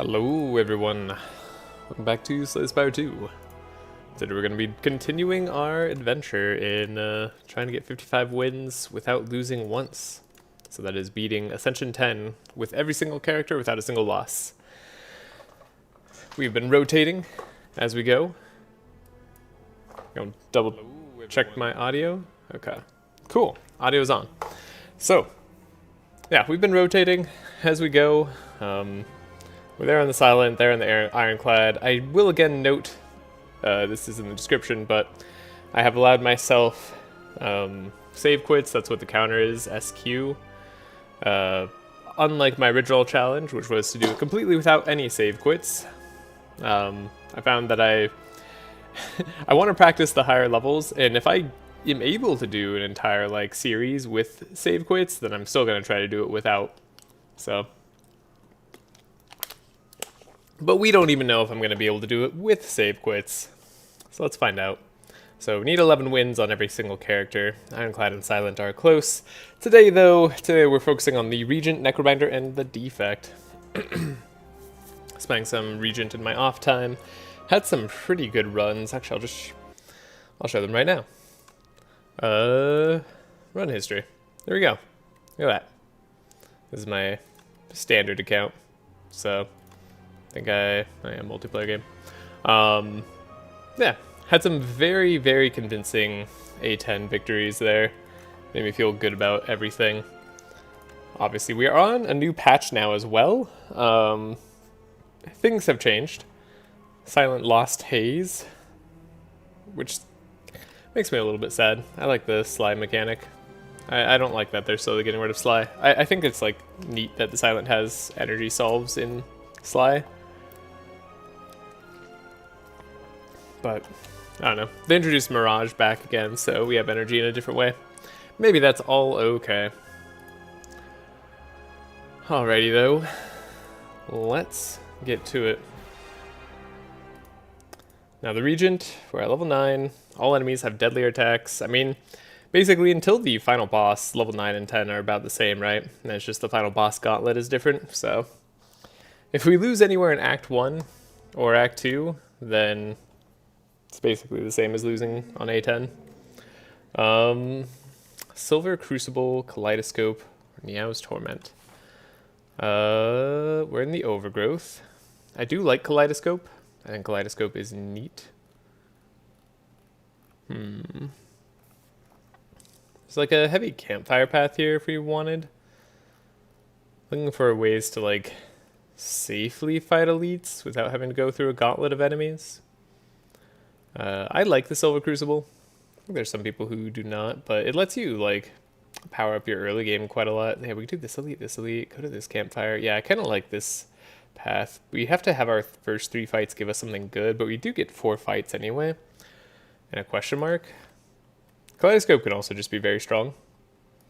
Hello everyone, welcome back to Spire 2. Today we're going to be continuing our adventure in trying to get 55 wins without losing once. So that is beating Ascension 10 with every single character without a single loss. We've been rotating as we go. Gonna double check my audio. Okay, cool, audio's on. So, yeah, we've been rotating as we go. We're there on the Silent, there on the Ironclad. I will again note, this is in the description, but I have allowed myself save quits. That's what the counter is, SQ. Unlike my original challenge, which was to do it completely without any save quits, I found that I want to practice the higher levels, and if I am able to do an entire series with save quits, then I'm still going to try to do it without. So. But we don't even know if I'm going to be able to do it with save quits. So let's find out. So we need 11 wins on every single character. Ironclad and Silent are close. Today we're focusing on the Regent, Necrobinder, and the Defect. Spending some Regent in my off time. Had some pretty good runs. Actually, I'll show them right now. Run history. There we go. Look at that. This is my standard account. So I think I am multiplayer game. Yeah, had some very, very convincing A10 victories there. Made me feel good about everything. Obviously, we are on a new patch now as well. Things have changed. Silent lost Haze, which makes me a little bit sad. I like the Sly mechanic. I don't like that they're slowly getting rid of Sly. I think it's neat that the Silent has energy solves in Sly. But, I don't know. They introduced Mirage back again, so we have energy in a different way. Maybe that's all okay. Alrighty, though. Let's get to it. Now, the Regent, we're at level 9. All enemies have deadlier attacks. I mean, basically, until the final boss, level 9 and 10 are about the same, right? And it's just the final boss gauntlet is different, so. If we lose anywhere in Act 1 or Act 2, then it's basically the same as losing on A10. Silver Crucible, Kaleidoscope, Niao's Torment. We're in the Overgrowth. I do like Kaleidoscope. I think Kaleidoscope is neat. There's like a heavy campfire path here if we wanted. Looking for ways to safely fight elites without having to go through a gauntlet of enemies. I like the Silver Crucible. I think there's some people who do not, but it lets you power up your early game quite a lot. Yeah, we can do this elite, go to this campfire. Yeah, I kind of like this path. We have to have our first 3 fights give us something good, but we do get 4 fights anyway. And a question mark. Kaleidoscope can also just be very strong.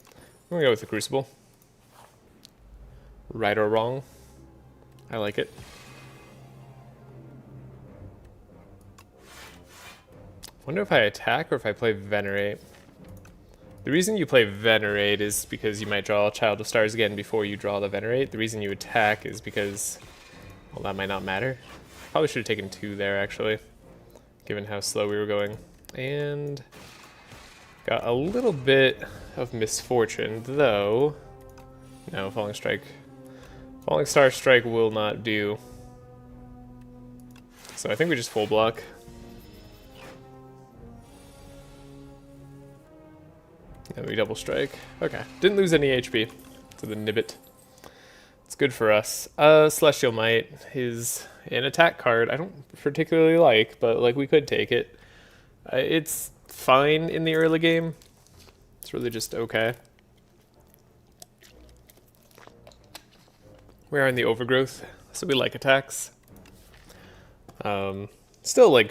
I'm gonna go with the Crucible. Right or wrong, I like it. Wonder if I attack or if I play Venerate. The reason you play Venerate is because you might draw Child of Stars again before you draw the Venerate. The reason you attack is because, well, that might not matter. Probably should have taken 2 there, actually, given how slow we were going. And got a little bit of misfortune, though. No, Falling Strike. Falling Star Strike will not do. So I think we just full block. And we double strike. Okay. Didn't lose any HP to the Nibbit. It's good for us. Celestial Might is an attack card I don't particularly like, but we could take it. It's fine in the early game. It's really just okay. We are in the Overgrowth, so we like attacks. Still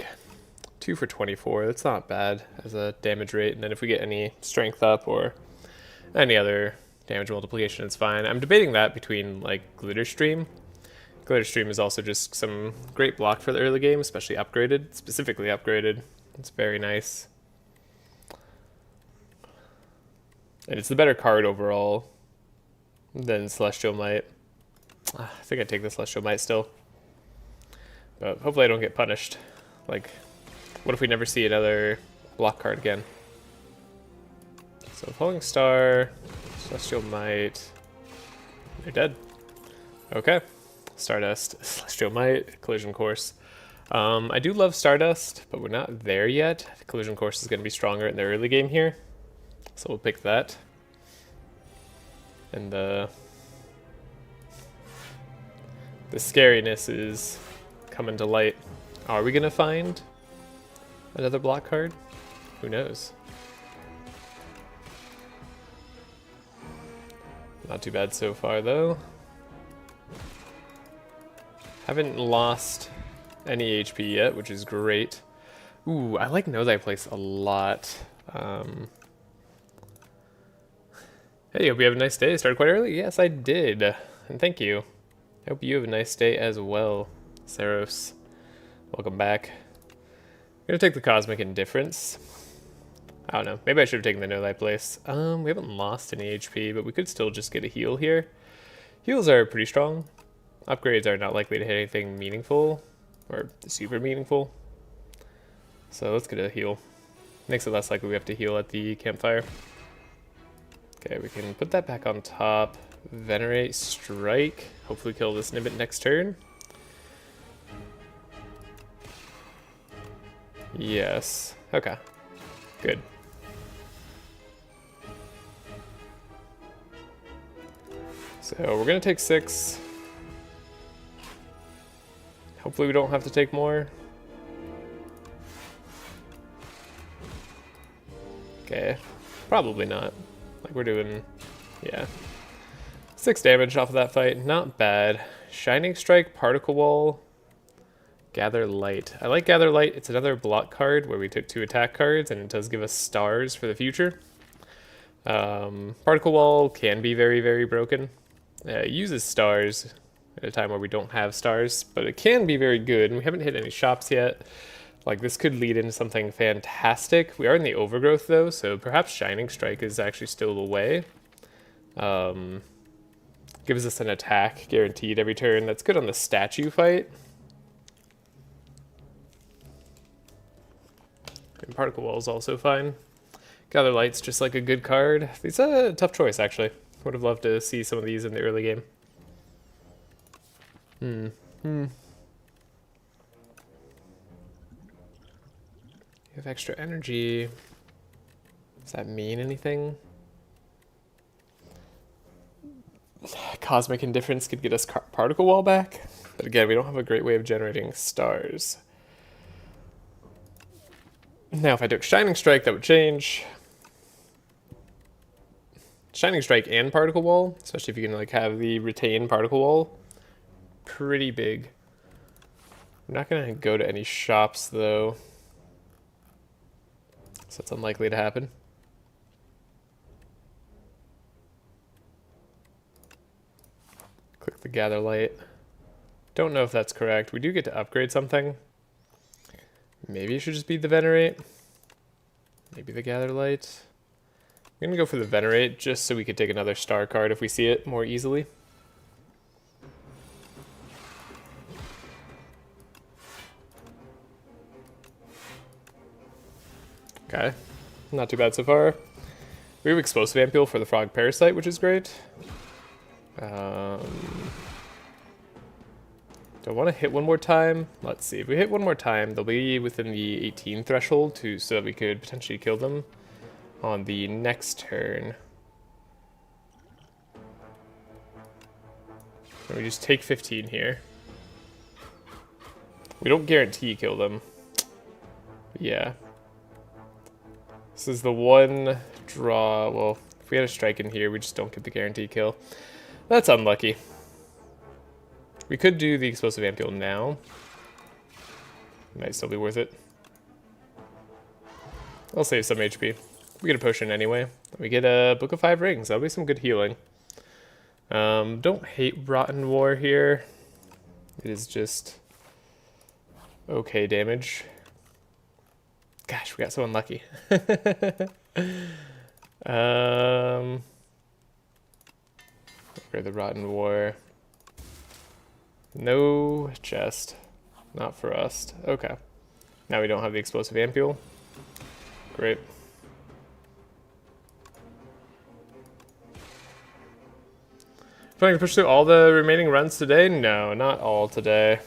2 for 24, that's not bad as a damage rate, and then if we get any strength up or any other damage multiplication, it's fine. I'm debating that between Glitterstream. Glitterstream is also just some great block for the early game, especially upgraded, specifically upgraded. It's very nice. And it's the better card overall than Celestial Might. I think I'd take the Celestial Might still. But hopefully I don't get punished. Like, what if we never see another block card again? So Falling Star, Celestial Might, they're dead. Okay, Stardust, Celestial Might, Collision Course. I do love Stardust, but we're not there yet. Collision Course is going to be stronger in the early game here, so we'll pick that. And the scariness is coming to light. Are we going to find another block card? Who knows? Not too bad so far, though. Haven't lost any HP yet, which is great. Ooh, I like Know Thy Place a lot. Hey, hope you have a nice day. Started quite early? Yes, I did. And thank you. I hope you have a nice day as well, Saros. Welcome back. I'm gonna take the Cosmic Indifference. I don't know. Maybe I should have taken the Know Thy Place. We haven't lost any HP, but we could still just get a heal here. Heals are pretty strong. Upgrades are not likely to hit anything meaningful, or super meaningful. So let's get a heal. Makes it less likely we have to heal at the campfire. Okay, we can put that back on top. Venerate, Strike. Hopefully kill this Nimbit next turn. Yes. Okay. Good. So we're gonna take 6. Hopefully we don't have to take more. Okay. Probably not. Like we're doing, yeah. 6 damage off of that fight, not bad. Shining Strike, Particle Wall, Gather Light. I like Gather Light. It's another block card where we took 2 attack cards, and it does give us stars for the future. Particle Wall can be very, very broken. It uses stars at a time where we don't have stars, but it can be very good, and we haven't hit any shops yet. Like, this could lead into something fantastic. We are in the Overgrowth, though, so perhaps Shining Strike is actually still the way. Gives us an attack guaranteed every turn. That's good on the statue fight. And Particle Wall is also fine. Gather Light's just like a good card. It's a tough choice, actually. Would have loved to see some of these in the early game. You have extra energy. Does that mean anything? Cosmic Indifference could get us Particle Wall back. But again, we don't have a great way of generating stars. Now, if I took Shining Strike, that would change. Shining Strike and Particle Wall, especially if you can like have the retain Particle Wall, pretty big. I'm not gonna go to any shops though, so that's unlikely to happen. Click the Gather Light. Don't know if that's correct. We do get to upgrade something. Maybe it should just be the Venerate. Maybe the Gather Light. I'm gonna go for the Venerate just so we could take another star card if we see it more easily. Okay, not too bad so far. We have Explosive Ampule for the Frog Parasite, which is great. Do I want to hit one more time? Let's see. If we hit one more time, they'll be within the 18 threshold so that we could potentially kill them on the next turn. And we just take 15 here. We don't guarantee kill them. Yeah. This is the one draw. Well, if we had a strike in here, we just don't get the guarantee kill. That's unlucky. We could do the Explosive Ampule now. Might still be worth it. I'll save some HP. We get a potion anyway. We get a Book of 5 Rings. That'll be some good healing. Don't hate Rotten War here. It is just okay damage. Gosh, we got so unlucky. Upgrade the Rotten War. No chest. Not for rust. Okay. Now we don't have the explosive ampule. Great. Trying to push through all the remaining runs today? No, not all today.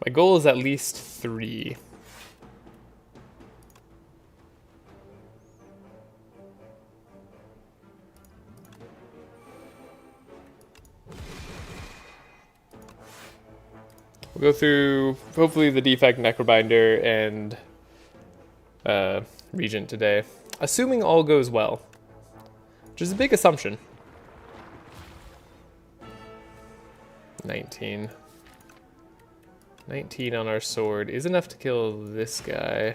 My goal is at least 3. We'll go through, hopefully, the defect necrobinder and regent today, assuming all goes well, which is a big assumption. 19 on our sword is enough to kill this guy.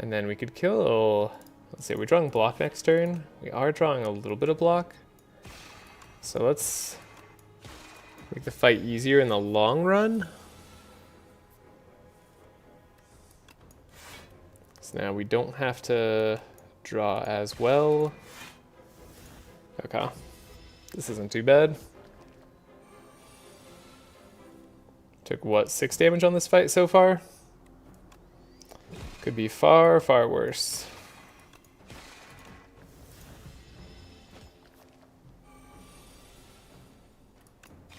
And then we could kill, let's see, we're drawing block next turn. We are drawing a little bit of block. So let's make the fight easier in the long run. So now we don't have to draw as well. Okay, this isn't too bad. Took what, 6 damage on this fight so far? Could be far, far worse.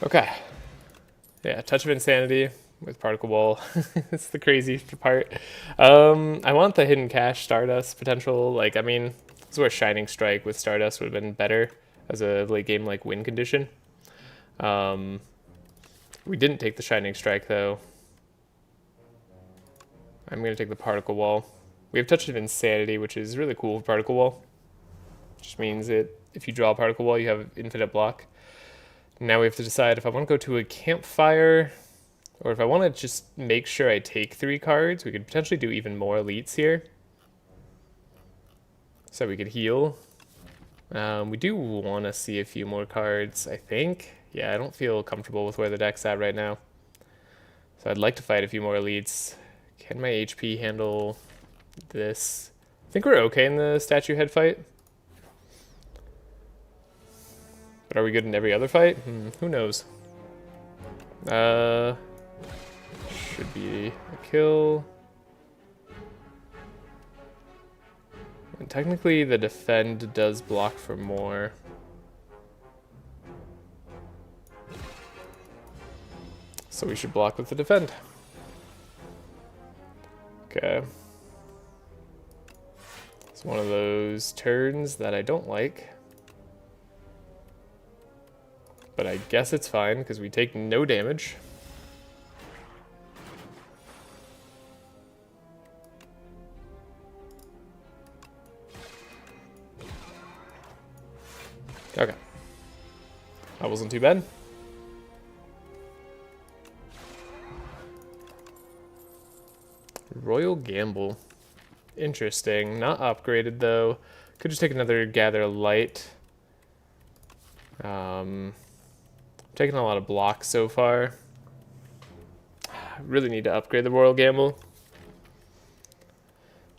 Okay. Yeah, touch of insanity with particle wall. It's the crazy part. I want the hidden cache Stardust potential. Like, I mean, this is where Shining Strike with Stardust would have been better as a late game like win condition. We didn't take the Shining Strike though. I'm gonna take the particle wall. We have touch of insanity, which is really cool with particle wall. Just means that if you draw a particle wall, you have infinite block. Now we have to decide if I want to go to a campfire or if I want to just make sure I take 3 cards. We could potentially do even more elites here. So we could heal. We do want to see a few more cards, I think. Yeah, I don't feel comfortable with where the deck's at right now. So I'd like to fight a few more elites. Can my HP handle this? I think we're okay in the statue head fight. But are we good in every other fight? Who knows? Should be a kill. And technically the defend does block for more. So we should block with the defend. Okay. It's one of those turns that I don't like. But I guess it's fine because we take no damage. Okay. That wasn't too bad. Royal Gamble. Interesting. Not upgraded though. Could just take another Gather Light. Taking a lot of blocks so far. I really need to upgrade the Royal Gamble.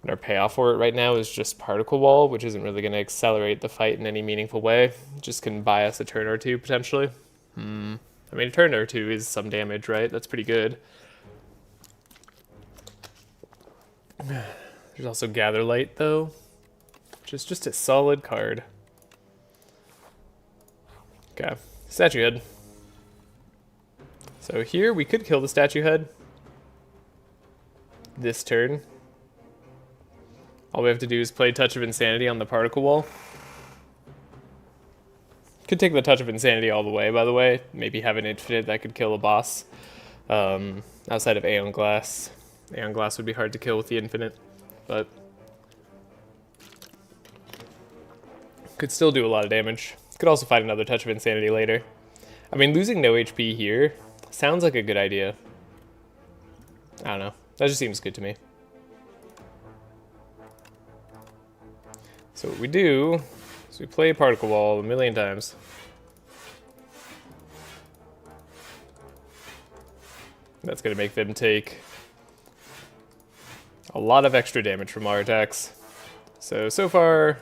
And our payoff for it right now is just Particle Wall, which isn't really going to accelerate the fight in any meaningful way. It just can buy us a turn or two, potentially. I mean, a turn or two is some damage, right? That's pretty good. There's also Gather Light, though, which is just a solid card. Okay, Statue Head. So here we could kill the Statue Head this turn. All we have to do is play Touch of Insanity on the Particle Wall. Could take the Touch of Insanity all the way, by the way. Maybe have an infinite that could kill a boss. Outside of Aeon Glass. Aeon Glass would be hard to kill with the infinite, but could still do a lot of damage. Could also find another Touch of Insanity later. I mean, losing no HP here sounds like a good idea. I don't know. That just seems good to me. So what we do is we play Particle Wall a million times. That's going to make them take a lot of extra damage from our attacks. So far,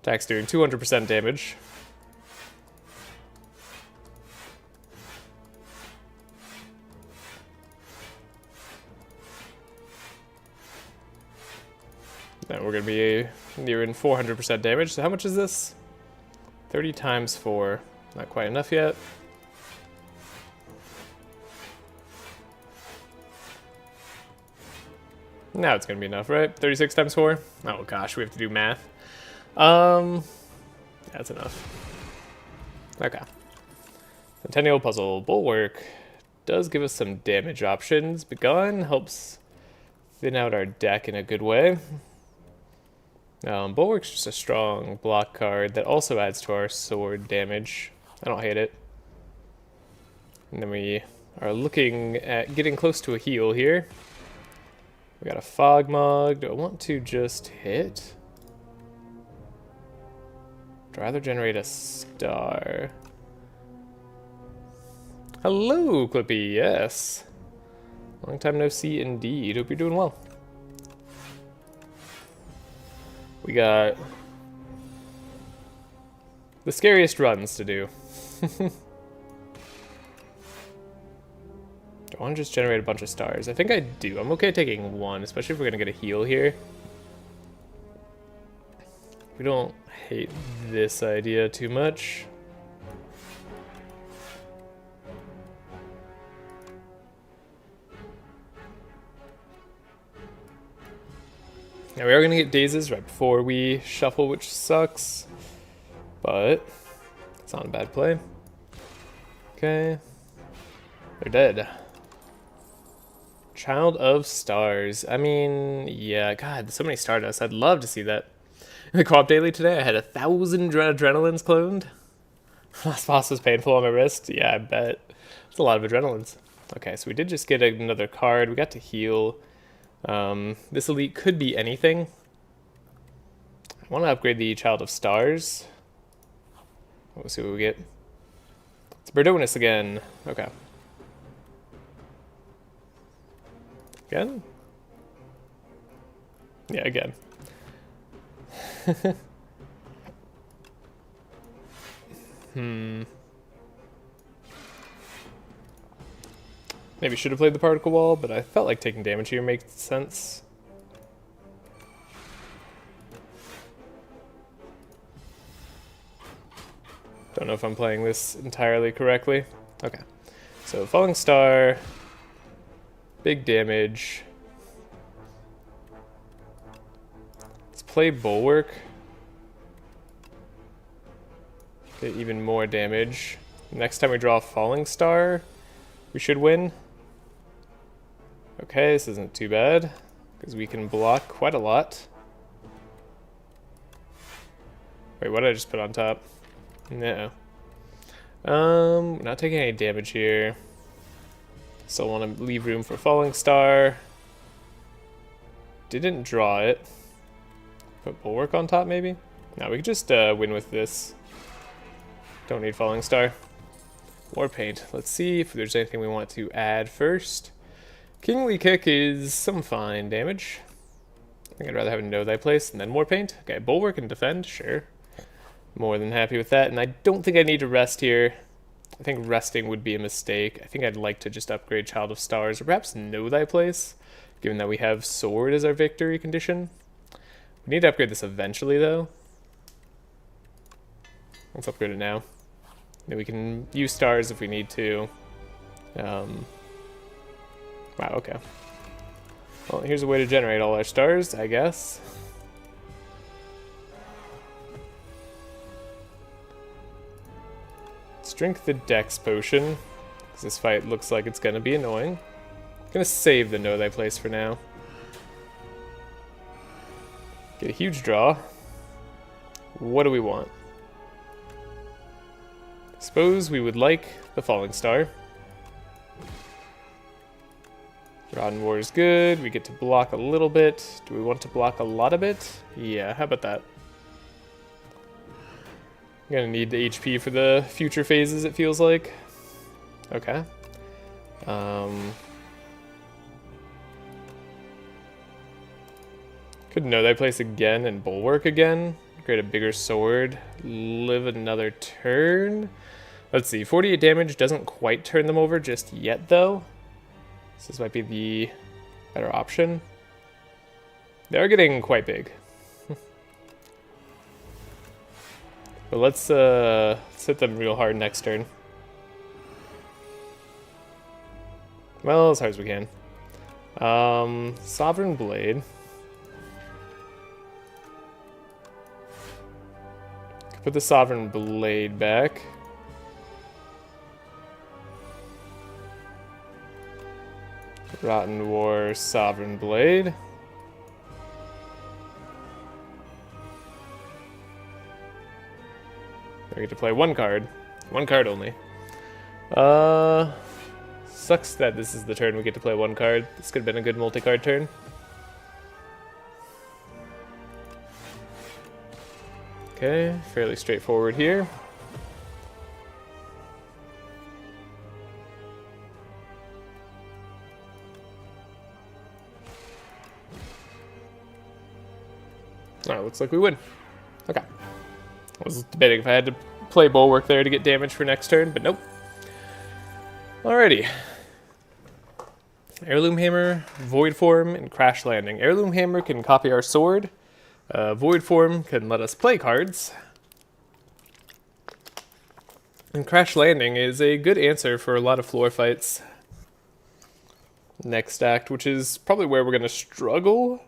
attack's doing 200% damage. Now we're going to be nearing 400% damage. So how much is this? 30 times 4. Not quite enough yet. Now it's going to be enough, right? 36 times 4? Oh gosh, we have to do math. That's enough. Okay. Centennial Puzzle. Bulwark does give us some damage options. Begone helps thin out our deck in a good way. Bulwark's just a strong block card that also adds to our sword damage. I don't hate it. And then we are looking at getting close to a heal here. We got a Fog Mug. Do I want to just hit? I'd rather generate a star. Hello, Clippy. Yes. Long time no see indeed. Hope you're doing well. We got the scariest runs to do. Do I want to just generate a bunch of stars? I think I do. I'm okay taking one, especially if we're going to get a heal here. We don't hate this idea too much. Now we are going to get dazes right before we shuffle, which sucks. But it's not a bad play. Okay. They're dead. Child of Stars. I mean, yeah, God, so many Stardust. I'd love to see that. In the co-op daily today, I had 1,000 adrenalines cloned. Last boss was painful on my wrist. Yeah, I bet. It's a lot of adrenalines. Okay, so we did just get another card. We got to heal. This elite could be anything. I want to upgrade the Child of Stars. We'll see what we get. It's Berdonus again. Okay. Again? Yeah, again. Maybe should have played the particle wall, but I felt like taking damage here makes sense. Don't know if I'm playing this entirely correctly. Okay. So Falling Star, big damage. Let's play Bulwark. Get even more damage. Next time we draw a Falling Star, we should win. Okay, this isn't too bad, because we can block quite a lot. Wait, what did I just put on top? No. Not taking any damage here. Still want to leave room for Falling Star. Didn't draw it. Put Bulwark on top, maybe? No, we could just win with this. Don't need Falling Star. War Paint. Let's see if there's anything we want to add first. Kingly Kick is some fine damage. I think I'd rather have a Know Thy Place and then War Paint. Okay, Bulwark and Defend, sure. More than happy with that, and I don't think I need to rest here. I think resting would be a mistake. I think I'd like to just upgrade Child of Stars, or perhaps Know Thy Place, given that we have Sword as our victory condition. We need to upgrade this eventually, though. Let's upgrade it now. Then we can use stars if we need to. Wow, okay. Well, here's a way to generate all our stars, I guess. Let's drink the Dex Potion, because this fight looks like it's going to be annoying. I'm going to save the Know Thy Place for now. Get a huge draw. What do we want? Suppose we would like the Falling Star. Rotten War is good. We get to block a little bit. Do we want to block a lot of it? Yeah, how about that? I'm gonna need the HP for the future phases, it feels like. Okay. Could Know Thy Place again and Bulwark again. Create a bigger sword. Live another turn. Let's see. 48 damage doesn't quite turn them over just yet, though. So this might be the better option. They are getting quite big. But let's hit them real hard next turn. Well, as hard as we can. Sovereign Blade. Put the Sovereign Blade back. Rotten War, Sovereign Blade. I get to play one card. One card only. Sucks that this is the turn we get to play one card. This could have been a good multi-card turn. Okay, fairly straightforward here. Alright, looks like we win. Okay. I was debating if I had to play Bulwark there to get damage for next turn, but nope. Alrighty. Heirloom Hammer, Void Form, and Crash Landing. Heirloom Hammer can copy our sword. Void Form can let us play cards. And Crash Landing is a good answer for a lot of floor fights. Next act, which is probably where we're going to struggle.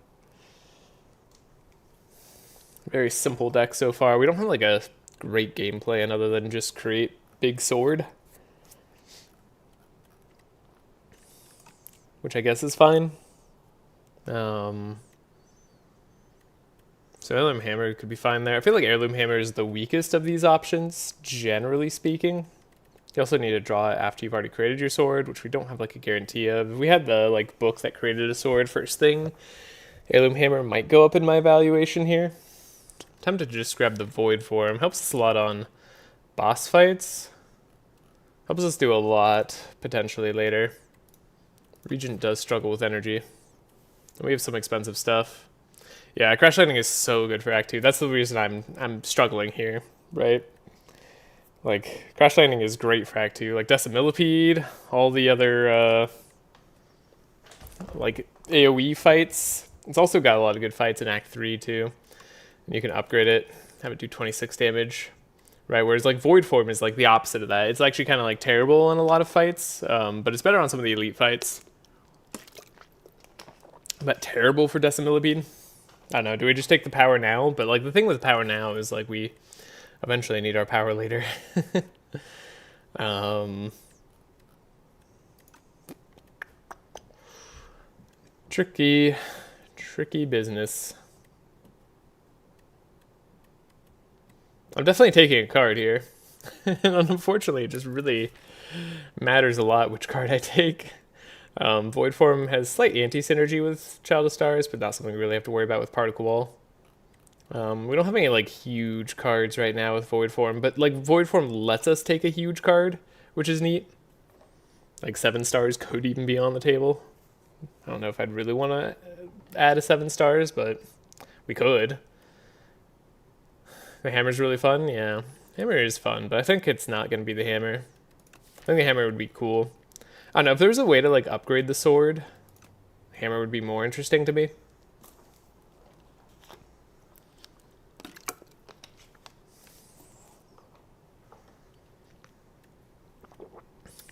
Very simple deck so far. We don't have like a great game plan other than just create big sword. Which I guess is fine. So Heirloom Hammer could be fine there. I feel like Heirloom Hammer is the weakest of these options, generally speaking. You also need to draw it after you've already created your sword, which we don't have like a guarantee of. If we had the like book that created a sword first thing, Heirloom Hammer might go up in my evaluation here. I'm tempted to just grab the Void Form. Helps us a lot on boss fights. Helps us do a lot potentially later. Regent does struggle with energy. And we have some expensive stuff. Yeah, Crash Landing is so good for Act 2. That's the reason I'm struggling here, right? Like, Crash Landing is great for Act 2. Like, Decimillipede, all the other, like, AoE fights. It's also got a lot of good fights in Act 3, too. And you can upgrade it, have it do 26 damage, right? Whereas, like, Void Form is, like, the opposite of that. It's actually kind of, like, terrible in a lot of fights, but it's better on some of the elite fights. But terrible for Decimillipede. I don't know, do we just take the power now? But, like, the thing with power now is, like, we eventually need our power later. Tricky business. I'm definitely taking a card here. And unfortunately, it just really matters a lot which card I take. Void Form has slight anti-synergy with Child of Stars, but not something we really have to worry about with Particle Wall. We don't have any like huge cards right now with Void Form, but like Void Form lets us take a huge card, which is neat. Like 7 stars could even be on the table. I don't know if I'd really want to add a 7 stars, but we could. The hammer's really fun, yeah. Hammer is fun, but I think it's not going to be the hammer. I think the hammer would be cool. I don't know, if there was a way to like upgrade the sword, hammer would be more interesting to me.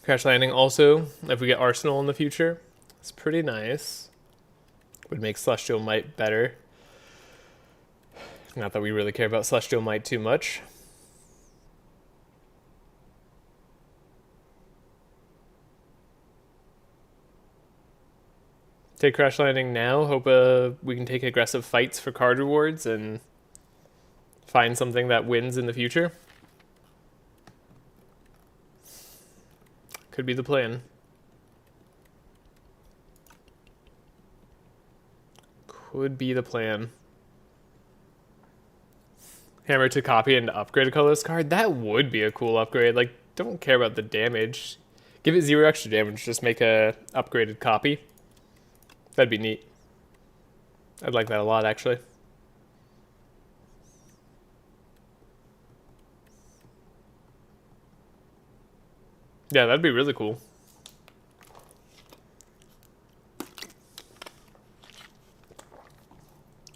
Crash Landing also, if we get Arsenal in the future, it's pretty nice. Would make Celestial Might better. Not that we really care about Celestial Might too much. Take Crash Landing now. Hope we can take aggressive fights for card rewards and find something that wins in the future. Could be the plan. Could be the plan. Hammer to copy and upgrade a colorless card. That would be a cool upgrade. Like, don't care about the damage. Give it 0 extra damage. Just make a upgraded copy. That'd be neat. I'd like that a lot, actually. Yeah, that'd be really cool.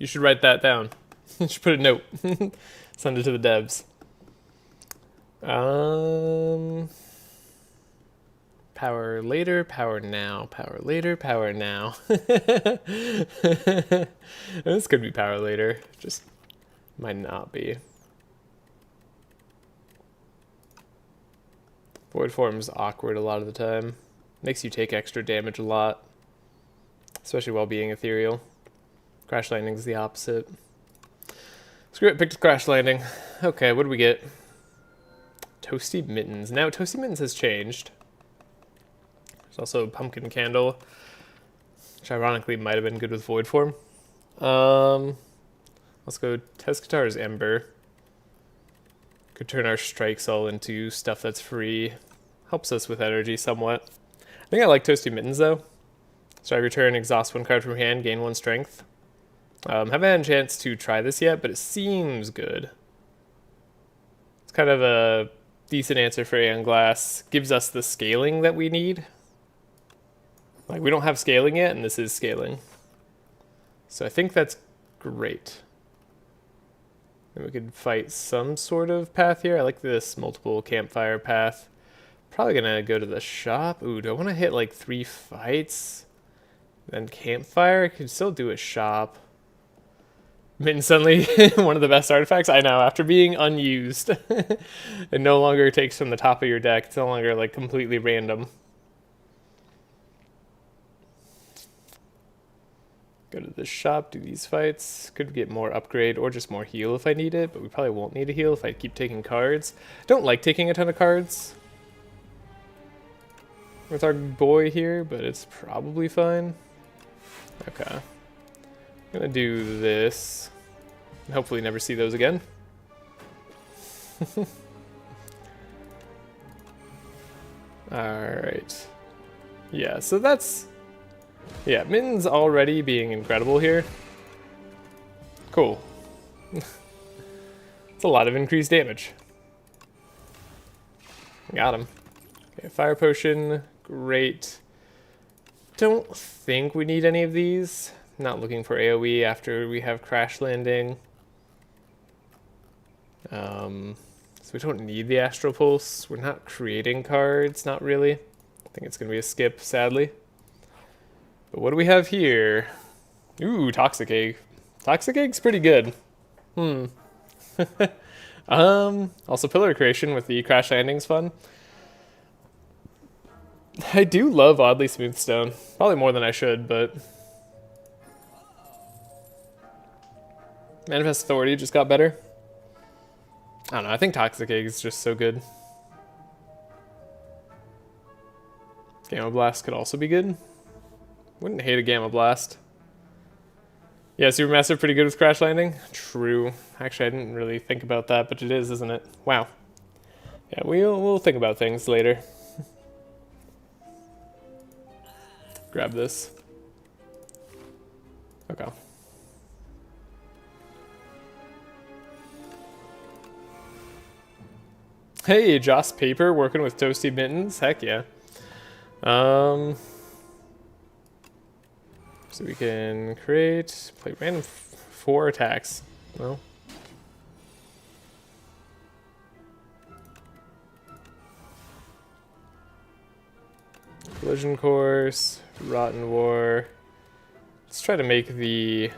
You should write that down. You should put a note. Send it to the devs. Power later, power now, power later, power now. This could be power later, just might not be. Void form's awkward a lot of the time. Makes you take extra damage a lot, especially while being ethereal. Crash landing's the opposite. Screw it, picked crash landing. Okay, what do we get? Toasty mittens. Now, toasty mittens has changed. There's also a pumpkin candle, which ironically might have been good with void form. Let's go Tezcatar's Ember. Could turn our strikes all into stuff that's free. Helps us with energy somewhat. I think I like Toasty Mittens though. So I return, exhaust one card from hand, gain one strength. Haven't had a chance to try this yet, but it seems good. It's kind of a decent answer for Aeon Glass. Gives us the scaling that we need. Like, we don't have scaling yet, and this is scaling. So I think that's great. And we could fight some sort of path here. I like this multiple campfire path. Probably gonna go to the shop. Ooh, do I want to hit like 3 fights? Then campfire? I could still do a shop. Mitten suddenly one of the best artifacts. I know, after being unused. It no longer takes from the top of your deck. It's no longer like completely random. Go to the shop, do these fights. Could get more upgrade or just more heal if I need it, but we probably won't need a heal if I keep taking cards. Don't like taking a ton of cards with our boy here, but it's probably fine. Okay. I'm gonna do this. And hopefully never see those again. Alright. Yeah, so that's... Yeah, Mitten's already being incredible here. Cool. It's a lot of increased damage. Got him. Okay, fire potion, great. Don't think we need any of these. Not looking for AoE after we have crash landing. So we don't need the Astral Pulse. We're not creating cards, not really. I think it's gonna be a skip, sadly. But what do we have here? Ooh, Toxic Egg. Toxic Egg's pretty good. Also Pillar Creation with the crash landing's fun. I do love Oddly Smooth Stone. Probably more than I should, but... Manifest Authority just got better. I don't know, I think Toxic Egg is just so good. Gamma Blast could also be good. Wouldn't hate a Gamma Blast. Yeah, Supermassive pretty good with crash landing. True. Actually, I didn't really think about that, but it is, isn't it? Wow. Yeah, we'll think about things later. Grab this. Okay. Hey, Joss Paper working with Toasty Mittens. Heck yeah. So we can play random 4 attacks. Well. Collision Course, Rotten War. Let's try to make the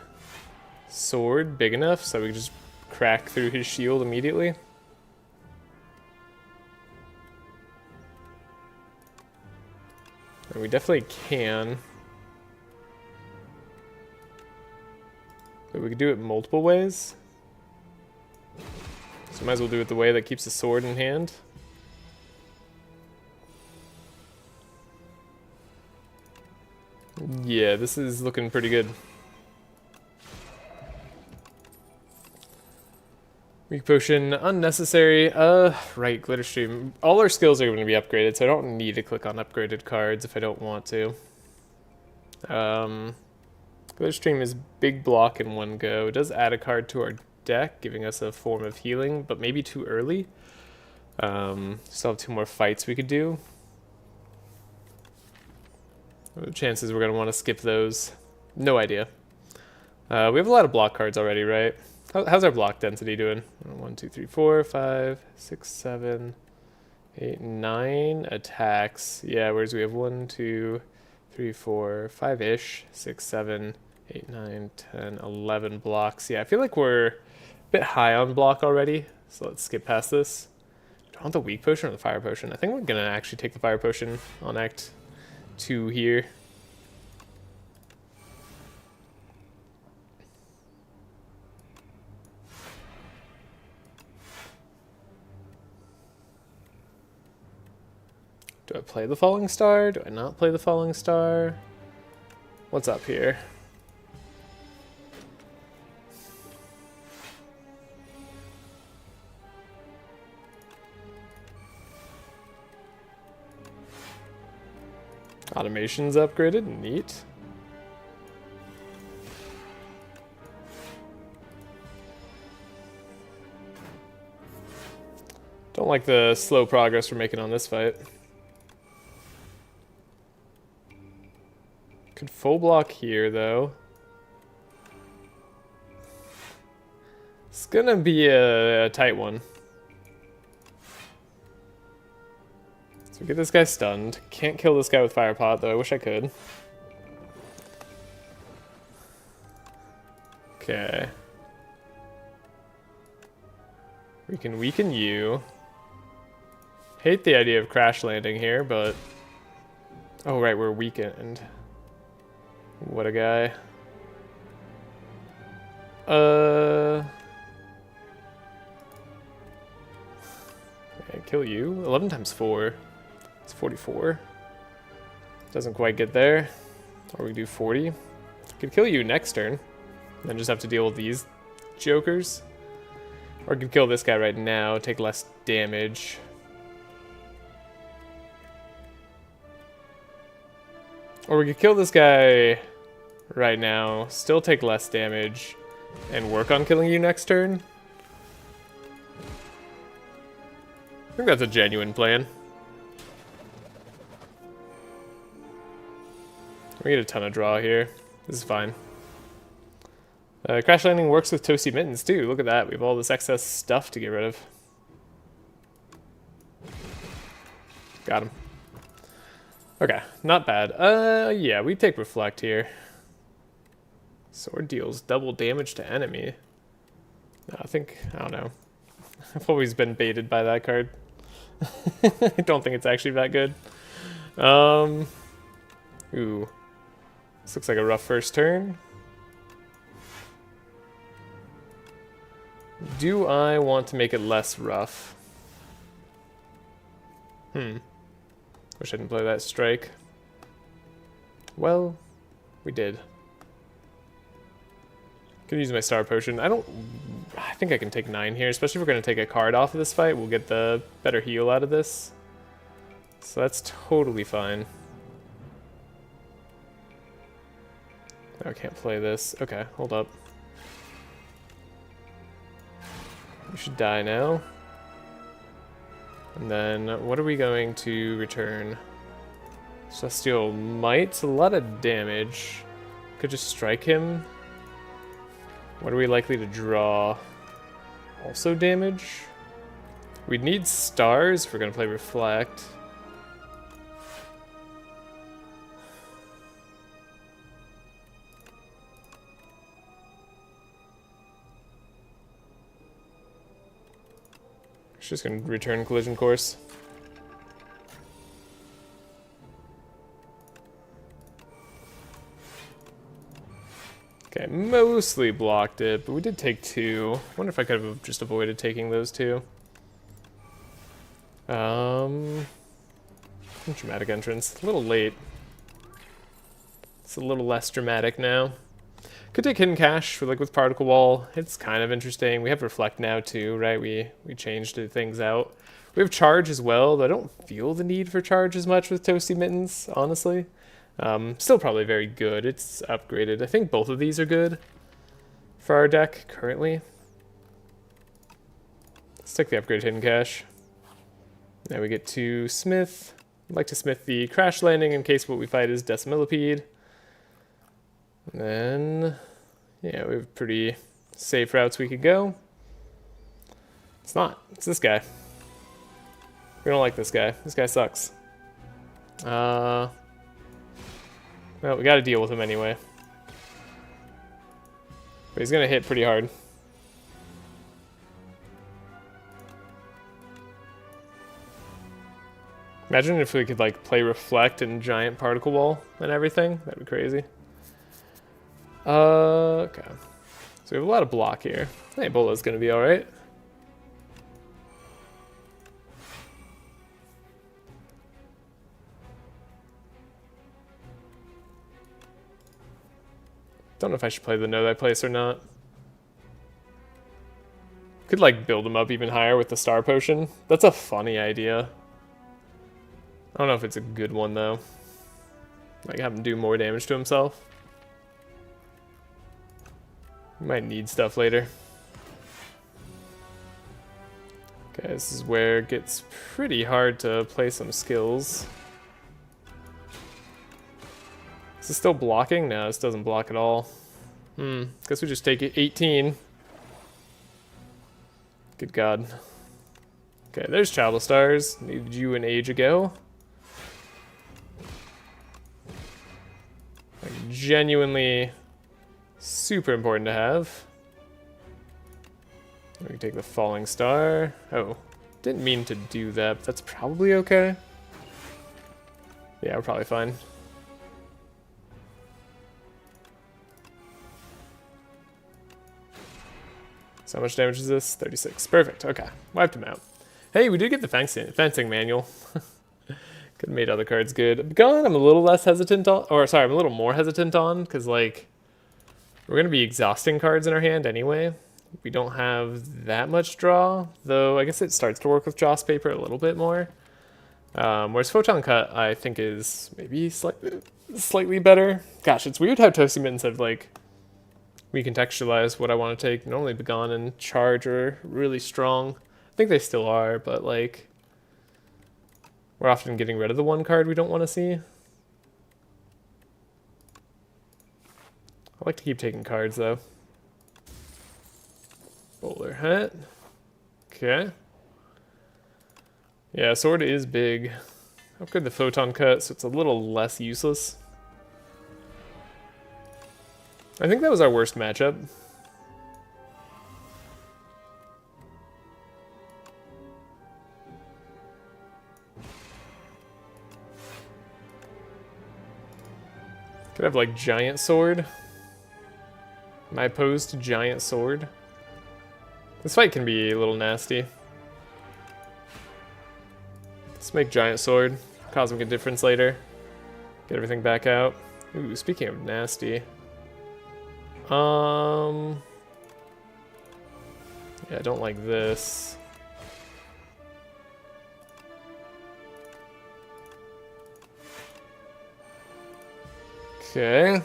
sword big enough so we can just crack through his shield immediately. And we definitely can. But we could do it multiple ways. So might as well do it the way that keeps the sword in hand. Yeah, this is looking pretty good. Weak Potion, unnecessary. Right, Glitter Stream. All our skills are going to be upgraded, so I don't need to click on upgraded cards if I don't want to. Glitter Stream is big block in one go. It does add a card to our deck, giving us a form of healing, but maybe too early. Still have 2 more fights we could do. What are the chances we're going to want to skip those? No idea. We have a lot of block cards already, right? How's our block density doing? 1, 2, 3, 4, 5, 6, 7, 8, 9 attacks. Yeah, whereas we have 1, 2, 3, 4, 5-ish, 6, 7, 8, 9, 10, 11 blocks. Yeah, I feel like we're a bit high on block already, so let's skip past this. Do I want the weak potion or the fire potion? I think we're gonna actually take the fire potion on Act 2 here. Do I play the falling star? Do I not play the falling star? What's up here? Automation's upgraded, neat. Don't like the slow progress we're making on this fight. Could full block here, though. It's gonna be a tight one. So we get this guy stunned. Can't kill this guy with Fire Pot, though I wish I could. Okay. We can weaken you. Hate the idea of crash landing here, but... Oh, right, we're weakened. What a guy. Okay, kill you. 11 times 4. It's 44. Doesn't quite get there. Or we do 40. Could kill you next turn. And then just have to deal with these jokers. Or could kill this guy right now, take less damage. Or we could kill this guy right now, still take less damage, and work on killing you next turn. I think that's a genuine plan. We get a ton of draw here. This is fine. Crash landing works with toasty mittens too. Look at that. We have all this excess stuff to get rid of. Got him. Okay, not bad. Yeah, we take reflect here. Sword deals double damage to enemy. No, I don't know. I've always been baited by that card. I don't think it's actually that good. Ooh. This looks like a rough first turn. Do I want to make it less rough? Wish I didn't play that strike. Well, we did. Could use my star potion. I think I can take 9 here, especially if we're going to take a card off of this fight. We'll get the better heal out of this. So that's totally fine. Oh, I can't play this. Okay, hold up. You should die now. And then, what are we going to return? Celestial Might, a lot of damage. Could just strike him. What are we likely to draw? Also damage? We'd need stars if we're going to play Reflect. Just going to return Collision Course. Okay, mostly blocked it, but we did take 2. Wonder if I could have just avoided taking those 2. Dramatic entrance. A little late. It's a little less dramatic now. Could take Hidden Cache for, like, with Particle Wall. It's kind of interesting. We have Reflect now too, right? We changed things out. We have Charge as well, though I don't feel the need for Charge as much with Toasty Mittens, honestly. Still probably very good. It's upgraded. I think both of these are good for our deck currently. Let's take the upgrade Hidden Cache. Now we get to Smith. I'd like to Smith the Crash Landing in case what we fight is Decimillipede. And then, Yeah, we have pretty safe routes we could go. It's not. It's this guy. We don't like this guy. This guy sucks. Well, we gotta deal with him anyway. But he's gonna hit pretty hard. Imagine if we could like play Reflect and Giant Particle Wall and everything. That'd be crazy. Okay. So we have a lot of block here. Hey, Bola's gonna be alright. Don't know if I should play the Know Thy Place or not. Could like build him up even higher with the Star Potion. That's a funny idea. I don't know if it's a good one though. Like have him do more damage to himself. We might need stuff later. Okay, this is where it gets pretty hard to play some skills. Is this still blocking? No, this doesn't block at all. Guess we just take it 18. Good God. Okay, there's Travel Stars. Needed you an age ago. Like, genuinely super important to have. We can take the Falling Star. Oh, didn't mean to do that, but that's probably okay. Yeah, we're probably fine. So how much damage is this? 36. Perfect. Okay. Wiped him out. Hey, we did get the fencing manual. Could have made other cards good. Gun, I'm a little less hesitant on. Or, sorry, I'm a little more hesitant on. Because, like, we're going to be exhausting cards in our hand anyway. We don't have that much draw. Though, I guess it starts to work with Joss Paper a little bit more. Whereas Photon Cut, I think, is maybe slightly better. Gosh, it's weird how Toasty Mittens have, like, recontextualize what I want to take. Normally Begone and Charge are really strong. I think they still are, but like we're often getting rid of the one card we don't want to see. I like to keep taking cards though. Bowler Hat. Okay. Yeah, Sword is big. Upgrade the Photon Cut so it's a little less useless. I think that was our worst matchup. Could have like Giant Sword. My opposed Giant Sword. This fight can be a little nasty. Let's make Giant Sword. Cosmic Indifference later. Get everything back out. Ooh, speaking of nasty. Yeah, I don't like this. Okay.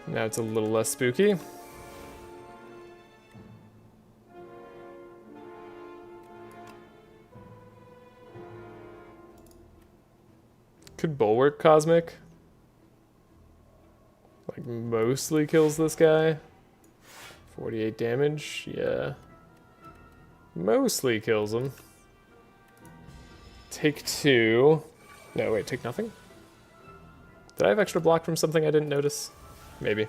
Now it's a little less spooky. Could Bulwark Cosmic. Like, mostly kills this guy. 48 damage, yeah. Mostly kills him. Take 2. No, wait, take nothing? Did I have extra block from something I didn't notice? Maybe.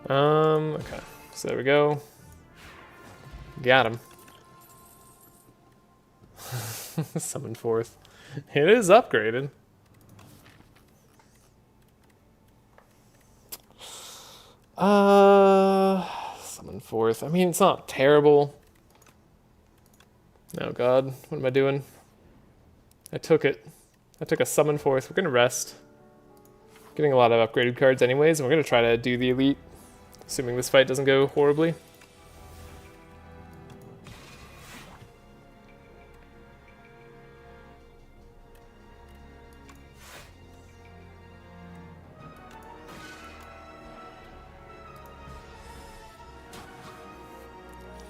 Okay. So there we go. Got him. Summon forth. It is upgraded. Summon forth. I mean, it's not terrible. Oh god, what am I doing? I took it. I took a summon forth. We're gonna rest. Getting a lot of upgraded cards anyways, and we're gonna try to do the elite. Assuming this fight doesn't go horribly.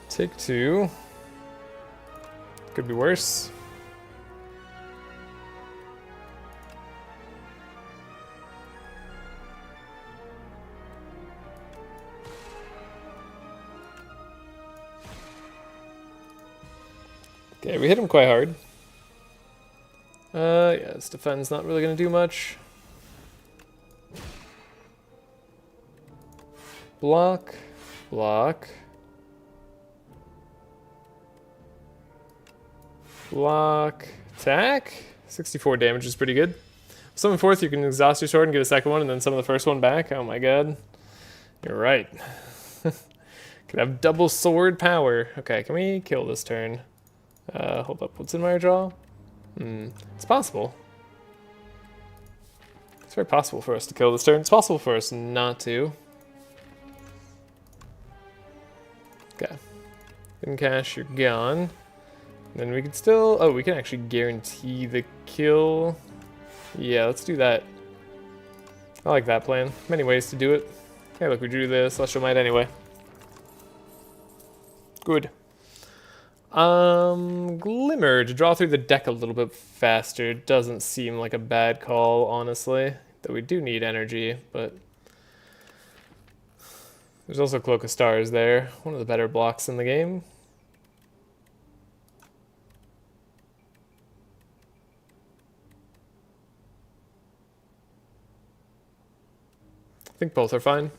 Take 2. Could be worse. Okay, we hit him quite hard. Yeah, this defense not really gonna do much. Block, block. Block, attack. 64 damage is pretty good. Summon forth, you can exhaust your sword and get a second one and then summon the first one back. Oh my god. You're right. Could have double sword power. Okay, can we kill this turn? Hold up, what's in my draw? It's possible. It's very possible for us to kill this turn. It's possible for us not to. Okay. In cash, you're gone. Then we can still... Oh, we can actually guarantee the kill. Yeah, let's do that. I like that plan. Many ways to do it. Hey, look, we drew the Celestial Might anyway. Good. Glimmer, to draw through the deck a little bit faster doesn't seem like a bad call, honestly. Though we do need energy, but... There's also Cloak of Stars there. One of the better blocks in the game. I think both are fine.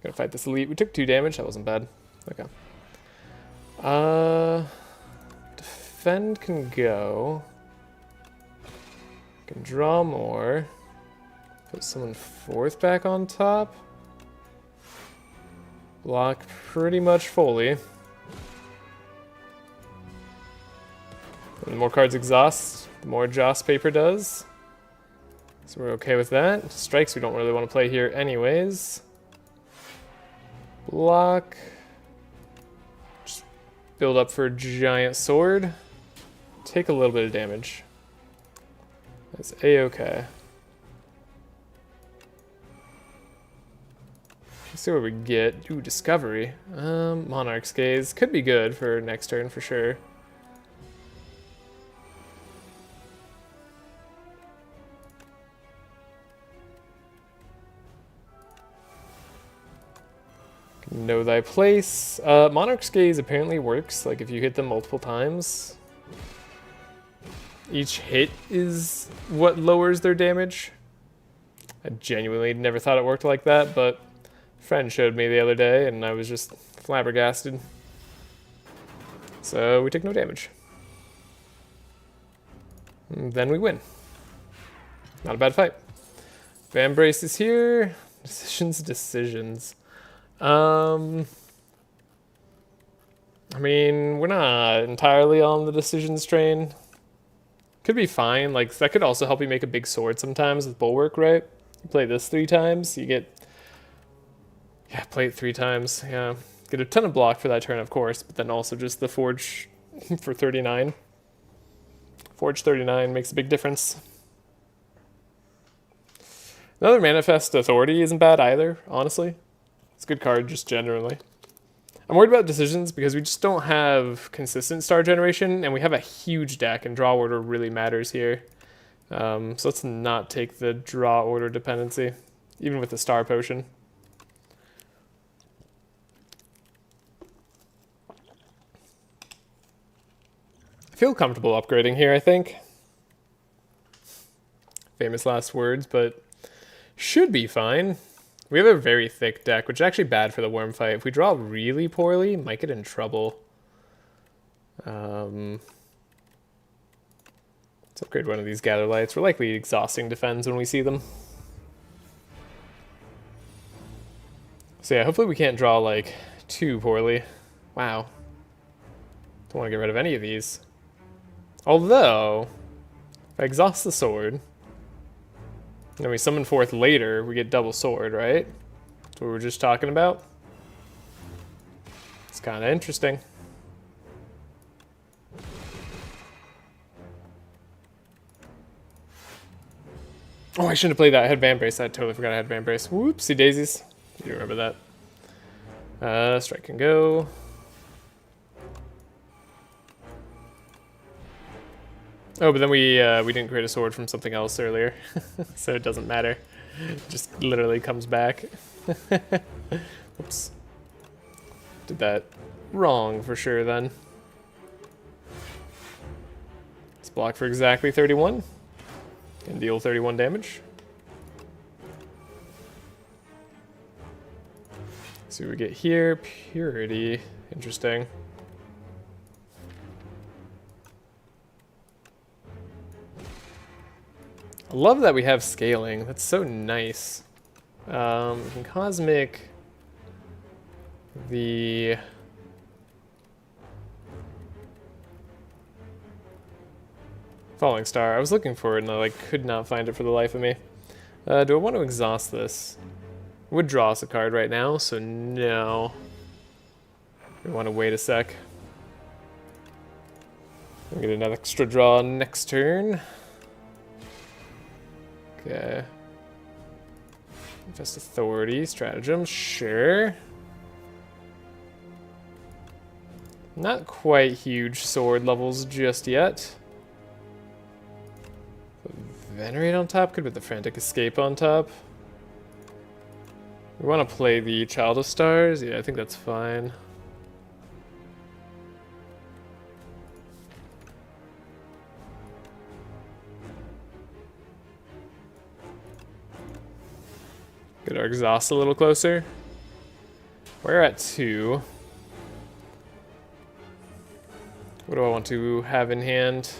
Gotta fight this elite. We took 2 damage. That wasn't bad. Okay. Defend can go. Can draw more. Put someone fourth back on top. Block pretty much fully. The more cards exhaust, the more Joss paper does. So we're okay with that. Strikes we don't really want to play here anyways. Block. Just build up for a giant sword. Take a little bit of damage. That's a-okay. Let's see what we get. Ooh, Discovery. Monarch's Gaze. Could be good for next turn for sure. Know thy place. Monarch's Gaze apparently works, like if you hit them multiple times. Each hit is what lowers their damage. I genuinely never thought it worked like that, but a friend showed me the other day and I was just flabbergasted. So we took no damage. And then we win. Not a bad fight. Vambrace is here. Decisions. I mean, we're not entirely on the decisions train. Could be fine. Like, that could also help you make a big sword sometimes with Bulwark, right? You play this 3 times, you get... Yeah, play it 3 times, yeah. Get a ton of block for that turn, of course, but then also just the Forge for 39. Forge 39 makes a big difference. Another Manifest Authority isn't bad either, honestly. It's a good card, just generally. I'm worried about decisions because we just don't have consistent star generation, and we have a huge deck, and draw order really matters here. So let's not take the draw order dependency, even with the star potion. I feel comfortable upgrading here, I think. Famous last words, but should be fine. We have a very thick deck, which is actually bad for the worm fight. If we draw really poorly, might get in trouble. Let's upgrade one of these Gather Lights. We're likely exhausting defense when we see them. So yeah, hopefully we can't draw like too poorly. Wow. Don't want to get rid of any of these. Although, if I exhaust the sword, then we summon forth later, we get double sword, right? That's what we were just talking about. It's kind of interesting. Oh, I shouldn't have played that. I had Vambrace. I totally forgot I had Vambrace. Whoopsie daisies. You remember that. Strike can go. Oh, but then we didn't create a sword from something else earlier, so it doesn't matter. It just literally comes back. Oops. Did that wrong for sure then. Let's block for exactly 31 and deal 31 damage. See what we get here. Purity. Interesting. I love that we have scaling. That's so nice. We can cosmic the falling star. I was looking for it and I could not find it for the life of me. Do I want to exhaust this? Would draw us a card right now, so no. We want to wait a sec. We'll get another extra draw next turn. Okay. Infest Authority, Stratagem, sure. Not quite huge sword levels just yet. Venerate on top, could put the Frantic Escape on top. We want to play the Child of Stars? Yeah, I think that's fine. Get our exhaust a little closer. We're at 2. What do I want to have in hand?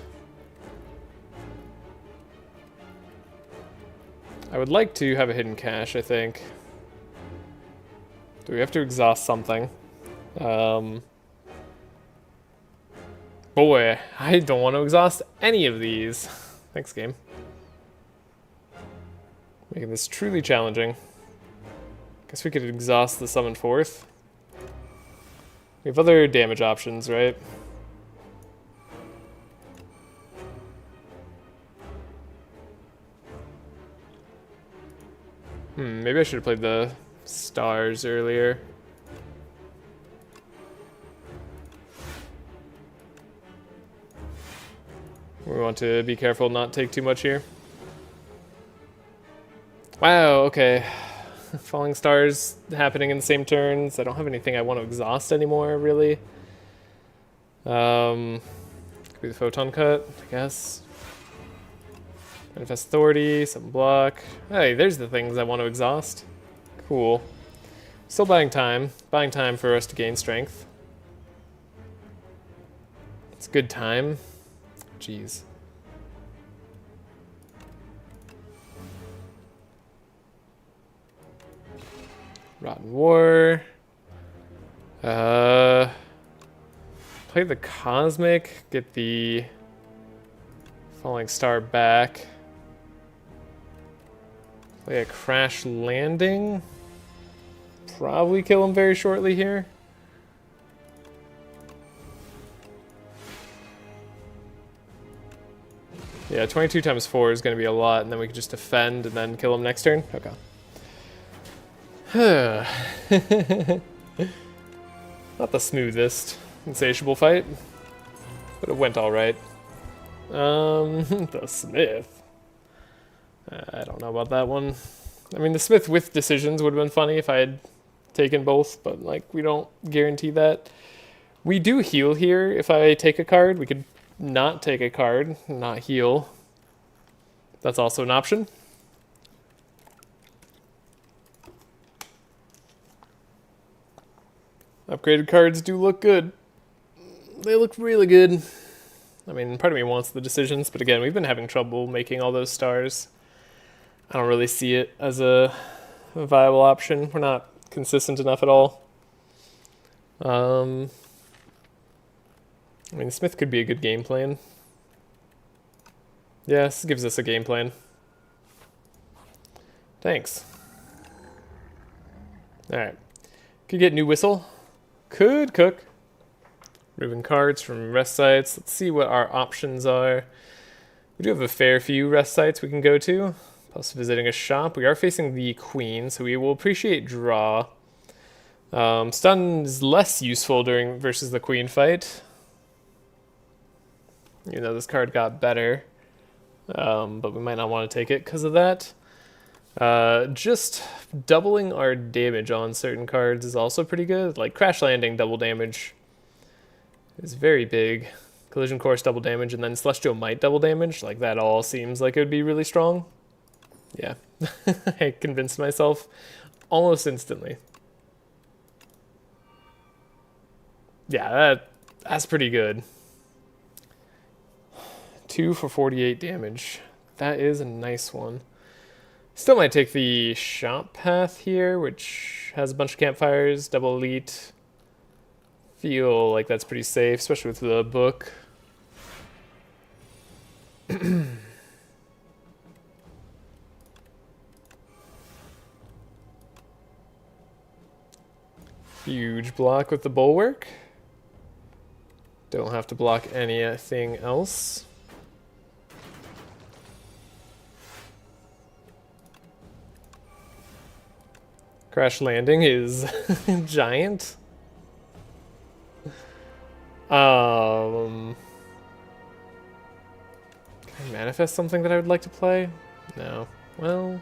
I would like to have a hidden cache, I think. Do we have to exhaust something? Boy, I don't want to exhaust any of these. Thanks, game. Making this truly challenging. Guess we could exhaust the summon forth. We have other damage options, right? Maybe I should have played the stars earlier. We want to be careful not take too much here. Wow, okay. Falling stars happening in the same turns. I don't have anything I want to exhaust anymore, really. Could be the photon cut, I guess. Manifest Authority, some block. Hey, there's the things I want to exhaust. Cool. Still buying time. Buying time for us to gain strength. It's good time. Jeez. Rotten War. Play the Cosmic. Get the Falling Star back. Play a Crash Landing. Probably kill him very shortly here. Yeah, 22 times 4 is going to be a lot, and then we can just defend and then kill him next turn. Okay. Not the smoothest insatiable fight, but it went alright. The Smith. I don't know about that one. I mean, the Smith with decisions would have been funny if I had taken both, but we don't guarantee that. We do heal here. If I take a card, we could not take a card, not heal. That's also an option. Upgraded cards do look good. They look really good. I mean, part of me wants the decisions, but again, we've been having trouble making all those stars. I don't really see it as a viable option. We're not consistent enough at all. I mean, Smith could be a good game plan. Yes, gives us a game plan. Thanks. Alright. Could get New Whistle. Could cook. Removing cards from rest sites. Let's see what our options are. We do have a fair few rest sites we can go to. Plus visiting a shop. We are facing the queen, so we will appreciate draw. Stun is less useful versus the queen fight. Even though this card got better. But we might not want to take it because of that. Just doubling our damage on certain cards is also pretty good. Like Crash Landing, double damage is very big. Collision Course double damage, and then Celestial Might double damage. Like, that all seems like it would be really strong. Yeah, I convinced myself almost instantly. Yeah, that's pretty good. 2 for 48 damage. That is a nice one. Still might take the shop path here, which has a bunch of campfires, double elite. Feel like that's pretty safe, especially with the book. Huge block with the bulwark. Don't have to block anything else. Crash landing is giant. Can I manifest something that I would like to play? No. Well,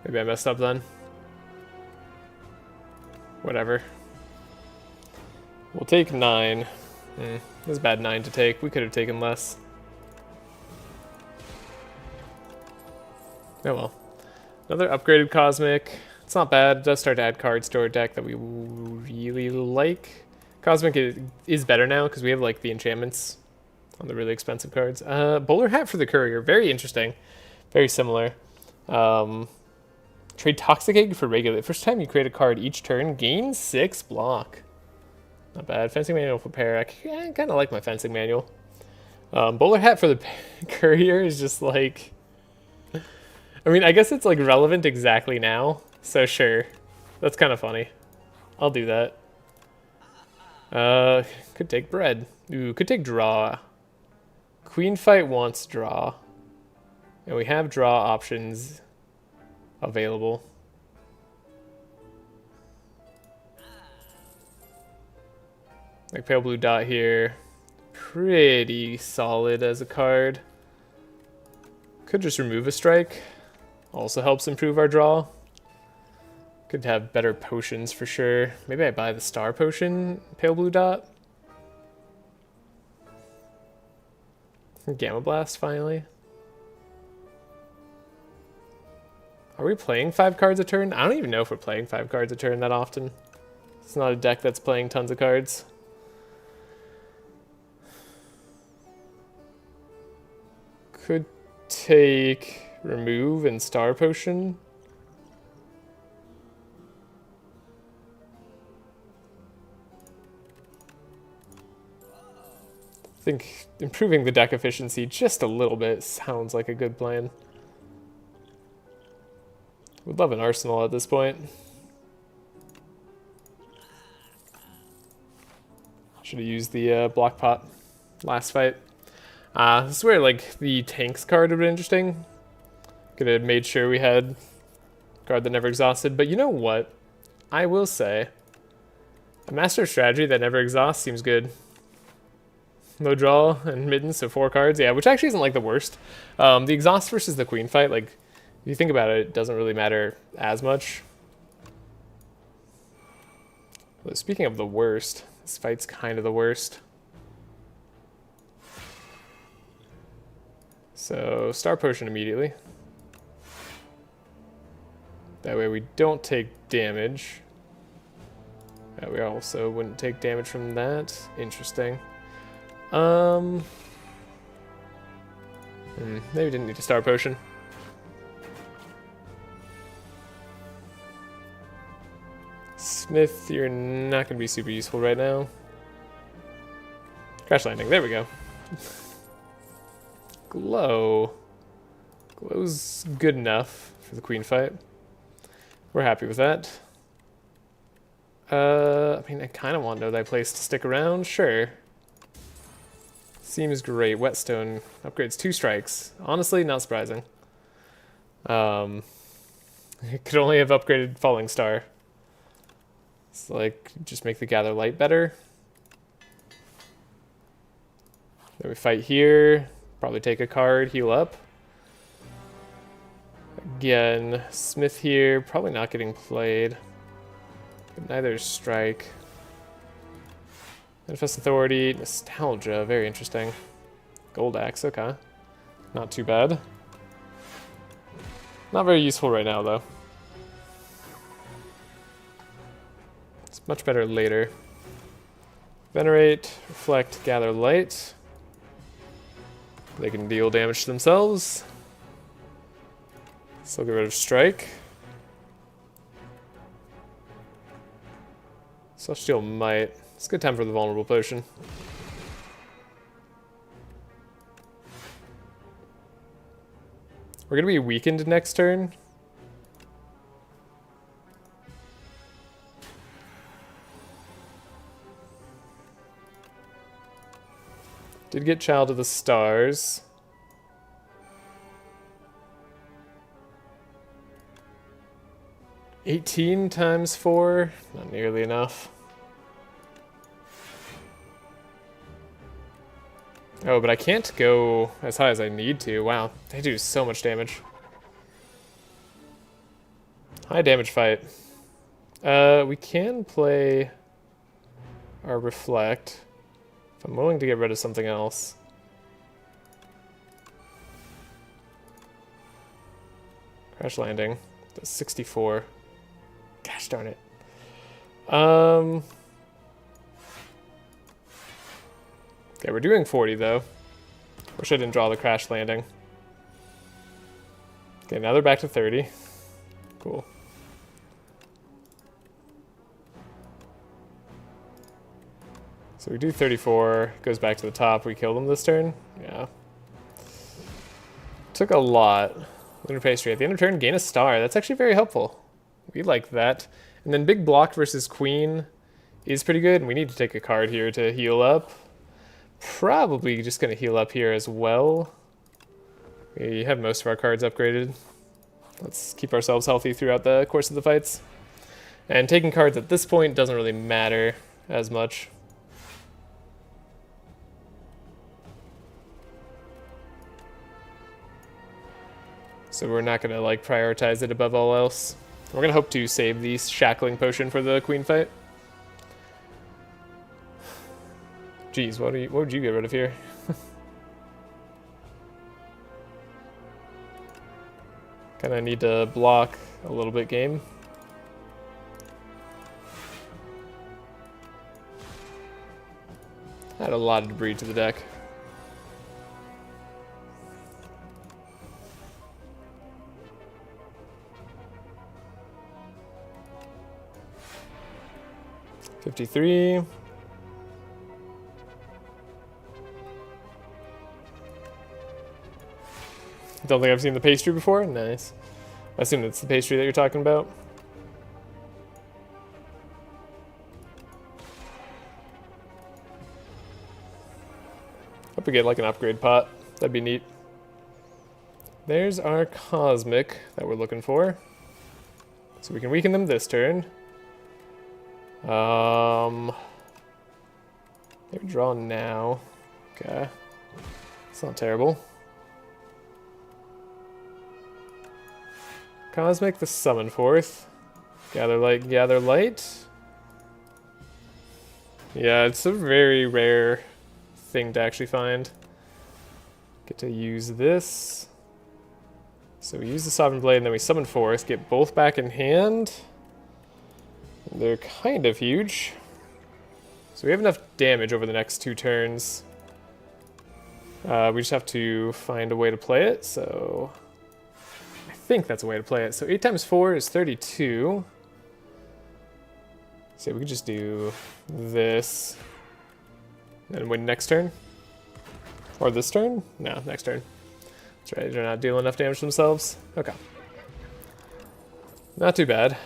maybe I messed up then. Whatever. We'll take 9. It was a bad 9 to take. We could have taken less. Oh well. Another upgraded Cosmic. It's not bad. It does start to add cards to our deck that we really like. Cosmic is better now because we have like the enchantments on the really expensive cards. Bowler Hat for the Courier. Very interesting. Very similar. Trade Toxic Egg for regular. First time you create a card each turn, gain 6 block. Not bad. Fencing Manual for pair. I kind of like my Fencing Manual. Bowler Hat for the Courier is just like... I mean, I guess it's like relevant exactly now, so sure. That's kind of funny. I'll do that. Could take bread. Ooh, could take draw. Queen Fight wants draw. And we have draw options available. Like Pale Blue Dot here. Pretty solid as a card. Could just remove a strike. Also helps improve our draw. Could have better potions for sure. Maybe I buy the Star Potion, Pale Blue Dot. Gamma Blast finally. Are we playing 5 cards a turn? I don't even know if we're playing 5 cards a turn that often. It's not a deck that's playing tons of cards. Could take remove and Star Potion. I think improving the deck efficiency just a little bit sounds like a good plan. Would love an arsenal at this point. Should have used the block pot last fight. This is where like the tanks card would have been interesting. Could have made sure we had a card that never exhausted. But you know what? I will say, a Master of Strategy that never exhausts seems good. Low draw and middens, so 4 cards. Yeah, which actually isn't like the worst. The exhaust versus the queen fight, like, if you think about it, it doesn't really matter as much. Well, speaking of the worst, this fight's kind of the worst. So, Star Potion immediately. That way we don't take damage. We also wouldn't take damage from that. Interesting. Maybe didn't need a Star Potion. Smith, you're not going to be super useful right now. Crash Landing, there we go. Glow. Glow's good enough for the queen fight. We're happy with that. I mean, I kind of want No Thy Place to stick around, sure. Seems great. Whetstone upgrades 2 strikes. Honestly, not surprising. It could only have upgraded Falling Star. It's like, just make the Gather Light better. Then we fight here. Probably take a card, heal up. Again, Smith here. Probably not getting played. But neither is Strike. Manifest Authority, Nostalgia, very interesting. Gold Axe, okay. Not too bad. Not very useful right now, though. It's much better later. Venerate, Reflect, Gather Light. They can deal damage to themselves. So get rid of Strike. Celestial Might. It's a good time for the Vulnerable Potion. We're gonna be weakened next turn. Did get Child of the Stars. $18 times 4, not nearly enough. Oh, but I can't go as high as I need to. Wow, they do so much damage. High damage fight. We can play our Reflect. If I'm willing to get rid of something else. Crash Landing. That's 64. Gosh darn it. Okay, we're doing 40 though. Wish I didn't draw the Crash Landing. Okay, now they're back to 30. Cool. So we do 34, goes back to the top, we kill them this turn? Yeah. Took a lot. Lunar Pastry. At the end of turn, gain a star. That's actually very helpful. We like that. And then big block versus Queen is pretty good, and we need to take a card here to heal up. Probably just going to heal up here as well. We have most of our cards upgraded. Let's keep ourselves healthy throughout the course of the fights. And taking cards at this point doesn't really matter as much. So we're not going to like prioritize it above all else. We're going to hope to save the Shackling Potion for the Queen fight. Jeez, what would you get rid of here? Kind of need to block a little bit game. Add a lot of debris to the deck. $53. Don't think I've seen the pastry before? Nice. I assume it's the pastry that you're talking about. Hope we get like an upgrade pot. That'd be neat. There's our Cosmic that we're looking for. So we can weaken them this turn. Maybe draw now. Okay. It's not terrible. Cosmic the Summon Forth. Gather Light, Gather Light. Yeah, it's a very rare thing to actually find. Get to use this. So we use the Sovereign Blade and then we Summon Forth, get both back in hand. They're kind of huge. So we have enough damage over the next 2 turns. We just have to find a way to play it, so I think that's a way to play it. So 8 times 4 is 32. So we could just do this and win next turn. Or this turn? No, next turn. That's right, they're not dealing enough damage to themselves. Okay. Not too bad.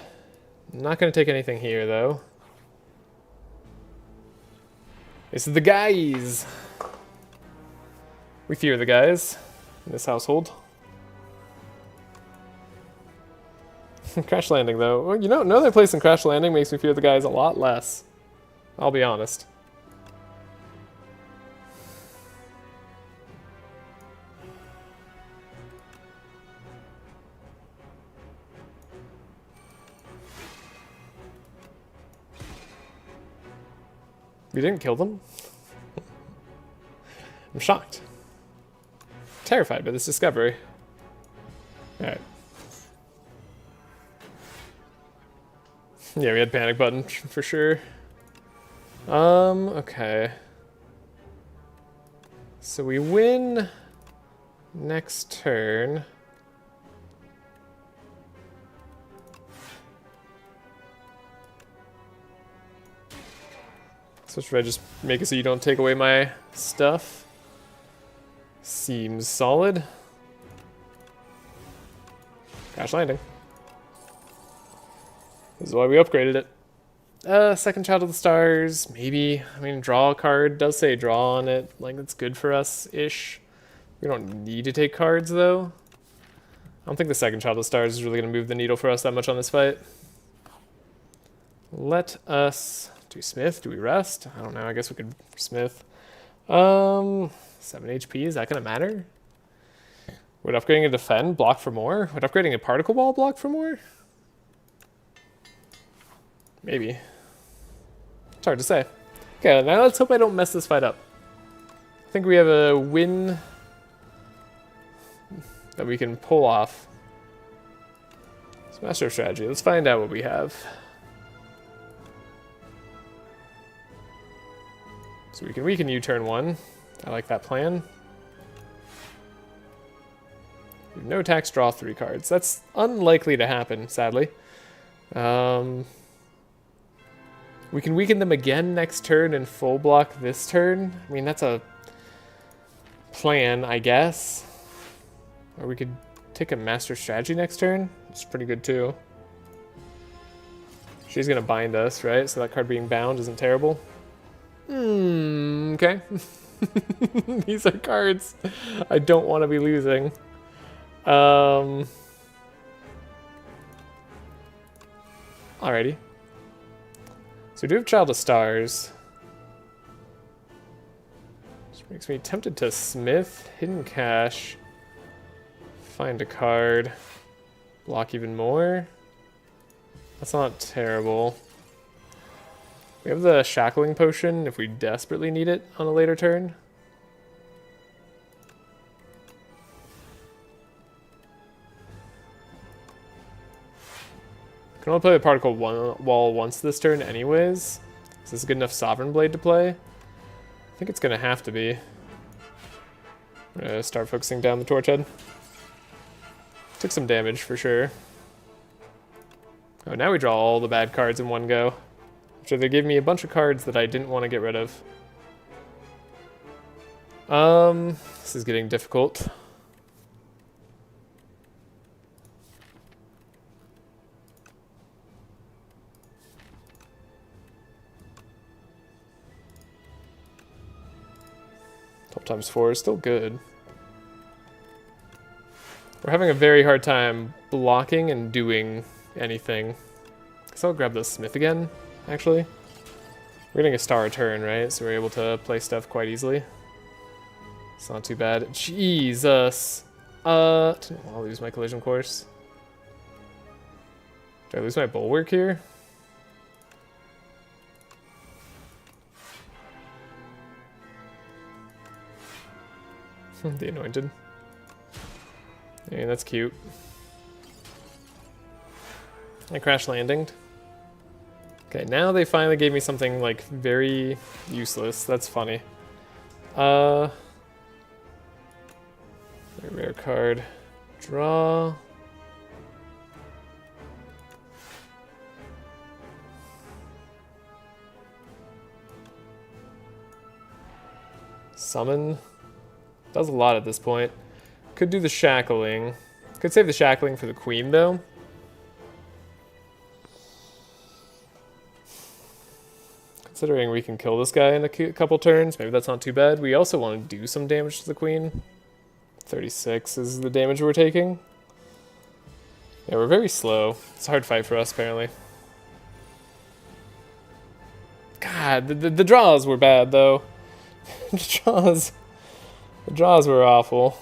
Not going to take anything here, though. This is the guys! We fear the guys in this household. Crash Landing, though. Well, you know, no other place than Crash Landing makes me fear the guys a lot less. I'll be honest. We didn't kill them? I'm shocked. Terrified by this discovery. Alright. Yeah, we had panic button for sure. Okay. So we win next turn. So should I just make it so you don't take away my stuff? Seems solid. Crash landing. This is why we upgraded it. Second Child of the Stars, maybe. I mean, draw a card does say draw on it. Like, that's good for us-ish. We don't need to take cards, though. I don't think the second Child of the Stars is really going to move the needle for us that much on this fight. Let us... Do we Smith? Do we rest? I don't know. I guess we could Smith. 7 HP, is that going to matter? Would upgrading a defend block for more? Would upgrading a particle ball block for more? Maybe. It's hard to say. Okay, now let's hope I don't mess this fight up. I think we have a win that we can pull off. It's Master of Strategy. Let's find out what we have. So we can weaken you turn 1. I like that plan. No attacks, draw 3 cards. That's unlikely to happen, sadly. We can weaken them again next turn and full block this turn. I mean, that's a plan, I guess. Or we could take a Master Strategy next turn. It's pretty good, too. She's going to bind us, right? So that card being bound isn't terrible. Okay. These are cards I don't want to be losing. Alrighty. So we do have Child of Stars. Which makes me tempted to Smith, Hidden Cache, find a card, block even more. That's not terrible. We have the Shackling Potion if we desperately need it on a later turn. I can only play the Particle Wall once this turn anyways. Is this a good enough Sovereign Blade to play? I think it's going to have to be. I'm going to start focusing down the Torch Head. Took some damage for sure. Oh, now we draw all the bad cards in one go. After they gave me a bunch of cards that I didn't want to get rid of. This is getting difficult. Times 4 is still good. We're having a very hard time blocking and doing anything. So I'll grab the Smith again, actually. We're getting a star a turn, right? So we're able to play stuff quite easily. It's not too bad. Jesus! I'll lose my collision course. Did I lose my bulwark here? The Anointed. Yeah, that's cute. I crash landinged. Okay, now they finally gave me something like very useless. That's funny. Very rare card. Draw. Summon. Does a lot at this point. Could do the Shackling. Could save the Shackling for the Queen, though. Considering we can kill this guy in a couple turns, maybe that's not too bad. We also want to do some damage to the Queen. 36 is the damage we're taking. Yeah, we're very slow. It's a hard fight for us, apparently. God, the draws were bad, though. The draws were awful.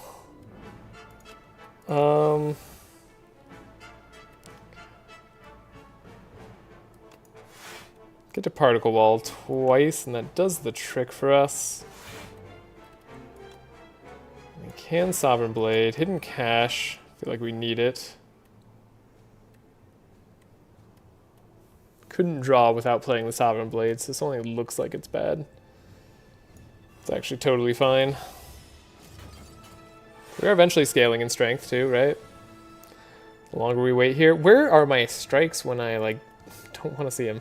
Get to particle wall twice, and that does the trick for us. We can Sovereign Blade. Hidden Cache. I feel like we need it. Couldn't draw without playing the Sovereign Blades. This only looks like it's bad. It's actually totally fine. We're eventually scaling in strength too, right? The longer we wait here. Where are my strikes when I, like, don't want to see them?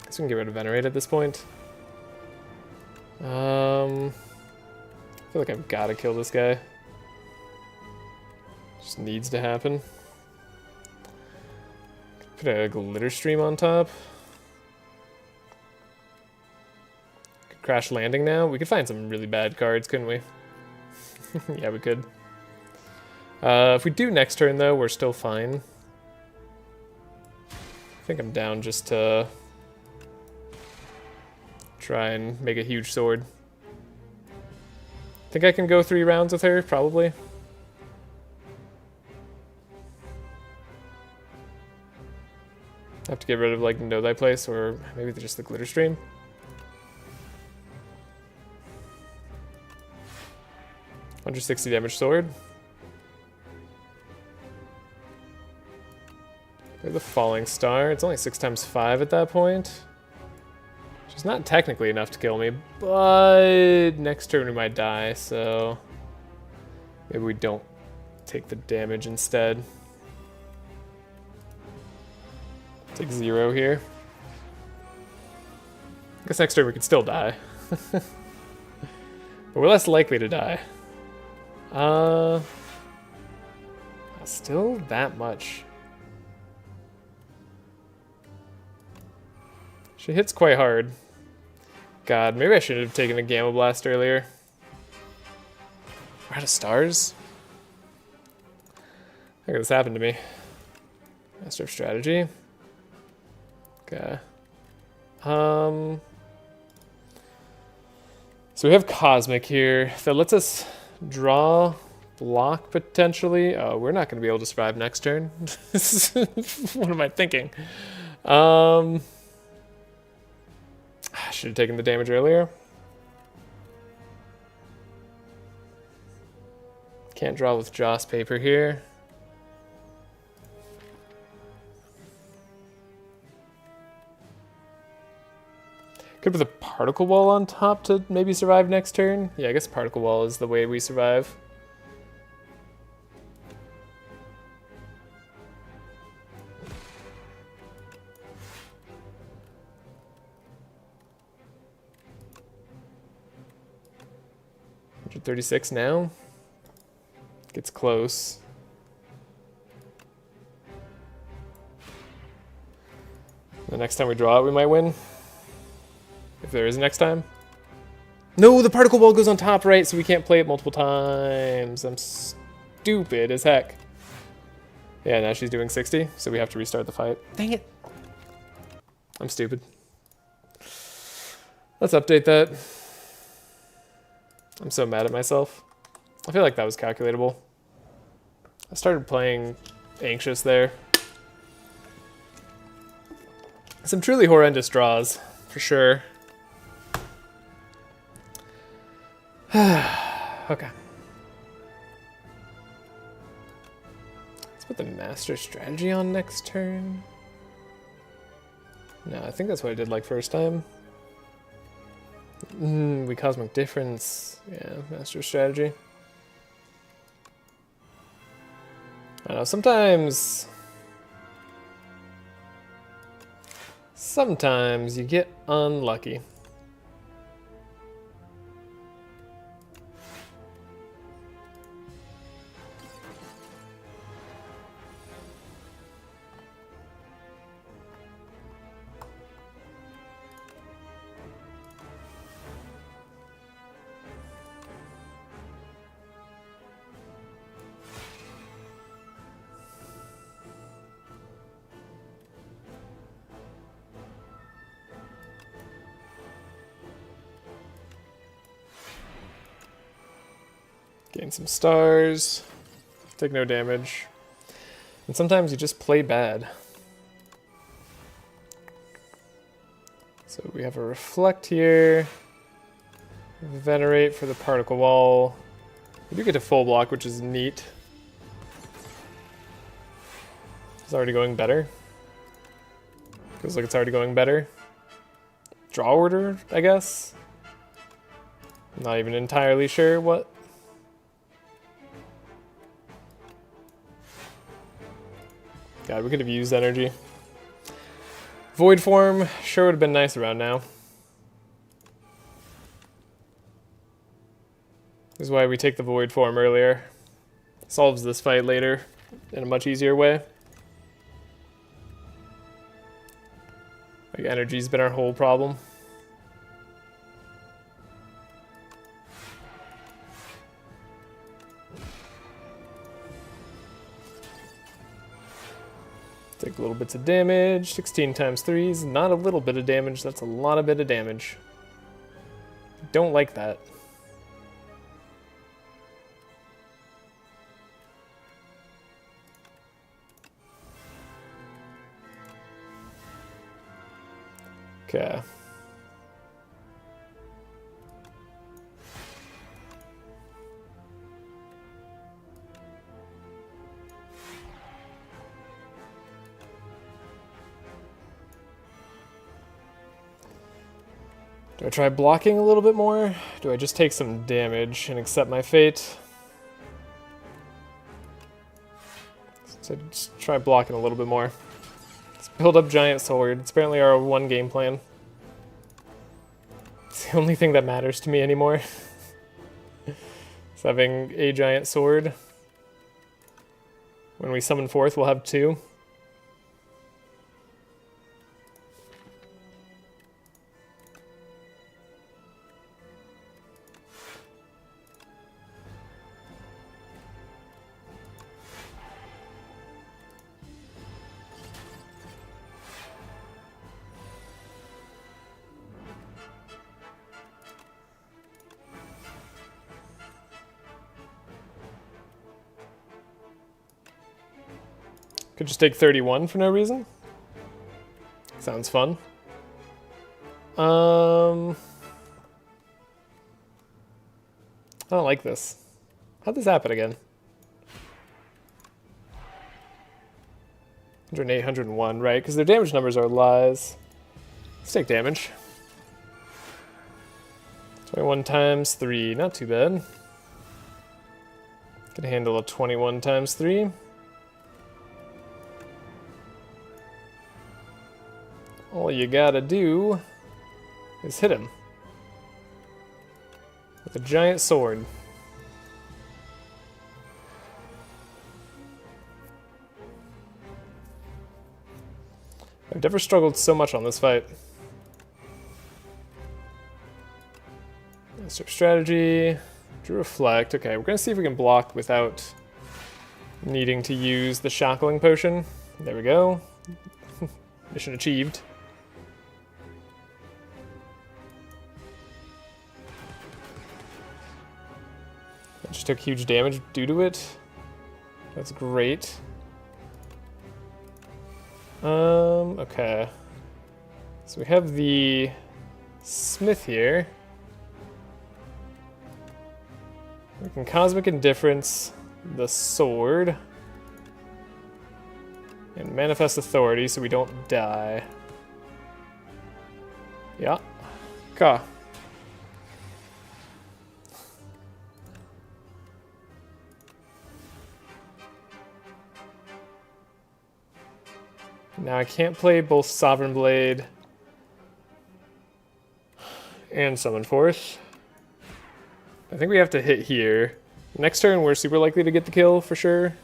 I guess we can get rid of Venerate at this point. I feel like I've got to kill this guy. Just needs to happen. Put a Glitter Stream on top. Could crash landing now. We could find some really bad cards, couldn't we? Yeah, we could. If we do next turn, though, we're still fine. I think I'm down just to try and make a huge sword. Think I can go 3 rounds with her, probably. Have to get rid of, like, Know Thy Place, or maybe just the Glitter Stream. $160 damage sword. The Falling Star. It's only 6 times 5 at that point. Which is not technically enough to kill me, but next turn we might die, so maybe we don't take the damage instead. Take 0 here. I guess next turn we could still die. But we're less likely to die. Still that much. She hits quite hard. God, maybe I should have taken a Gamma Blast earlier. We're out of stars? How could this happen to me? Master of Strategy. Okay. So we have Cosmic here. That lets us draw, block potentially. Oh, we're not going to be able to survive next turn. What am I thinking? I should have taken the damage earlier. Can't draw with Joss Paper here. Could put the Particle Wall on top to maybe survive next turn. Yeah, I guess Particle Wall is the way we survive. $136 now. Gets close. The next time we draw it, we might win. If there is a next time. No, the Particle Wall goes on top right, so we can't play it multiple times. I'm stupid as heck. Yeah, now she's doing 60, so we have to restart the fight. Dang it. I'm stupid. Let's update that. I'm so mad at myself. I feel like that was calculatable. I started playing anxious there. Some truly horrendous draws, for sure. Okay. Let's put the Master Strategy on next turn. No, I think that's what I did like first time. We Cosmic Difference. Yeah, Master Strategy. I don't know, sometimes you get unlucky. Gain some stars, take no damage, and sometimes you just play bad. So we have a reflect here. Venerate for the particle wall. We do get to full block, which is neat. It's already going better. Feels like it's already going better. Draw order, I guess. Not even entirely sure what. God, we could have used energy. Void form sure would have been nice around now. This is why we take the void form earlier. Solves this fight later in a much easier way. Like, energy's been our whole problem. Take little bits of damage. 16 times 3 is not a little bit of damage, that's a lot of bit of damage. Don't like that. Okay. Do I try blocking a little bit more? Do I just take some damage and accept my fate? So just try blocking a little bit more. Let's build up giant sword. It's apparently our one game plan. It's the only thing that matters to me anymore. Is having a giant sword. When we summon forth, we'll have 2. Could just take 31 for no reason. Sounds fun. I don't like this. How'd this happen again? 108, 101, right? Because their damage numbers are lies. Let's take damage. 21 times 3, not too bad. Can handle a 21 times 3. All you gotta do is hit him with a giant sword. I've never struggled so much on this fight. Master strategy, drew reflect. Okay, we're gonna see if we can block without needing to use the shackling potion. There we go. Mission achieved. I just took huge damage due to it. That's great. Okay. So we have the smith here. We can Cosmic Indifference the sword. And Manifest Authority so we don't die. Yeah. Okay. Now I can't play both Sovereign Blade and Summon Force. I think we have to hit here. Next turn we're super likely to get the kill for sure.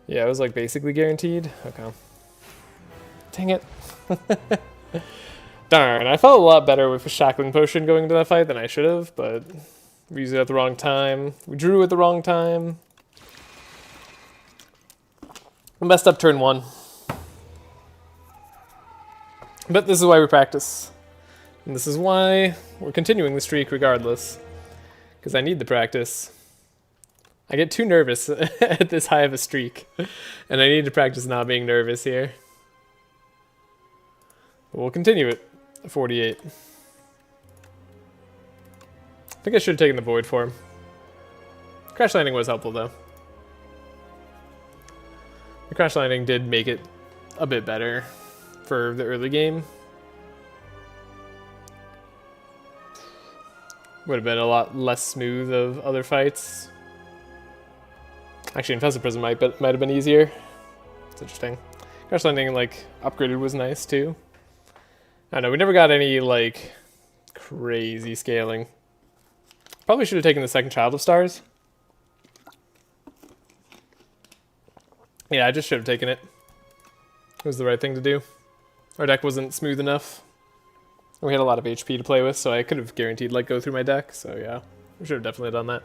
Yeah, it was like basically guaranteed. Okay. Dang it. Darn, I felt a lot better with a Shackling Potion going into that fight than I should have, but we used it at the wrong time. We drew at the wrong time. I messed up turn 1. But this is why we practice. And this is why we're continuing the streak regardless. Because I need the practice. I get too nervous at this high of a streak. And I need to practice not being nervous here. But we'll continue it. 48. I think I should have taken the Void form. Crash Landing was helpful though. The Crash Landing did make it a bit better for the early game. Would have been a lot less smooth of other fights. Actually, Infested Prison might have been easier. It's interesting. Crash Landing, like, upgraded was nice too. I don't know, we never got any, like, crazy scaling. Probably should have taken the second Child of Stars. Yeah, I just should have taken it. It was the right thing to do. Our deck wasn't smooth enough. We had a lot of HP to play with, so I could have guaranteed like go through my deck. So yeah, we should have definitely done that.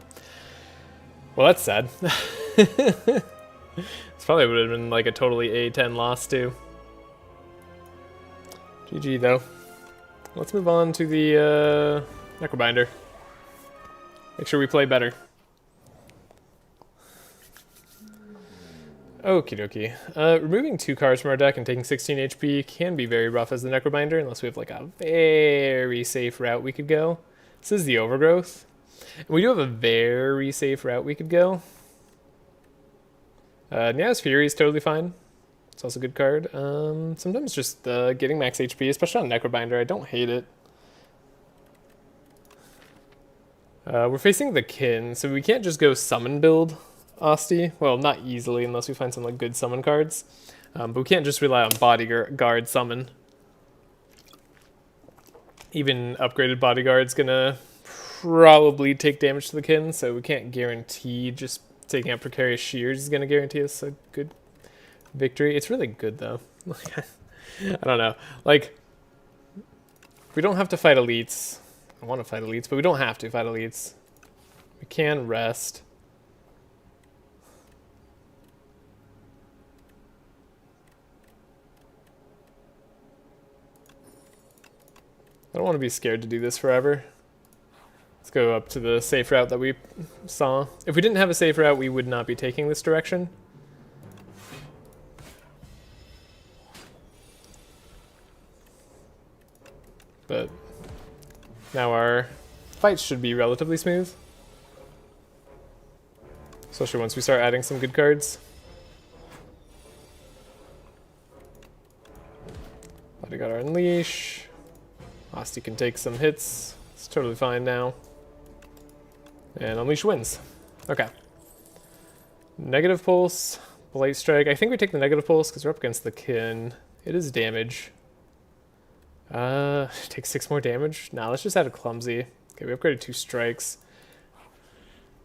Well, that's sad. This probably would have been like a totally A10 loss too. GG though. Let's move on to the Necrobinder. Make sure we play better. Okie dokie. Removing 2 cards from our deck and taking 16 HP can be very rough as the Necrobinder, unless we have like a very safe route we could go. This is the Overgrowth. And we do have a very safe route we could go. Nyao's Fury is totally fine. It's also a good card. Sometimes just getting max HP, especially on Necrobinder, I don't hate it. We're facing the Kin, so we can't just go summon build Asti. Well, not easily unless we find some like good summon cards. But we can't just rely on bodyguard summon. Even upgraded bodyguard's gonna probably take damage to the Kin, so we can't guarantee just taking out Precarious Shears is gonna guarantee us a good victory. It's really good though. I don't know. Like, we don't have to fight elites. I want to fight elites, but we don't have to fight elites. We can rest. I don't want to be scared to do this forever. Let's go up to the safe route that we saw. If we didn't have a safe route, we would not be taking this direction. But now our fights should be relatively smooth. Especially once we start adding some good cards. Bodyguard our Unleash. Asti can take some hits. It's totally fine now. And Unleash wins. Okay. Negative Pulse. Blight Strike. I think we take the Negative Pulse because we're up against the Kin. It is damage. Take 6 more damage? Nah, let's just add a Clumsy. Okay, we upgraded 2 strikes.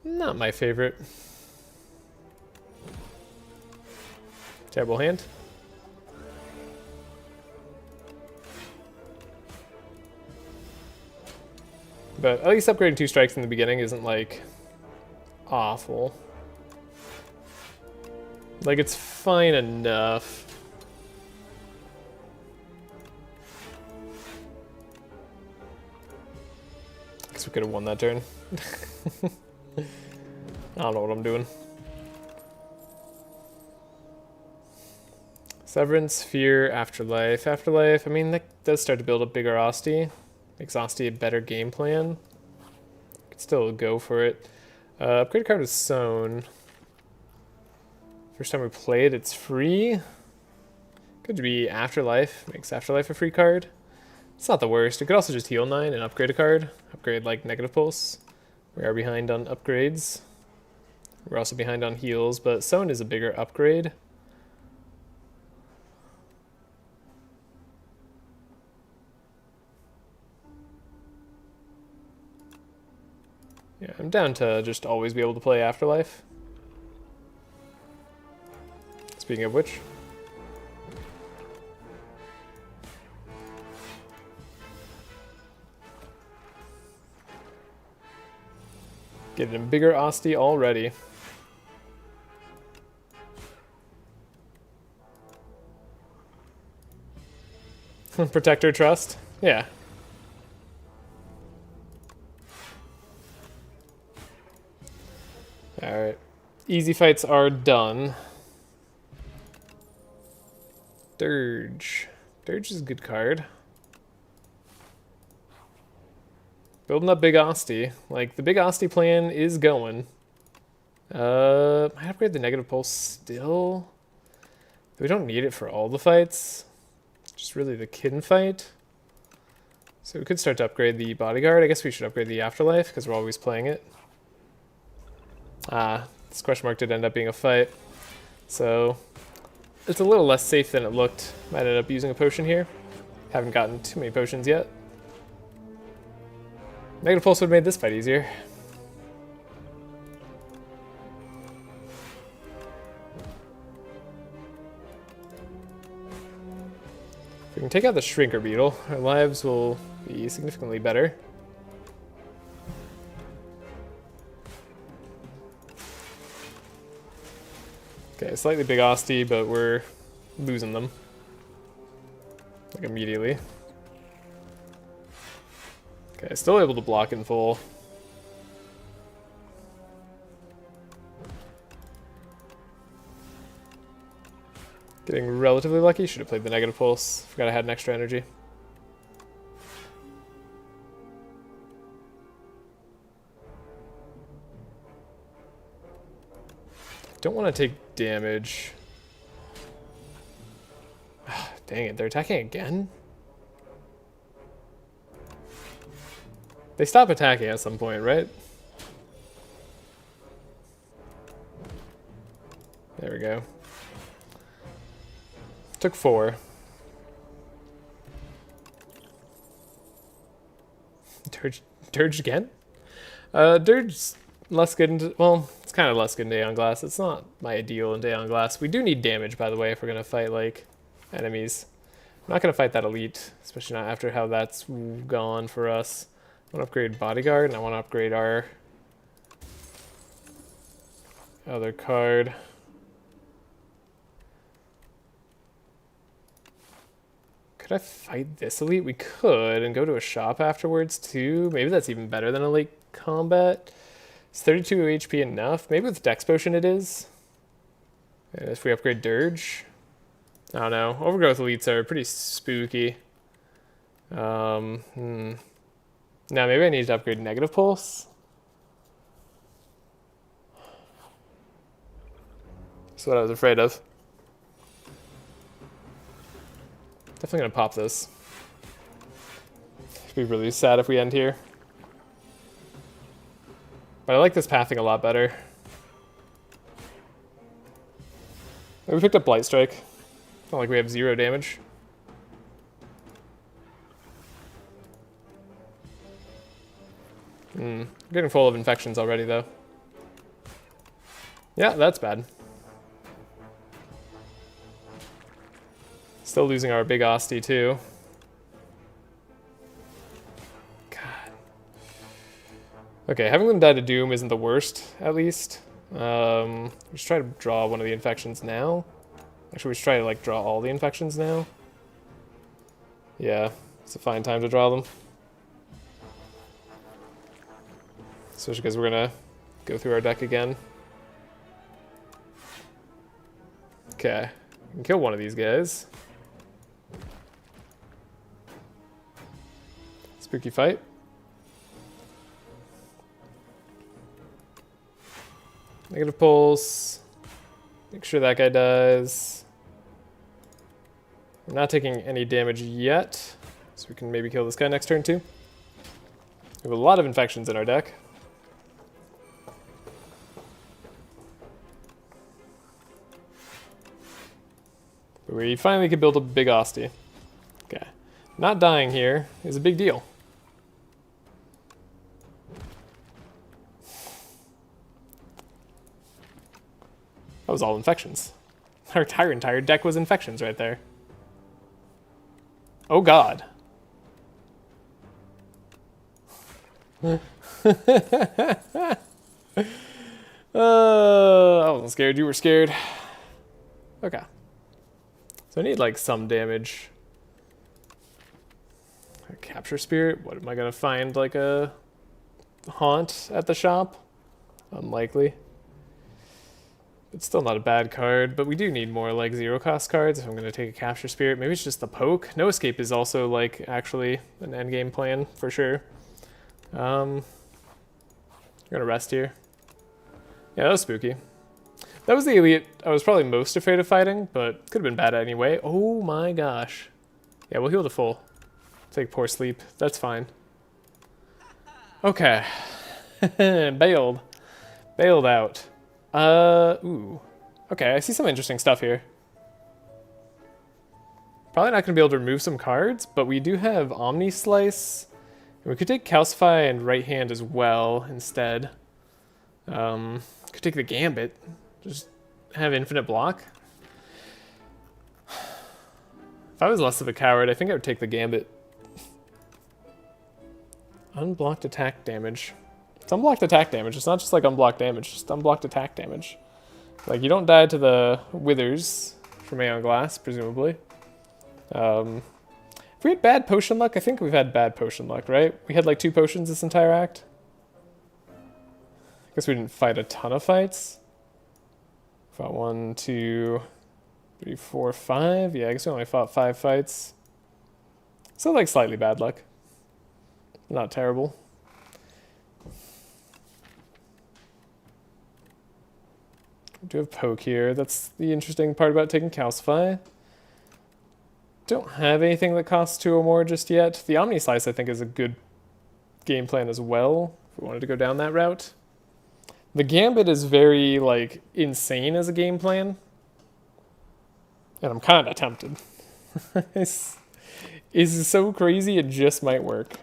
Not my favorite. Terrible hand. But at least upgrading 2 strikes in the beginning isn't, like, awful. Like, it's fine enough. Guess we could have won that turn. I don't know what I'm doing. Severance, Fear, Afterlife. Afterlife, I mean, that does start to build up bigger Asti. Makes Asti a better game plan. Could still go for it. Upgrade card is Sown. First time we play it, it's free. Could be Afterlife. Makes Afterlife a free card. It's not the worst. It could also just heal 9 and upgrade a card. Upgrade like Negative Pulse. We are behind on upgrades. We're also behind on heals, but Sown is a bigger upgrade. Yeah, I'm down to just always be able to play Afterlife. Speaking of which. Getting a bigger Asti already. Protector Trust? Yeah. Alright. Easy fights are done. Dirge. Dirge is a good card. Building up Big Osti. Like, the Big Osti plan is going. Might upgrade the negative pulse still. We don't need it for all the fights. Just really the kin fight. So we could start to upgrade the bodyguard. I guess we should upgrade the afterlife because we're always playing it. This question mark did end up being a fight. So it's a little less safe than it looked. Might end up using a potion here. Haven't gotten too many potions yet. Negative pulse would have made this fight easier. If we can take out the Shrinker Beetle, our lives will be significantly better. Okay, slightly big Osti, but we're losing them. Like immediately. Okay, still able to block in full. Getting relatively lucky. Should have played the negative pulse. Forgot I had an extra energy. Don't want to take damage. Dang it, they're attacking again? They stop attacking at some point, right? There we go. Took 4. Dirge again? Dirge's less good in... Well, it's kind of less good in Day on Glass. It's not my ideal in Day on Glass. We do need damage, by the way, if we're going to fight, like, enemies. I'm not going to fight that elite, especially not after how that's gone for us. I want to upgrade Bodyguard, and I want to upgrade our other card. Could I fight this elite? We could, and go to a shop afterwards, too. Maybe that's even better than a late combat. Is 32 HP enough? Maybe with Dex Potion it is. And if we upgrade Dirge. I don't know. Overgrowth elites are pretty spooky. Now maybe I need to upgrade Negative Pulse. That's what I was afraid of. Definitely gonna pop this. It'd be really sad if we end here. But I like this pathing a lot better. We picked up Blight Strike. It's not like we have 0 damage. Getting full of infections already, though. Yeah, that's bad. Still losing our big Osti, too. God. Okay, having them die to Doom isn't the worst, at least. We should try to draw one of the infections now. Actually, we should try to, like, draw all the infections now. Yeah, it's a fine time to draw them. Especially because we're gonna go through our deck again. Okay, we can kill one of these guys. Spooky fight. Negative pulse. Make sure that guy dies. We're not taking any damage yet, so we can maybe kill this guy next turn too. We have a lot of infections in our deck. But we finally could build a big Osti. Okay. Not dying here is a big deal. That was all infections. Our entire deck was infections right there. Oh god. I wasn't scared, you were scared. Okay. So I need like some damage. A capture spirit? What am I gonna find, like a haunt at the shop? Unlikely. It's still not a bad card, but we do need more like 0 cost cards if I'm going to take a capture spirit. Maybe it's just the poke. No escape is also like actually an endgame plan for sure. I'm gonna rest here. Yeah, that was spooky. That was the elite I was probably most afraid of fighting, but could have been bad anyway. Oh my gosh. Yeah, we'll heal to full. Take poor sleep. That's fine. Okay. Bailed. Bailed out. Ooh. Okay, I see some interesting stuff here. Probably not going to be able to remove some cards, but we do have Omni Slice. And we could take Calcify and Right Hand as well instead. Could take the Gambit. Just have infinite block. If I was less of a coward, I think I would take the Gambit. Unblocked attack damage. It's unblocked attack damage. It's not just like unblocked damage, it's just unblocked attack damage. Like, you don't die to the Withers from Aeon Glass, presumably. If we had bad potion luck, I think we've had bad potion luck, right? We had like 2 potions this entire act. I guess we didn't fight a ton of fights. Fought 1, 2, 3, 4, 5. Yeah, I guess we only fought 5 fights. So like slightly bad luck. Not terrible. We do have poke here. That's the interesting part about taking Calcify. Don't have anything that costs 2 or more just yet. The Omni Slice, I think, is a good game plan as well, if we wanted to go down that route. The Gambit is very, like, insane as a game plan. And I'm kind of tempted. It's so crazy, it just might work.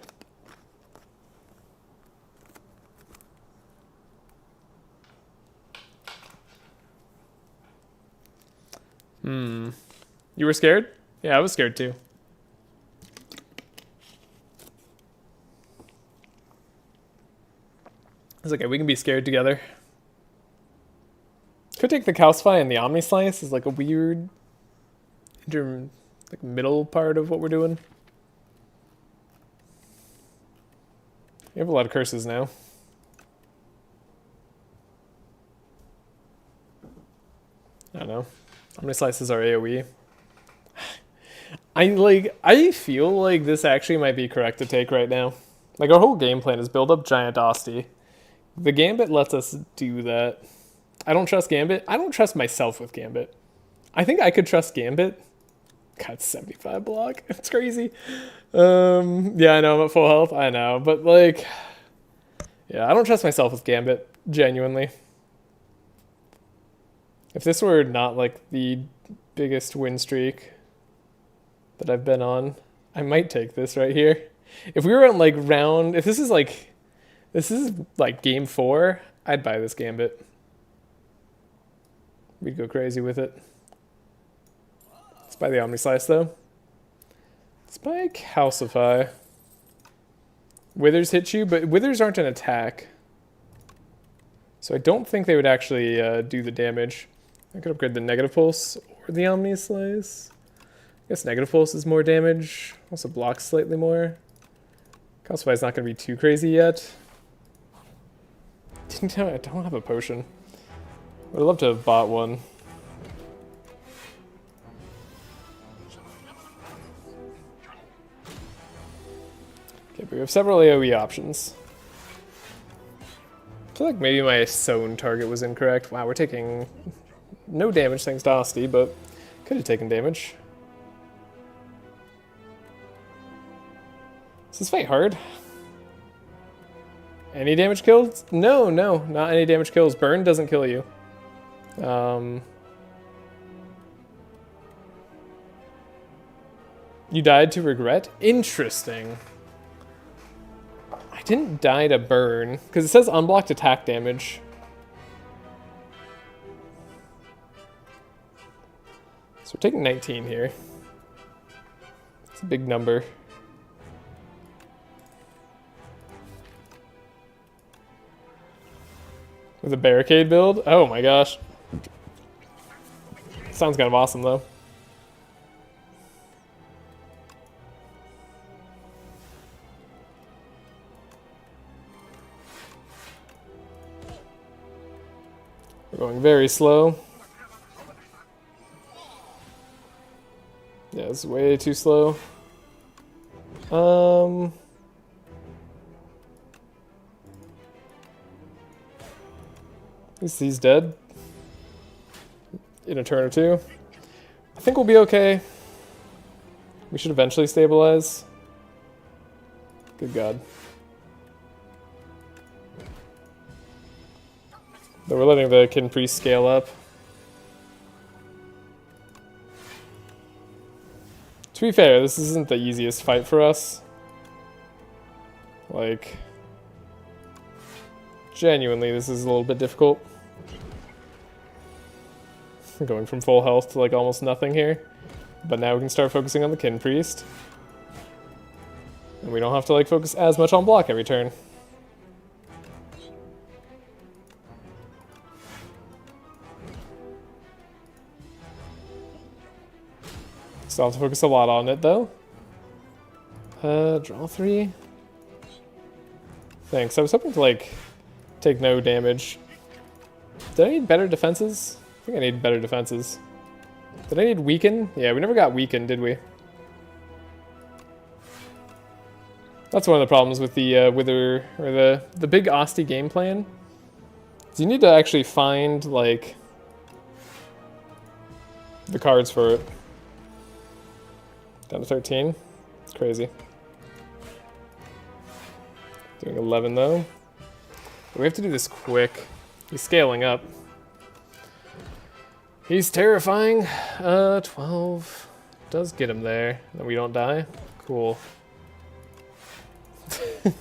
You were scared? Yeah, I was scared too. It's okay, we can be scared together. Could take the Calcify and the Omni Slice as like a weird like middle part of what we're doing. We have a lot of curses now. I don't know. Omni Slice is our AoE. I feel like this actually might be correct to take right now. Like, our whole game plan is build up Giant Asti. The Gambit lets us do that. I don't trust Gambit. I don't trust myself with Gambit. I think I could trust Gambit. God, 75 block. It's crazy. Yeah, I know, I'm at full health. I know, but like, yeah, I don't trust myself with Gambit, genuinely. If this were not like the biggest win streak that I've been on, I might take this right here. If we were on like if this is like game 4, I'd buy this Gambit. We'd go crazy with it. Let's buy the Omni Slice though. Let's buy Calcify. Withers hit you, but Withers aren't an attack. So I don't think they would actually do the damage. I could upgrade the Negative Pulse or the Omni Slice. I guess Negative Pulse is more damage. Also blocks slightly more. Calcify is not going to be too crazy yet. I don't have a potion. I'd love to have bought one. Okay, but we have several AoE options. I feel like maybe my sewn target was incorrect. Wow, we're taking no damage thanks to Asti, but could have taken damage. Is this fight hard? Any damage kills? No, not any damage kills. Burn doesn't kill you. You died to regret? Interesting. I didn't die to burn, because it says unblocked attack damage. So we're taking 19 here. It's a big number. With a barricade build? Oh my gosh. Sounds kind of awesome though. We're going very slow. Yeah, it's way too slow. At least he's dead in a turn or two. I think we'll be okay. We should eventually stabilize. Good God. But we're letting the Kin Priest scale up. To be fair, this isn't the easiest fight for us. Like, genuinely, this is a little bit difficult. Going from full health to like almost nothing here. But now we can start focusing on the Kin Priest. And we don't have to like focus as much on block every turn. Still have to focus a lot on it though. Draw 3. Thanks. I was hoping to like take no damage. Did I need better defenses? I think I need better defenses. Did I need weaken? Yeah, we never got weaken, did we? That's one of the problems with the Wither, or the big Asti game plan. So you need to actually find like the cards for it. Down to 13. It's crazy. Doing 11 though. But we have to do this quick. He's scaling up. He's terrifying. 12 does get him there. Then we don't die. Cool.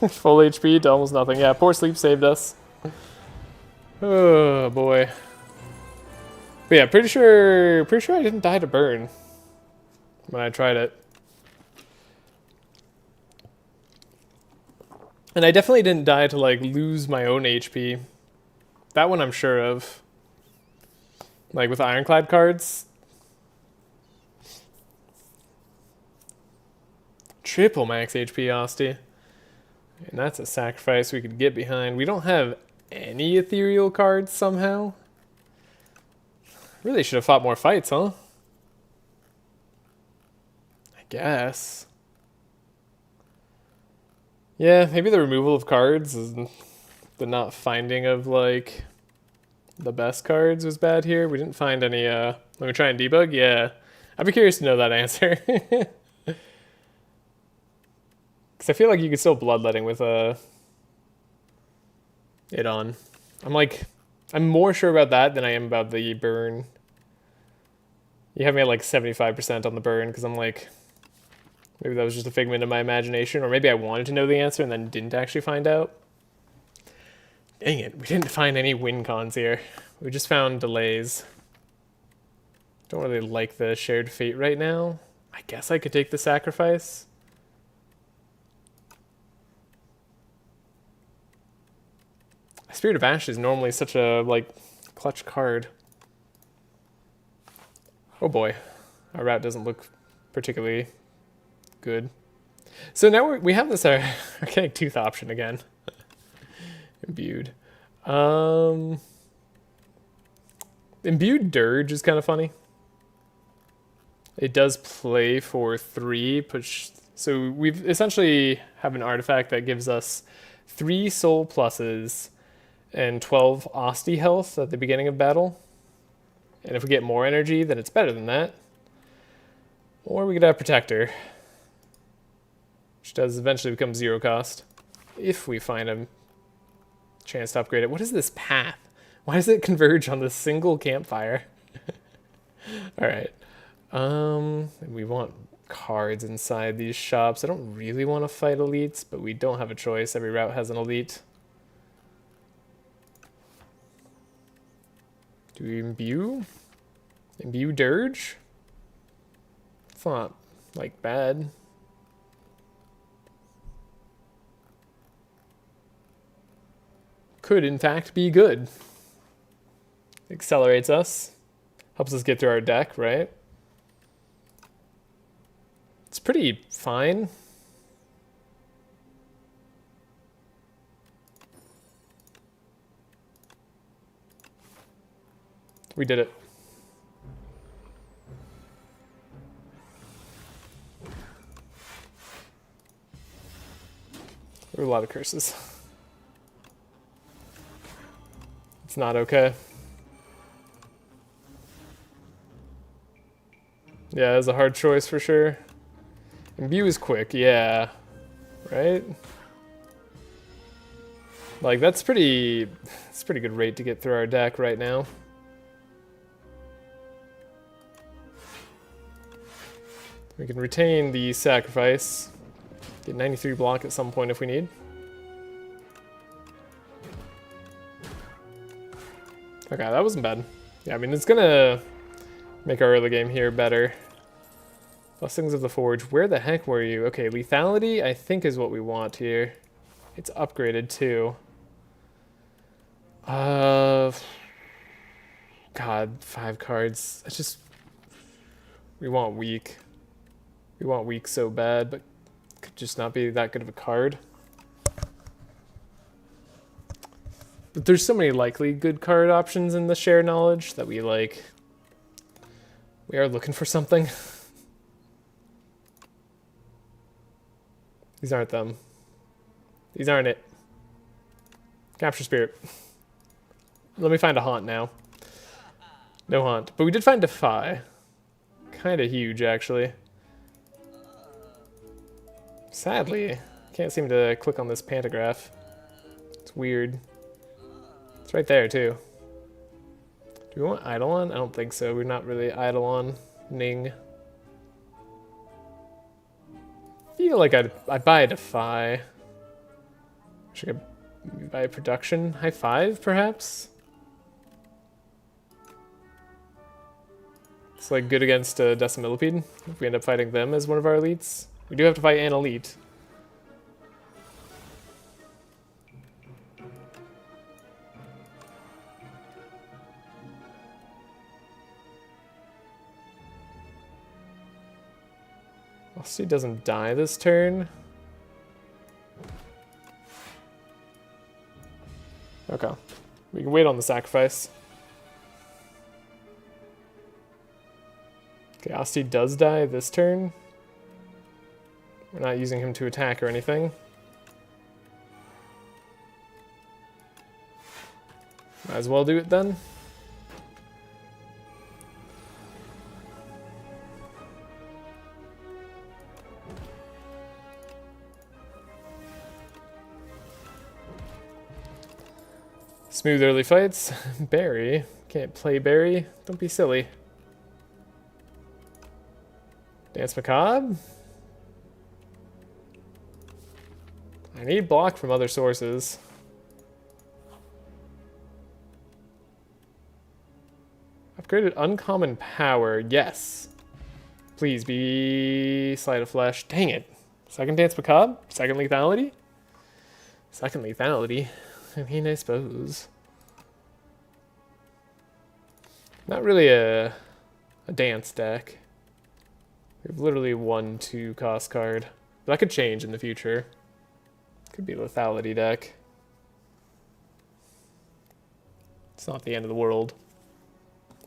Full HP to almost nothing. Yeah, poor sleep saved us. Oh boy. But yeah, pretty sure I didn't die to burn when I tried it. And I definitely didn't die to like lose my own HP. That one I'm sure of. Like with Ironclad cards. Triple max HP Asti. And that's a sacrifice we could get behind. We don't have any ethereal cards somehow. Really should have fought more fights, huh? I guess. Yeah, maybe the removal of cards and the not finding of like the best cards was bad here. We didn't find any, let me try and debug? Yeah. I'd be curious to know that answer. Because I feel like you could still bloodletting with it on. I'm more sure about that than I am about the burn. You have me at like 75% on the burn because I'm like, maybe that was just a figment of my imagination, or maybe I wanted to know the answer and then didn't actually find out. Dang it, we didn't find any win cons here. We just found delays. Don't really like the shared fate right now. I guess I could take the sacrifice. Spirit of Ash is normally such a like clutch card. Oh boy, our route doesn't look particularly good. So now we have this archaic tooth option again. Imbued. Imbued Dirge is kind of funny. It does play for 3 push. So we've essentially have an artifact that gives us 3 soul pluses and 12 Asti health at the beginning of battle. And if we get more energy, then it's better than that. Or we could have Protector, which does eventually become 0 cost if we find a chance to upgrade it. What is this path? Why does it converge on this single campfire? Alright. We want cards inside these shops. I don't really want to fight elites, but we don't have a choice. Every route has an elite. Do we imbue? Imbue Dirge? It's not, like, bad. Could, in fact, be good. Accelerates us. Helps us get through our deck, right? It's pretty fine. We did it. There were a lot of curses. That's not okay. Yeah, that's a hard choice for sure. Imbue is quick, yeah. Right? Like, that's pretty good rate to get through our deck right now. We can retain the sacrifice. Get 93 block at some point if we need. Okay, that wasn't bad. Yeah, I mean, it's gonna make our early game here better. Blessings of the Forge. Where the heck were you? Okay, lethality, I think, is what we want here. It's upgraded, too. God, 5 cards. It's just... We want weak. We want weak so bad, but could just not be that good of a card. But there's so many likely good card options in the share knowledge that we, like... We are looking for something. These aren't them. These aren't it. Capture Spirit. Let me find a Haunt now. No Haunt. But we did find Defy. Kind of huge, actually. Sadly, can't seem to click on this pantograph. It's weird. It's right there, too. Do we want Eidolon? I don't think so. We're not really Eidolon-ning. I feel like I'd buy a Defy. Should I buy a Production? High 5, perhaps? It's like good against Decimillipede, if we end up fighting them as one of our elites. We do have to fight an elite. Velocity doesn't die this turn. Okay. We can wait on the sacrifice. Okay, Asti does die this turn. We're not using him to attack or anything. Might as well do it then. Smooth early fights. Barry. Can't play Barry. Don't be silly. Dance Macabre. I need block from other sources. Upgraded Uncommon Power. Yes. Please be Sleight of Flesh. Dang it. Second Dance Macabre? Second Lethality? Second Lethality. I mean, I suppose. Not really a dance deck. We have literally 1/2 cost card. But that could change in the future. Could be a lethality deck. It's not the end of the world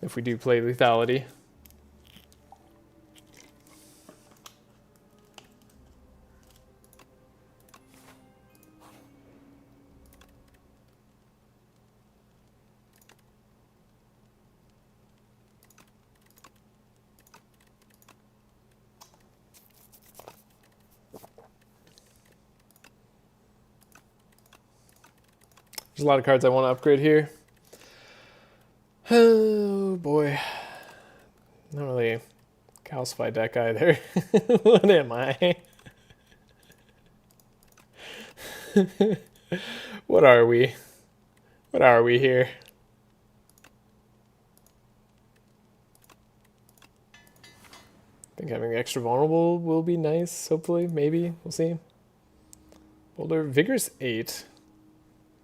if we do play lethality. There's a lot of cards I want to upgrade here. Oh boy. Not really a calcify deck either. What am I? What are we? What are we here? I think having the extra vulnerable will be nice, hopefully, maybe. We'll see. Boulder, Vigorous 8.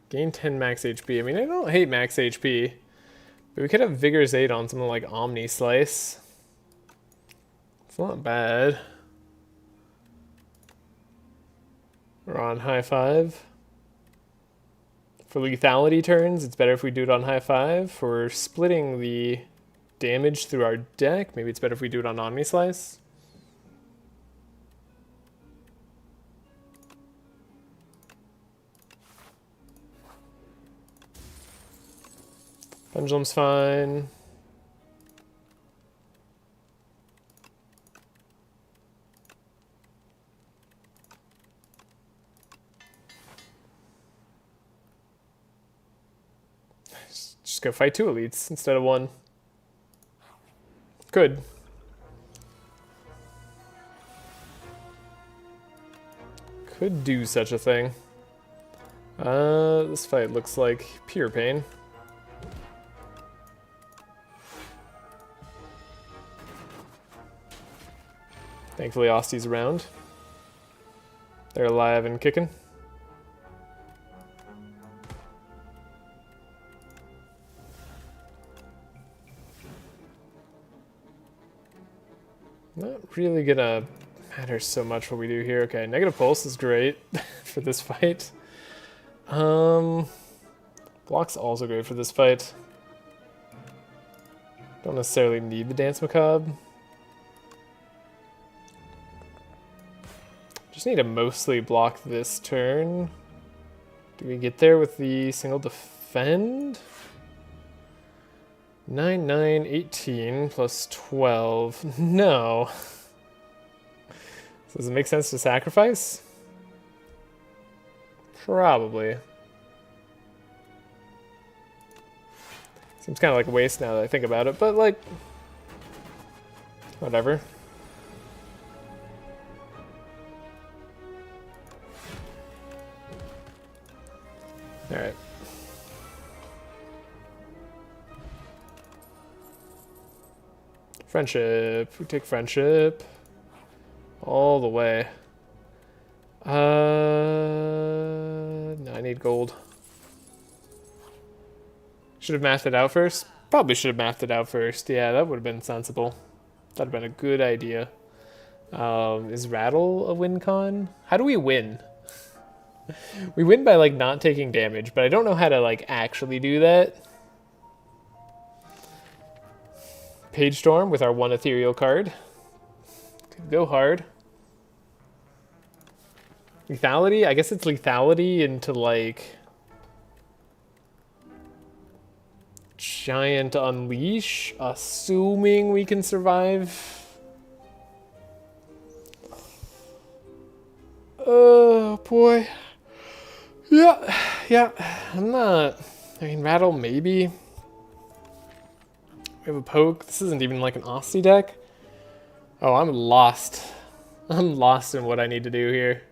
Gain 10 max HP. I mean, I don't hate max HP. But we could have Vigorous 8 on something like Omni Slice. It's not bad. We're on high 5. For lethality turns, it's better if we do it on high 5. For splitting the damage through our deck, maybe it's better if we do it on Omni Slice. Pendulum's fine. Just go fight 2 elites instead of 1. Could. Could do such a thing. This fight looks like pure pain. Thankfully, Osty's around. They're alive and kicking. Not really gonna matter so much what we do here. Okay, negative pulse is great for this fight. Block's also great for this fight. Don't necessarily need the Dance Macabre. Just need to mostly block this turn. Do we get there with the single defend? 9, 9, 18 plus 12. No. So does it make sense to sacrifice? Probably. Seems kind of like a waste now that I think about it, but like, whatever. All right. Friendship. We take friendship all the way. No, I need gold. Should have mathed it out first. Probably should have mathed it out first. Yeah, that would have been sensible. That'd have been a good idea. Is Rattle a win con? How do we win? We win by like not taking damage, but I don't know how to like actually do that. Page Storm with our 1 ethereal card. Could go hard. Lethality? I guess it's lethality into like Giant Unleash, assuming we can survive. Oh boy. Yeah, I'm not. I mean, Rattle maybe. We have a poke. This isn't even like an Aussie deck. Oh, I'm lost. I'm lost in what I need to do here.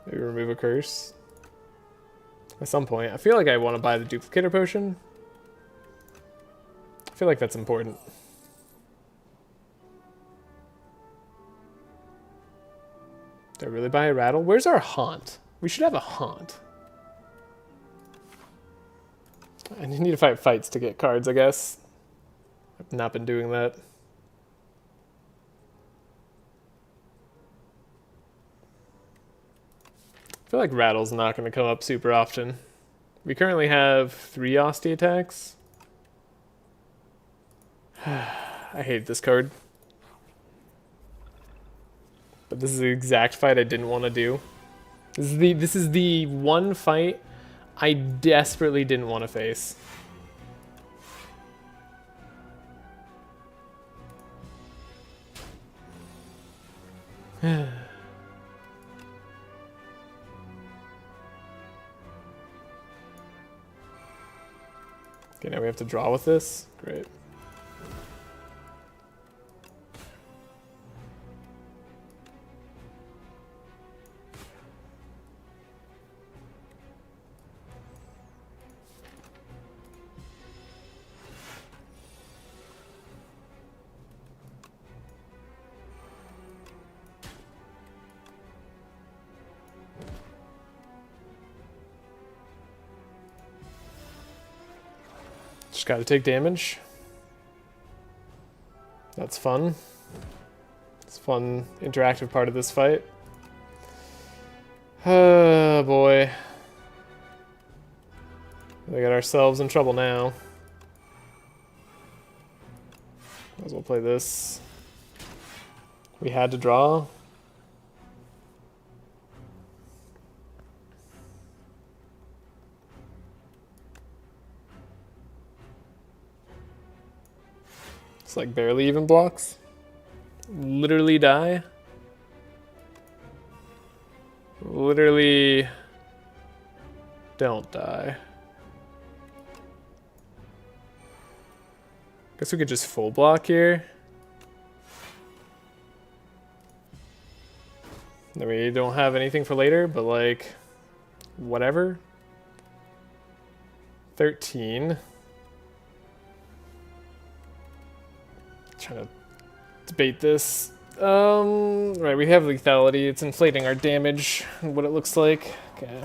Maybe remove a curse. At some point. I feel like I want to buy the duplicator potion. I feel like that's important. Did I really buy a Rattle? Where's our Haunt? We should have a Haunt. I need to fight fights to get cards, I guess. I've not been doing that. I feel like Rattle's not going to come up super often. We currently have 3 Osty attacks. I hate this card. But this is the exact fight I didn't want to do. This is the one fight I desperately didn't want to face. Okay, now we have to draw with this. Great. Just gotta take damage. That's fun. It's a fun, interactive part of this fight. Oh boy. We got ourselves in trouble now. Might as well play this. We had to draw. It's like barely even blocks. Literally die. Literally don't die. Guess we could just full block here. Then we don't have anything for later, but like, whatever. 13. Trying to debate this. Right, we have lethality. It's inflating our damage, what it looks like. Okay.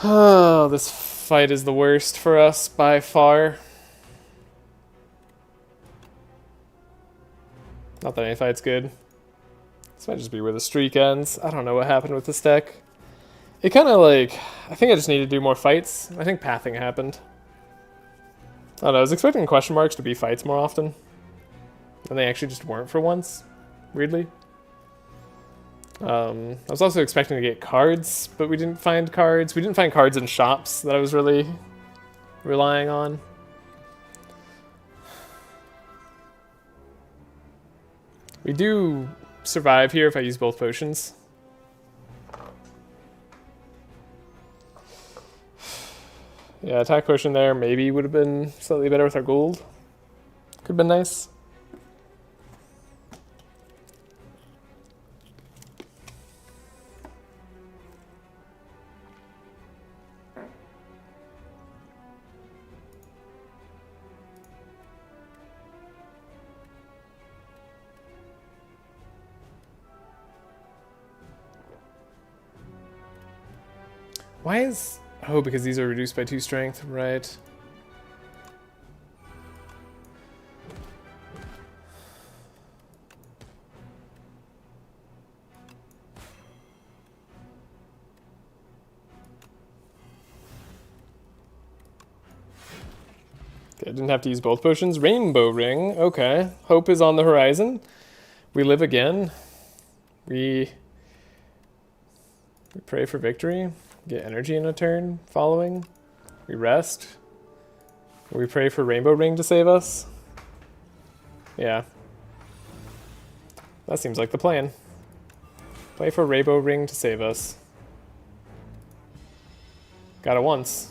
Oh, this fight is the worst for us by far. Not that any fight's good. This might just be where the streak ends. I don't know what happened with this deck. It kind of like, I think I just need to do more fights. I think pathing happened. I don't know, I was expecting question marks to be fights more often. And they actually just weren't for once, weirdly. I was also expecting to get cards, but we didn't find cards. We didn't find cards in shops that I was really relying on. We do survive here if I use both potions. Yeah, attack potion there maybe would have been slightly better with our gold. Could have been nice. Why is... Oh, because these are reduced by 2 strength, right. Okay, I didn't have to use both potions. Rainbow ring, okay. Hope is on the horizon. We live again. We pray for victory. Get energy in a turn following. We rest. We pray for Rainbow Ring to save us. Yeah. That seems like the plan. Play for Rainbow Ring to save us. Got it once.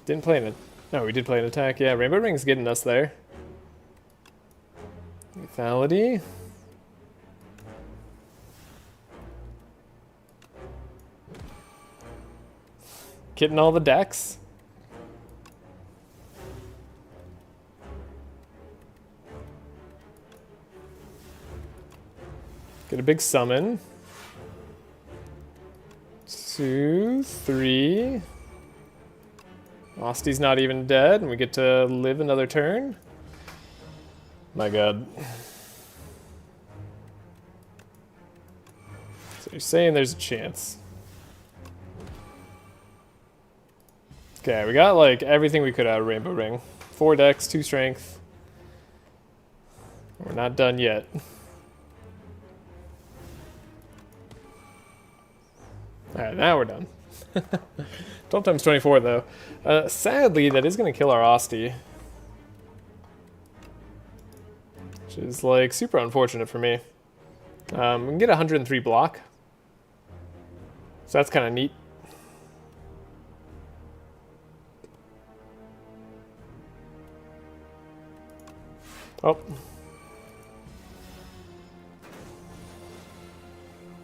Didn't play an... No, we did play an attack. Yeah, Rainbow Ring's getting us there. Lethality. Getting all the decks. Get a big summon. 2, 3... Osti's not even dead, and we get to live another turn. My god. So you're saying there's a chance. Okay, we got like everything we could out of Rainbow Ring. 4 decks, 2 strength. We're not done yet. Alright, now we're done. 12 times 24 though. Sadly, that is going to kill our Osti. Which is like super unfortunate for me. We can get 103 block. So that's kind of neat. Oh.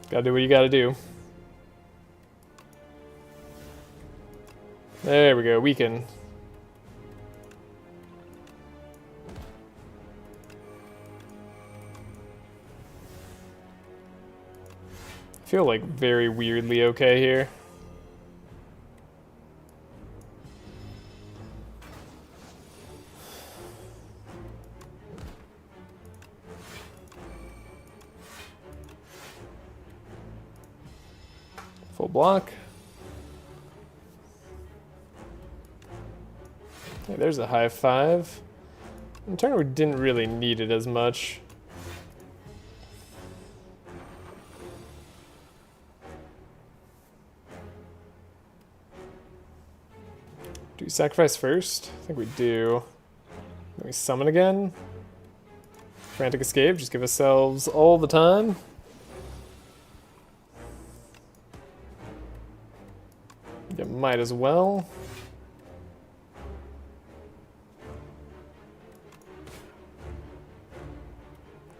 Gotta do what you gotta do. There we go, weaken. I feel like very weirdly okay here. Full block. Okay, there's a high 5. In turn, we didn't really need it as much. Do we sacrifice first? I think we do. Then we summon again. Frantic escape, just give ourselves all the time. You might as well.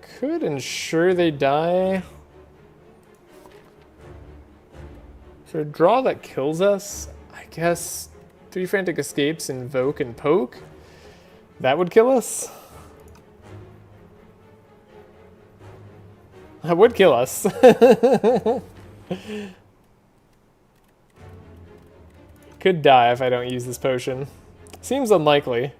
Could ensure they die. For a draw that kills us, I guess 3 frantic escapes, invoke, and poke. That would kill us. That would kill us. Could die if I don't use this potion. Seems unlikely.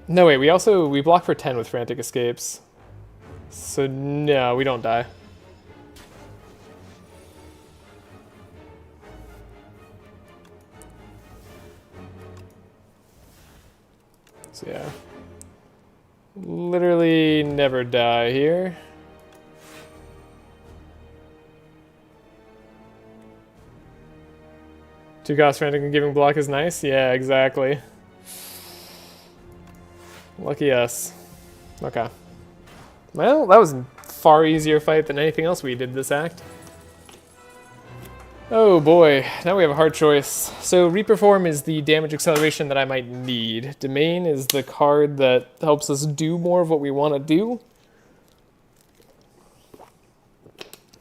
No, wait, we block for 10 with frantic escapes. So no, we don't die. So yeah. Literally never die here. Two cost frantic and giving block is nice? Yeah, exactly. Lucky us. Okay. Well, that was a far easier fight than anything else we did this act. Oh boy, now we have a hard choice. So Reaper Form is the damage acceleration that I might need. Domain is the card that helps us do more of what we want to do.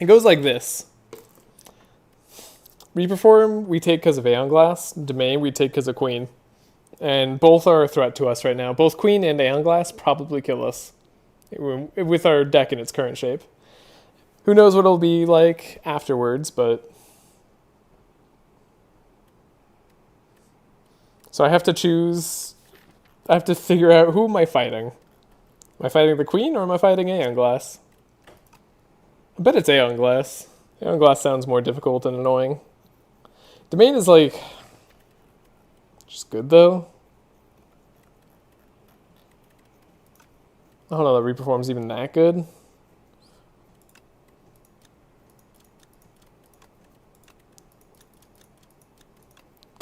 It goes like this. Reaper Form we take because of Aeon Glass. Domain we take because of Queen. And both are a threat to us right now. Both Queen and Aeon Glass probably kill us with our deck in its current shape. Who knows what it'll be like afterwards, but... So I have to choose, I have to figure out who am I fighting? Am I fighting the Queen or am I fighting Aeon Glass? I bet it's Aeon Glass. Aeon Glass sounds more difficult and annoying. Domain is like, just good though. I don't know that Reaper Form's even that good.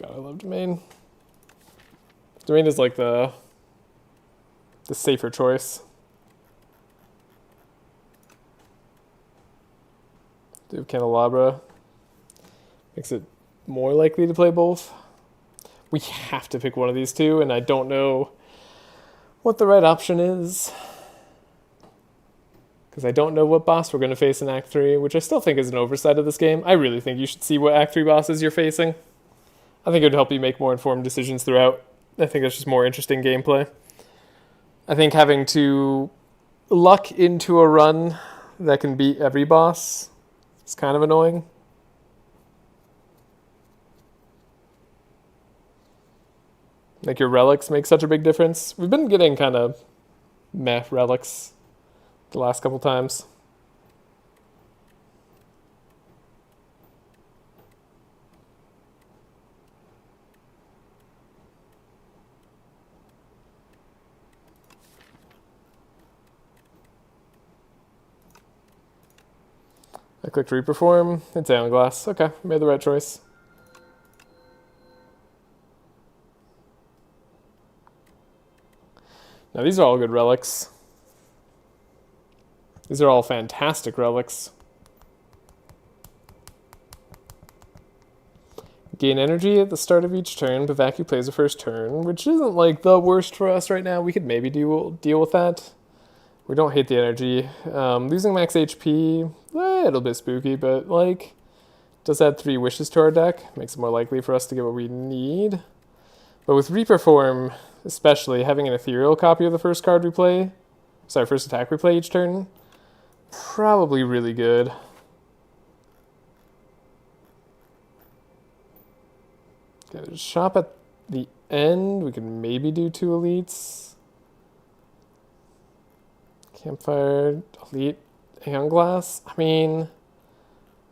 God, I love Domain. Domain is like the safer choice. Do Candelabra. Makes it more likely to play both. We have to pick one of these two, and I don't know what the right option is. Because I don't know what boss we're going to face in Act 3, which I still think is an oversight of this game. I really think you should see what Act 3 bosses you're facing. I think it would help you make more informed decisions throughout. I think that's just more interesting gameplay. I think having to luck into a run that can beat every boss is kind of annoying. Like your relics make such a big difference. We've been getting kind of meh relics the last couple times. I clicked Reaper Form. It's Aeon Glass. Okay, made the right choice. Now these are all good relics. These are all fantastic relics. Gain energy at the start of each turn, but Vacuum plays the first turn, which isn't like the worst for us right now. We could maybe deal with that. We don't hate the energy. Losing max HP, a little bit spooky, but like, does add 3 wishes to our deck. Makes it more likely for us to get what we need. But with Reaper Form, especially, having an ethereal copy of the first card we play, first attack we play each turn, probably really good. Okay, there's a shop at the end. We can maybe do 2 elites. Campfire, elite, Aeon Glass. I mean,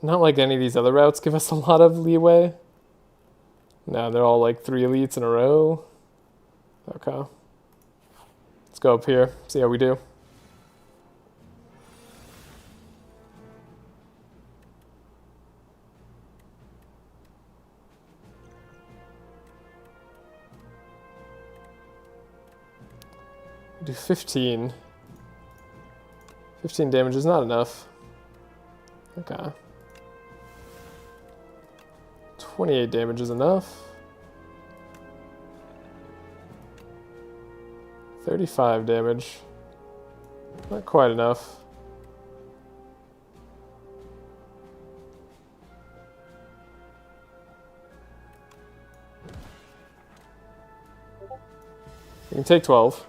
not like any of these other routes give us a lot of leeway. No, they're all like 3 elites in a row. Okay. Let's go up here, see how we do. Do 15. 15 damage is not enough. Okay. 28 damage is enough. 35 damage. Not quite enough. You can take 12.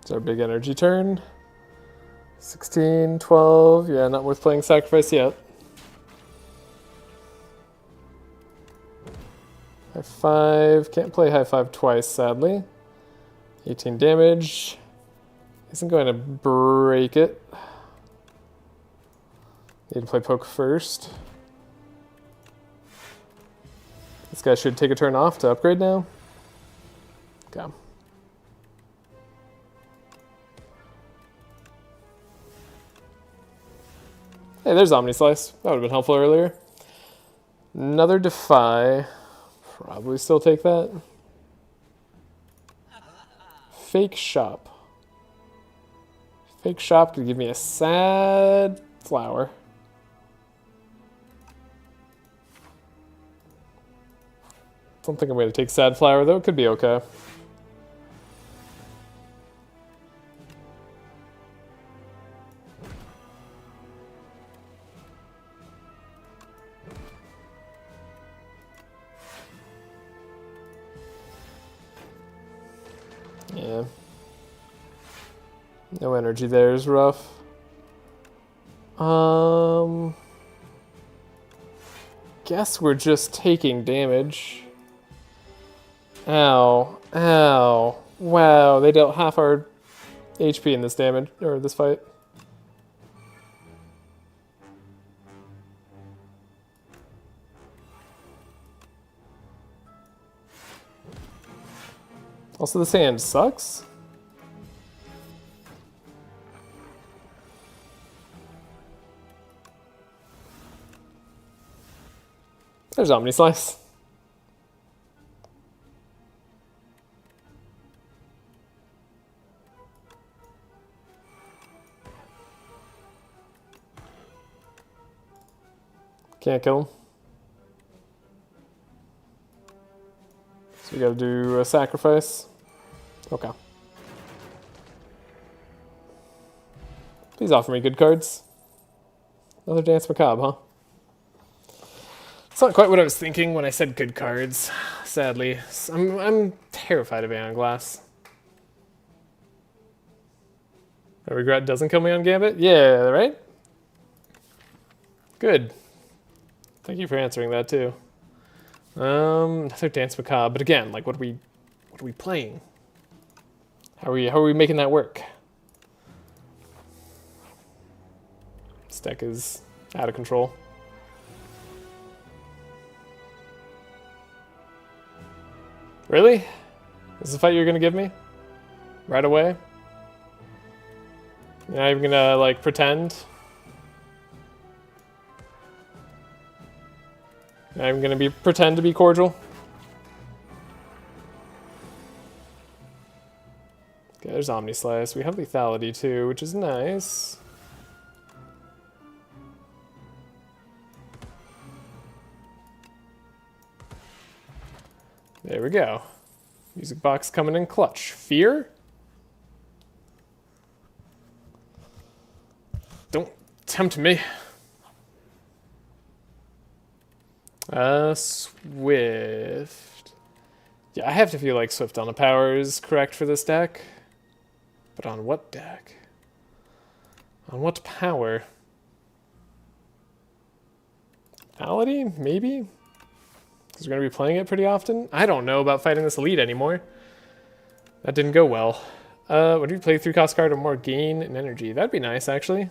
It's our big energy turn. 16, 12, yeah, not worth playing sacrifice yet. High 5, can't play high 5 twice, sadly. 18 damage. Isn't going to break it. Need to play poke first. This guy should take a turn off to upgrade now. Okay. Hey, there's Omni Slice. That would have been helpful earlier. Another Defy. Probably still take that. Fake Shop. Fake Shop could give me a sad flower. Don't think I'm going to take sad flower though. It could be okay. Yeah. No energy there is rough. Guess we're just taking damage. Ow. Ow. Wow, they dealt half our HP in this damage, or this fight. Also, this hand sucks. There's Omni Slice. Can't kill him. So we gotta do a sacrifice. Okay. Please offer me good cards. Another Dance Macabre, huh? It's not quite what I was thinking when I said good cards, sadly. I'm terrified of Aeon Glass. I regret doesn't kill me on Gambit? Yeah, right? Good. Thank you for answering that too. Another Dance Macabre, but again, like what are we playing? How are we making that work? This deck is out of control. Really? This is the fight you're gonna give me? Right away? You're not even gonna, like, pretend? You're not even gonna pretend to be cordial? Okay, there's Omni Slice. We have lethality too, which is nice. There we go. Music box coming in clutch. Fear? Don't tempt me. Swift. Yeah, I have to feel like Swift on the power is correct for this deck. But on what deck? On what power? Lethality? Maybe? Because we're going to be playing it pretty often? I don't know about fighting this elite anymore. That didn't go well. Would we play 3-cost card or more gain in energy? That'd be nice, actually.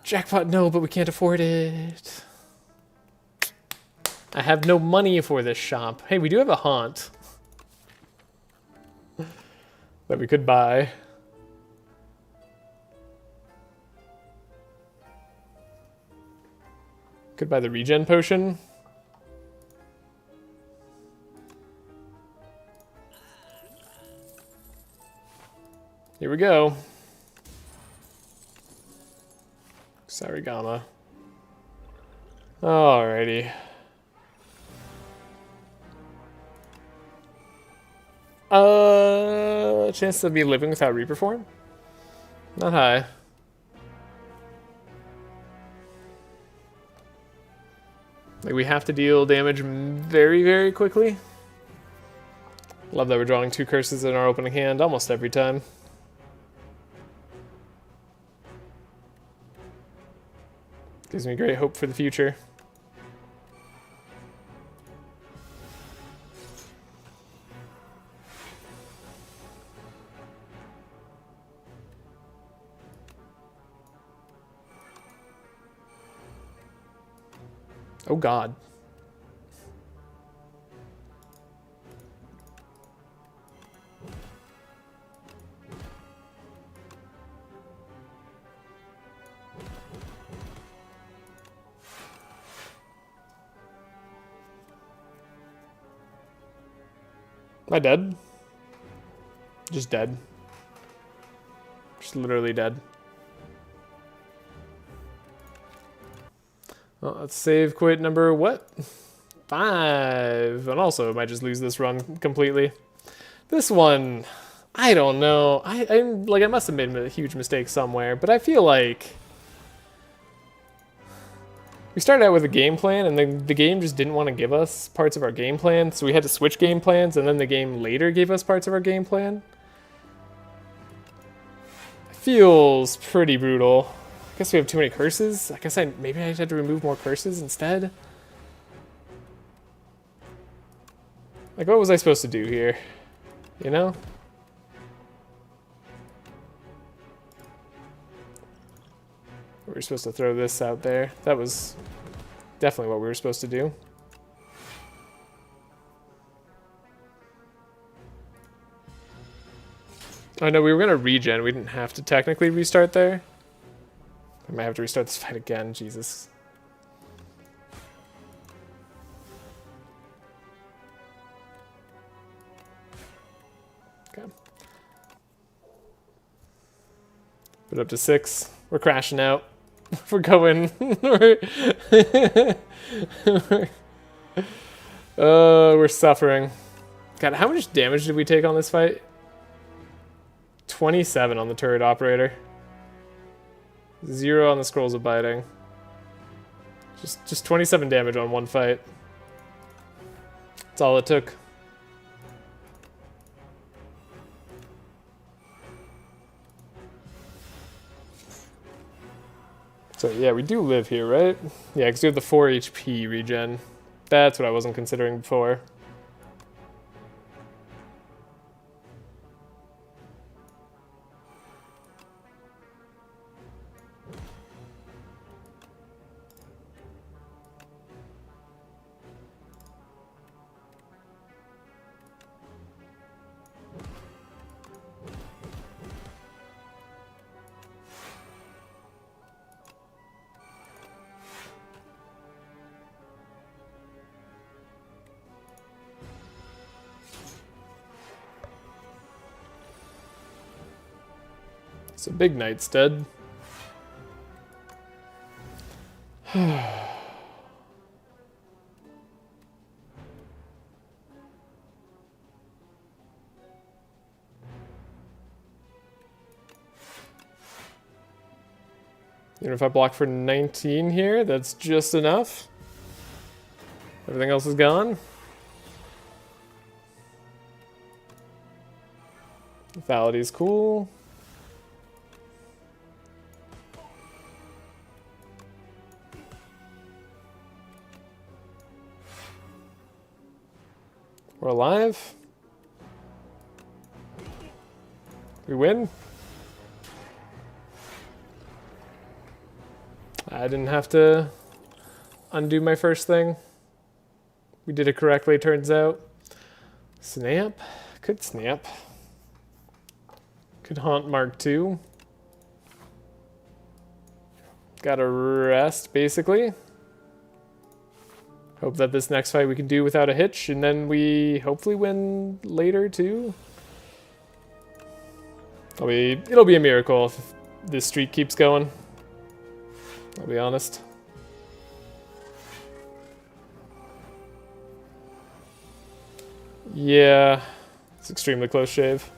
Jackpot, no, but we can't afford it. I have no money for this shop. Hey, we do have a haunt that we could buy. Could buy the regen potion. Here we go. Sarigama. Alrighty. Chance of me living without Reaper form? Not high. Like, we have to deal damage very, very quickly. Love that we're drawing 2 curses in our opening hand almost every time. Gives me great hope for the future. Oh God. Am I dead? Just dead. Just literally dead. Well, let's save quit number what? 5. And also, I might just lose this run completely. This one, I don't know. I must have made a huge mistake somewhere, but I feel like we started out with a game plan, and then the game just didn't want to give us parts of our game plan, so we had to switch game plans, and then the game later gave us parts of our game plan. It feels pretty brutal. I guess we have too many curses. I guess maybe I had to remove more curses instead. Like, what was I supposed to do here? You know? We were supposed to throw this out there. That was definitely what we were supposed to do. Oh no, we were gonna regen. We didn't have to technically restart there. I might have to restart this fight again, Jesus. Okay. Put it up to 6. We're crashing out. We're going. We're suffering. God, how much damage did we take on this fight? 27 on the turret operator. 0 on the scrolls of biting. Just 27 damage on one fight. That's all it took. So yeah, we do live here, right? Yeah, because we have the 4 HP regen. That's what I wasn't considering before. It's a big knight's dead. You know, if I block for 19 here, that's just enough. Everything else is gone. Lethality is cool. We're alive. We win. I didn't have to undo my first thing. We did it correctly, turns out. Snap. Could snap. Could haunt Mark 2. Gotta rest, basically. Hope that this next fight we can do without a hitch, and then we hopefully win later, too. It'll be a miracle if this streak keeps going. I'll be honest. Yeah, it's extremely close shave.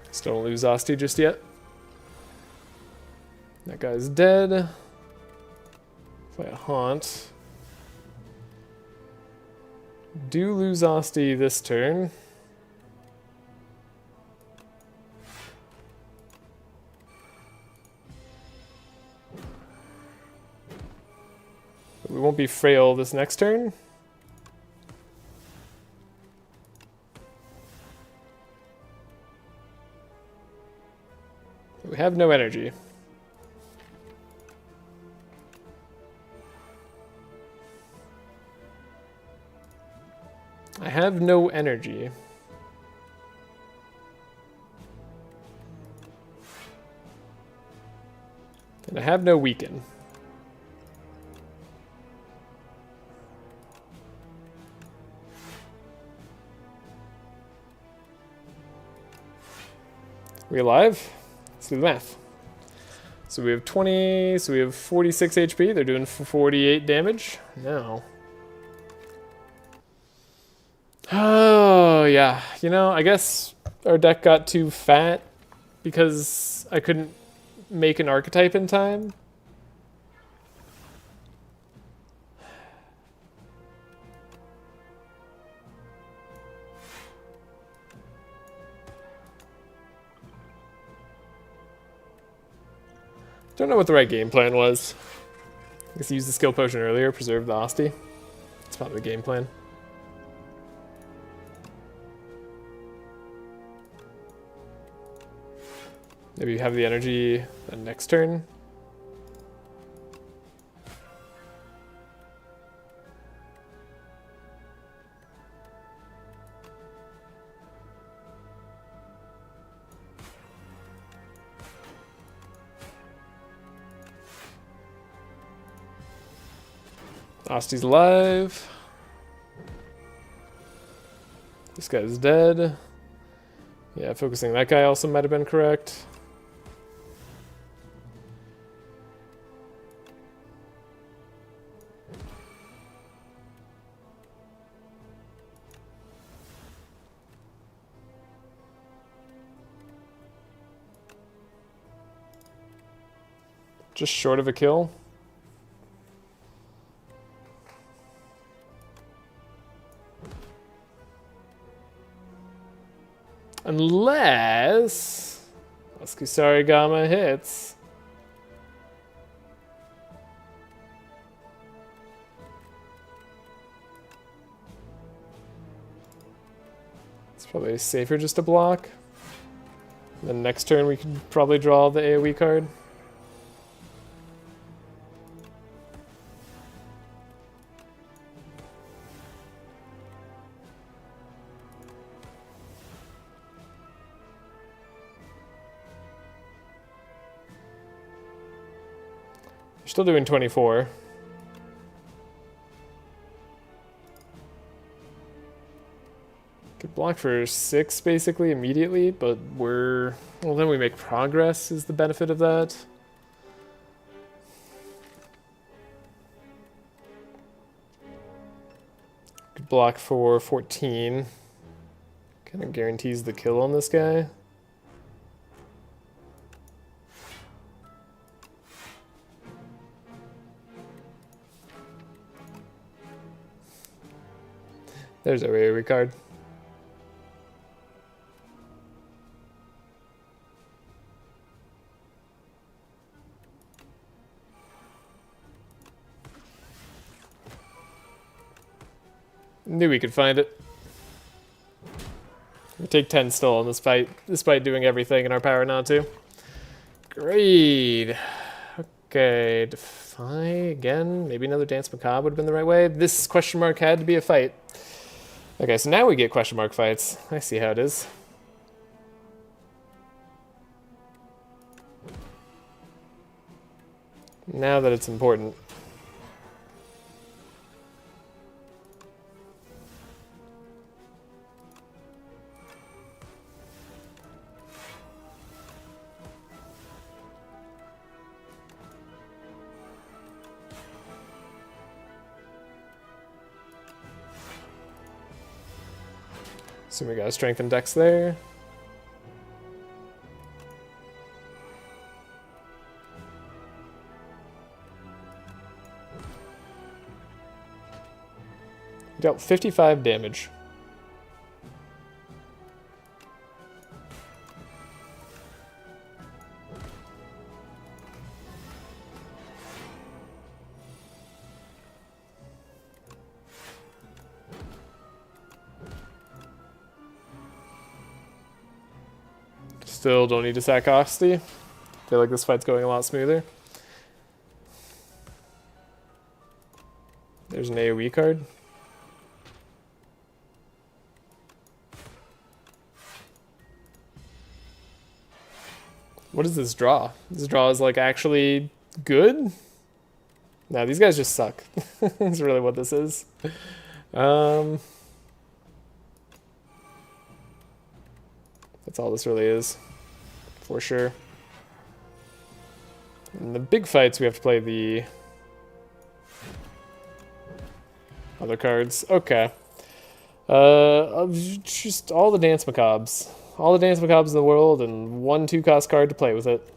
Just don't lose Asti just yet. That guy's dead. Play a haunt. Do lose Asti this turn. But we won't be frail this next turn. We have no energy. I have no energy. And I have no weaken. We alive? Let's do the math. So we have 20, so we have 46 HP. They're doing 48 damage. No. Oh, yeah. You know, I guess our deck got too fat because I couldn't make an archetype in time. Don't know what the right game plan was. I guess use the skill potion earlier, preserve the Asti. That's probably the game plan. Maybe you have the energy the next turn. Asti's alive. This guy's dead. Yeah, focusing that guy also might have been correct. Just short of a kill. Unless Askusarigama hits. It's probably safer just to block. And then next turn we can probably draw the AoE card. Still doing 24. Could block for 6 basically immediately, but well, then we make progress is the benefit of that. Could block for 14. Kind of guarantees the kill on this guy. There's our AoE card. Knew we could find it. We take 10 still in this fight, despite doing everything in our power not to. Great. Okay, defy again. Maybe another Dance Macabre would have been the right way. This question mark had to be a fight. Okay, so now we get question mark fights. I see how it is. Now that it's important. So we got a strength and dex there. Dealt 55 damage. Still don't need to sack Oxty. Feel like this fight's going a lot smoother. There's an AoE card. What is this draw? This draw is like actually good? No, these guys just suck. That's really what this is. That's all this really is. For sure. In the big fights, we have to play the other cards. Okay. Just all the Dance Macabres. All the Dance Macabres in the world and 1 2-cost card to play with it.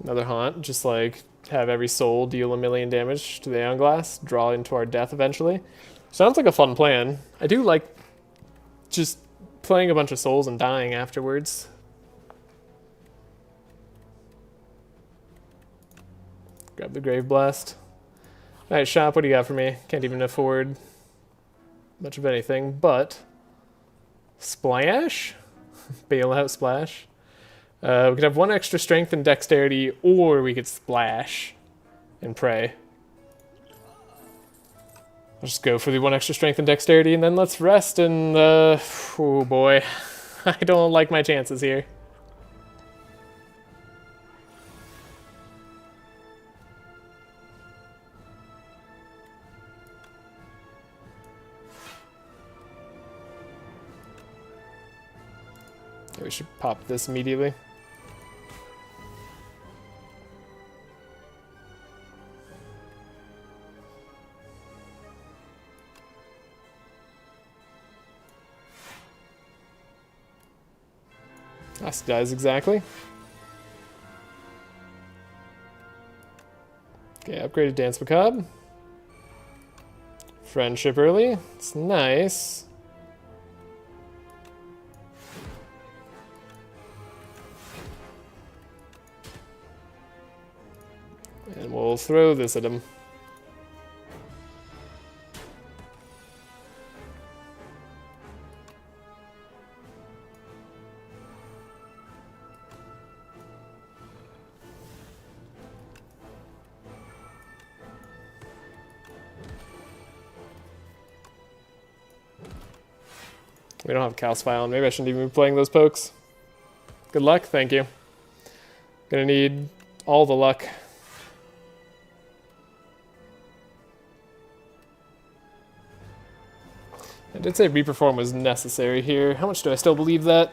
Another Haunt, just like have every soul deal 1,000,000 damage to the Aeon Glass, draw into our death eventually. Sounds like a fun plan. I do like just playing a bunch of souls and dying afterwards. Grab the Grave Blast. Alright, shop, what do you got for me? Can't even afford much of anything, but Splash? Bailout Splash. We could have 1 extra strength and dexterity, or we could splash and pray. I'll just go for the 1 extra strength and dexterity, and then let's rest and, oh boy. I don't like my chances here. We should pop this immediately. Us dies exactly. Okay, upgraded Dance Macabre. Friendship early. It's nice. And we'll throw this at him. We don't have Calcify on. Maybe I shouldn't even be playing those pokes. Good luck, thank you. Gonna need all the luck. I did say Reperform was necessary here. How much do I still believe that?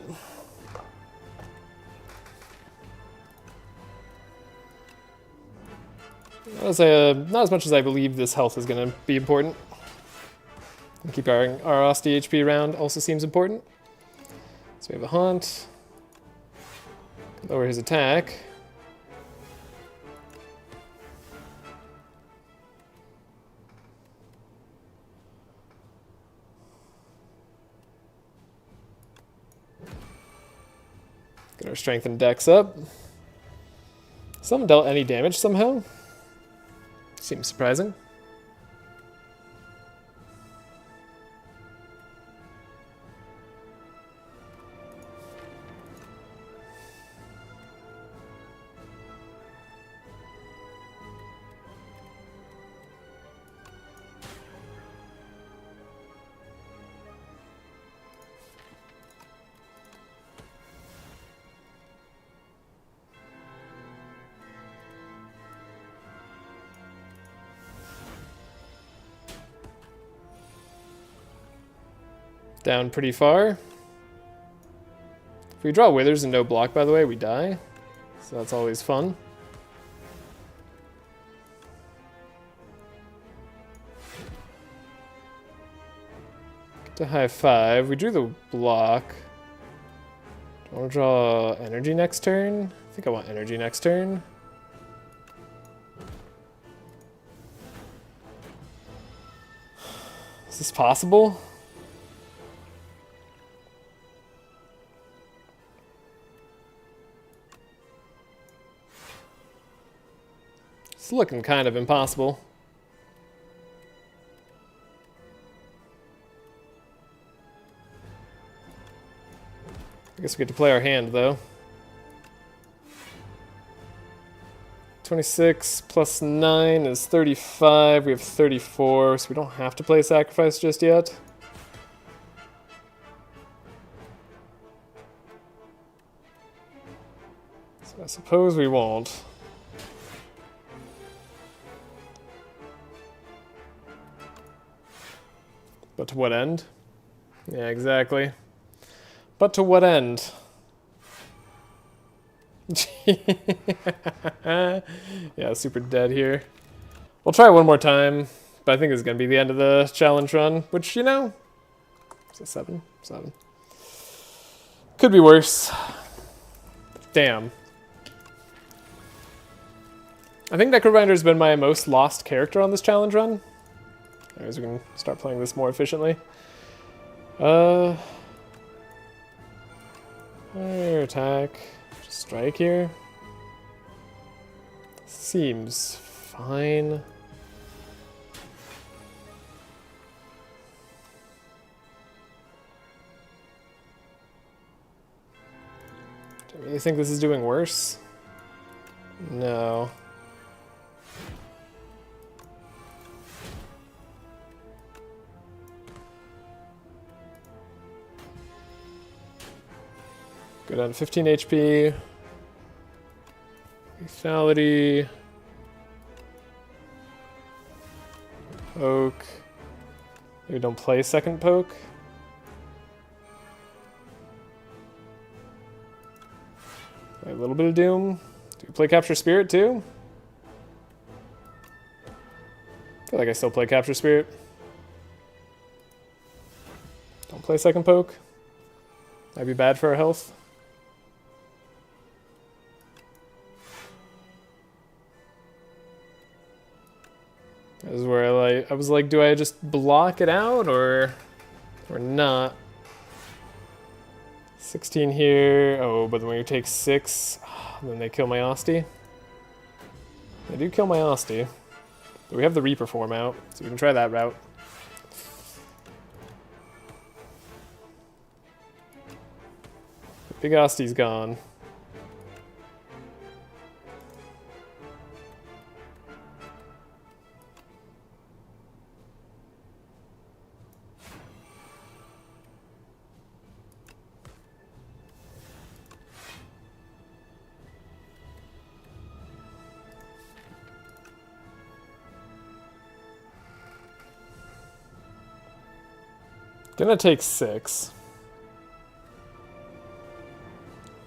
Not as much as I believe this health is going to be important. And keep our Osti HP around also seems important. So we have a Haunt. Lower his attack. Get our strength and dex up. Someone dealt any damage somehow? Seems surprising. Down pretty far. If we draw Withers and no block, by the way, we die. So that's always fun. Get to high 5. We drew the block. Do I want to draw energy next turn? I think I want energy next turn. Is this possible? It's looking kind of impossible. I guess we get to play our hand, though. 26 plus 9 is 35. We have 34, so we don't have to play Sacrifice just yet. So I suppose we won't. But to what end? Yeah, exactly. But to what end? Yeah, super dead here. We'll try one more time, but I think it's going to be the end of the challenge run, which, you know, is it 7? 7. Could be worse. Damn. I think Necrobinder's been my most lost character on this challenge run. Anyways, we can start playing this more efficiently. Fire attack. Just strike here. Seems fine. Do I really think this is doing worse? No. Go down to 15 HP. Lethality. Poke. Maybe don't play second poke. Play a little bit of Doom. Do we play Capture Spirit too? I feel like I still play Capture Spirit. Don't play second poke. Might be bad for our health. This is where I was like, do I just block it out or not? 16 here. Oh, but when you take 6, then they kill my Osti. They do kill my Osti. But we have the Reaper form out, so we can try that route. Big Osti's gone. Gonna take 6.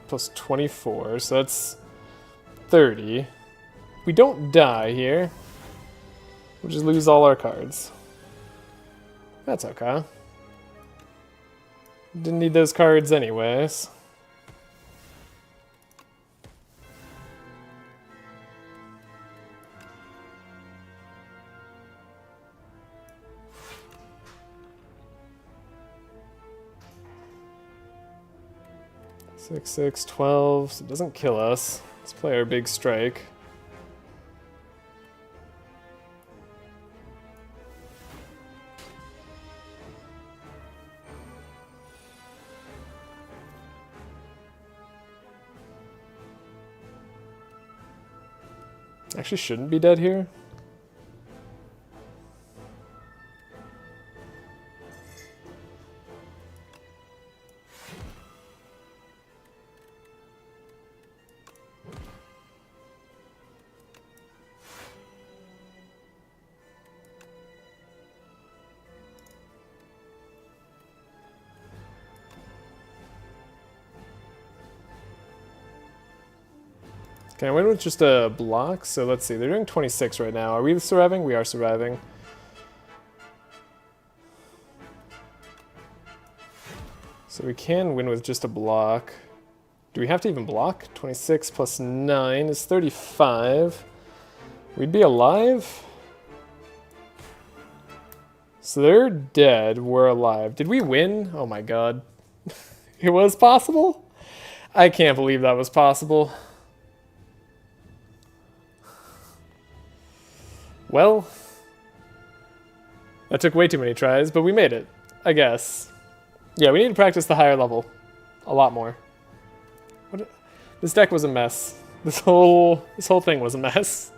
Plus 24, so that's 30. We don't die here. We'll just lose all our cards. That's okay. Didn't need those cards anyways. Six, 6, 12, so it doesn't kill us. Let's play our big strike. Actually shouldn't be dead here. Can I win with just a block? So let's see, they're doing 26 right now. Are we surviving? We are surviving. So we can win with just a block. Do we have to even block? 26 plus 9 is 35. We'd be alive? So they're dead, we're alive. Did we win? Oh my god. It was possible? I can't believe that was possible. Well, that took way too many tries, but we made it, I guess. Yeah, we need to practice the higher level a lot more. This deck was a mess. This whole thing was a mess.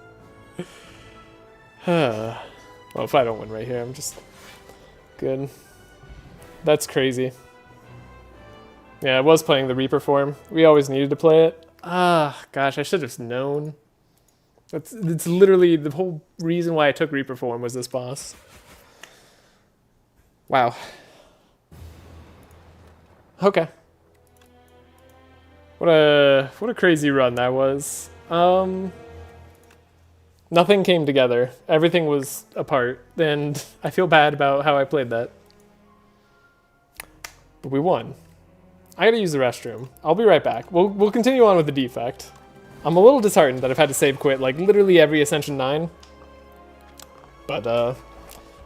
Well, if I don't win right here, I'm just good. That's crazy. Yeah, I was playing the Reaper form. We always needed to play it. Ah, gosh, I should have known. It's literally the whole reason why I took Reaper form was this boss. Wow. Okay. What a crazy run that was. Nothing came together. Everything was apart, and I feel bad about how I played that. But we won. I gotta use the restroom. I'll be right back. We'll continue on with the defect. I'm a little disheartened that I've had to save quit like literally every Ascension 9. But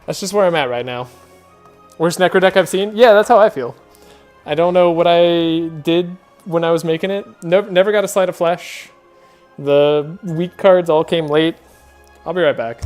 that's just where I'm at right now. Worst Necro deck I've seen? Yeah, that's how I feel. I don't know what I did when I was making it. Never got a Sleight of Flesh. The weak cards all came late. I'll be right back.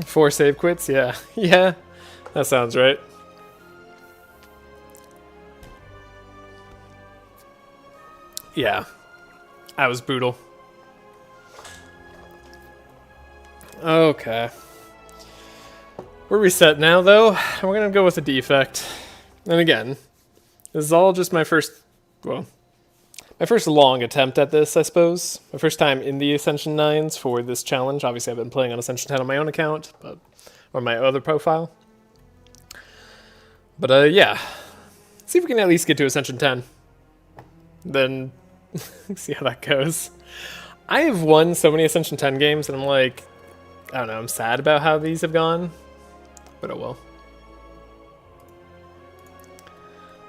Four save quits? Yeah. Yeah, that sounds right. Yeah, that was brutal. Okay. We're reset now, though. We're going to go with a defect. And again, this is all just my first, well, my first long attempt at this, I suppose. My first time in the Ascension 9s for this challenge. Obviously, I've been playing on Ascension 10 on my own account, but or my other profile. But yeah, see if we can at least get to Ascension 10. Then see how that goes. I have won so many Ascension 10 games, and I'm like, I don't know, I'm sad about how these have gone. But oh well.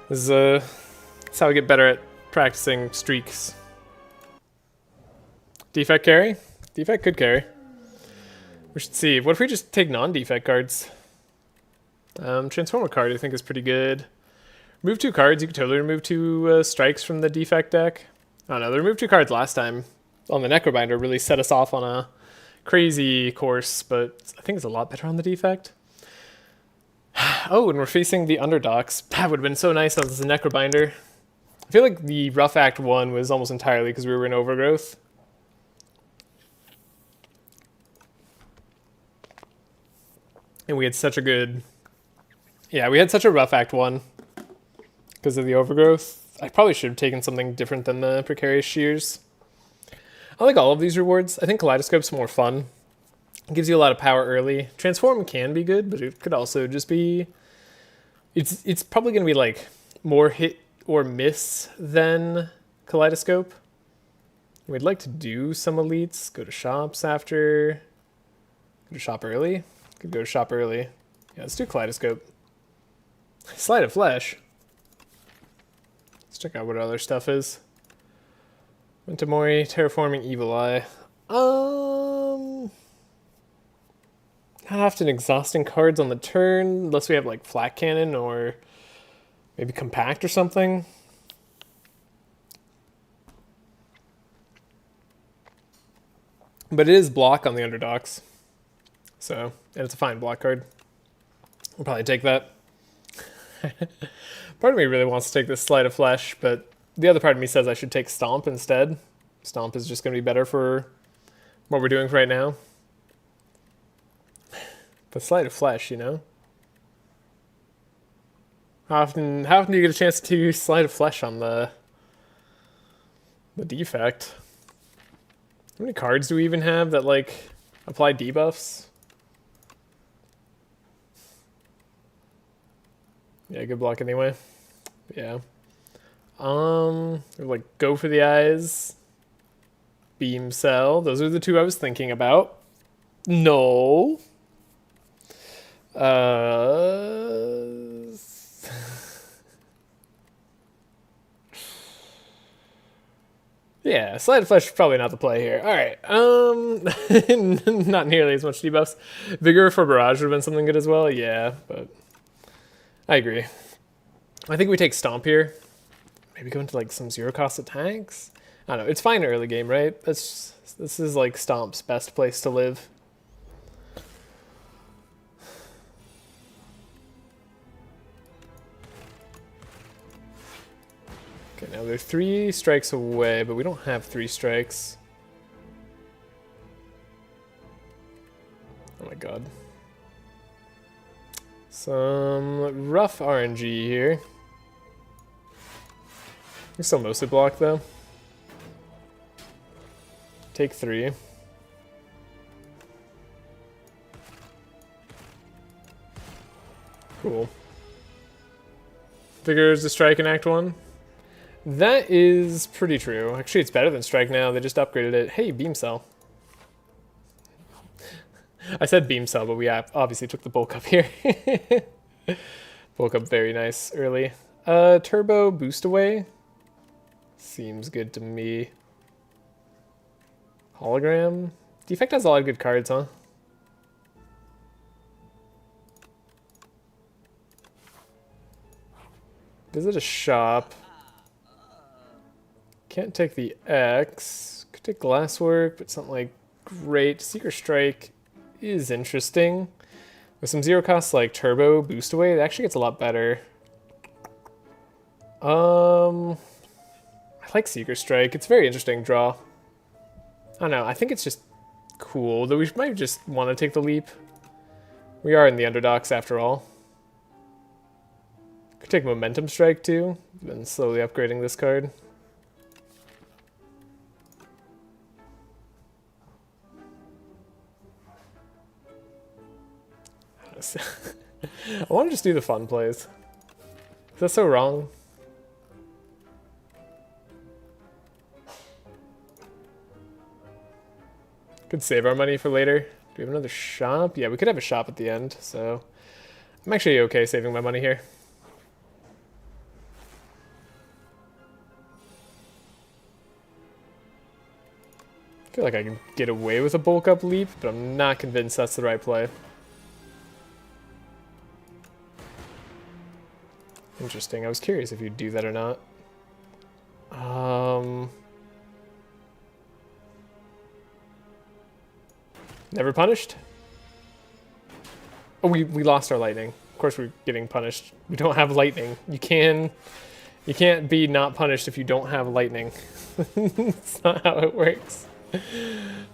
This is how I get better at practicing streaks. Defect carry? Defect could carry. We should see. What if we just take non-defect cards? Transformer card I think is pretty good. Remove 2 cards. You could totally remove 2 strikes from the defect deck. I don't know. The remove 2 cards last time on the Necrobinder really set us off on a crazy course, but I think it's a lot better on the defect. Oh, and we're facing the Underdogs. That would have been so nice as a Necrobinder. I feel like the rough Act 1 was almost entirely because we were in overgrowth. And we had such a good... Yeah, we had such a rough Act 1 because of the overgrowth. I probably should have taken something different than the precarious shears. I like all of these rewards. I think Kaleidoscope's more fun. It gives you a lot of power early. Transform can be good, but it could also just be... It's probably going to be like more hit or miss than Kaleidoscope. We'd like to do some elites. Go to shops after. Go to shop early. Could go to shop early. Yeah, let's do Kaleidoscope. Sleight of Flesh. Let's check out what other stuff is. Mentamori, Terraforming Evil Eye. Not often exhausting cards on the turn, unless we have like Flat Cannon or maybe Compact or something. But it is block on the Underdogs. So, and it's a fine block card. We'll probably take that. Part of me really wants to take this Sleight of Flesh, but the other part of me says I should take Stomp instead. Stomp is just going to be better for what we're doing right now. But Sleight of Flesh, you know? How often do you get a chance to Sleight of Flesh on the defect? How many cards do we even have that, like, apply debuffs? Yeah, good block anyway. Yeah. Like, Go for the Eyes. Beam Cell. Those are the two I was thinking about. No. Yeah, Sleight of Flesh is probably not the play here. Alright, not nearly as much debuffs. Vigor for Barrage would have been something good as well, yeah, but I agree. I think we take Stomp here. Maybe go into like some zero-cost attacks? I don't know, it's fine early game, right? This is like Stomp's best place to live. Okay, now they're 3 strikes away, but we don't have 3 strikes. Oh my god. Some rough RNG here. We're still mostly blocked though. Take 3. Cool. Figures to strike in Act 1. That is pretty true. Actually, it's better than Strike now. They just upgraded it. Hey, Beam Cell. I said Beam Cell, but we obviously took the Bulk Up here. Bulk Up very nice early. Turbo Boost Away. Seems good to me. Hologram. Defect has a lot of good cards, huh? Visit a shop. Can't take the X. Could take Glasswork, but it's not like great. Seeker Strike is interesting. With some zero costs like Turbo Boost Away, it actually gets a lot better. I like Seeker Strike. It's a very interesting draw. I don't know. I think it's just cool, though we might just want to take the leap. We are in the Underdogs after all. Could take Momentum Strike too, then slowly upgrading this card. I want to just do the fun plays. Is that so wrong? Could save our money for later. Do we have another shop? Yeah, we could have a shop at the end, so I'm actually okay saving my money here. I feel like I can get away with a bulk up leap, but I'm not convinced that's the right play. Interesting. I was curious if you'd do that or not. Never punished? Oh, we lost our lightning. Of course we're getting punished. We don't have lightning. You can You can't be not punished if you don't have lightning. It's not how it works.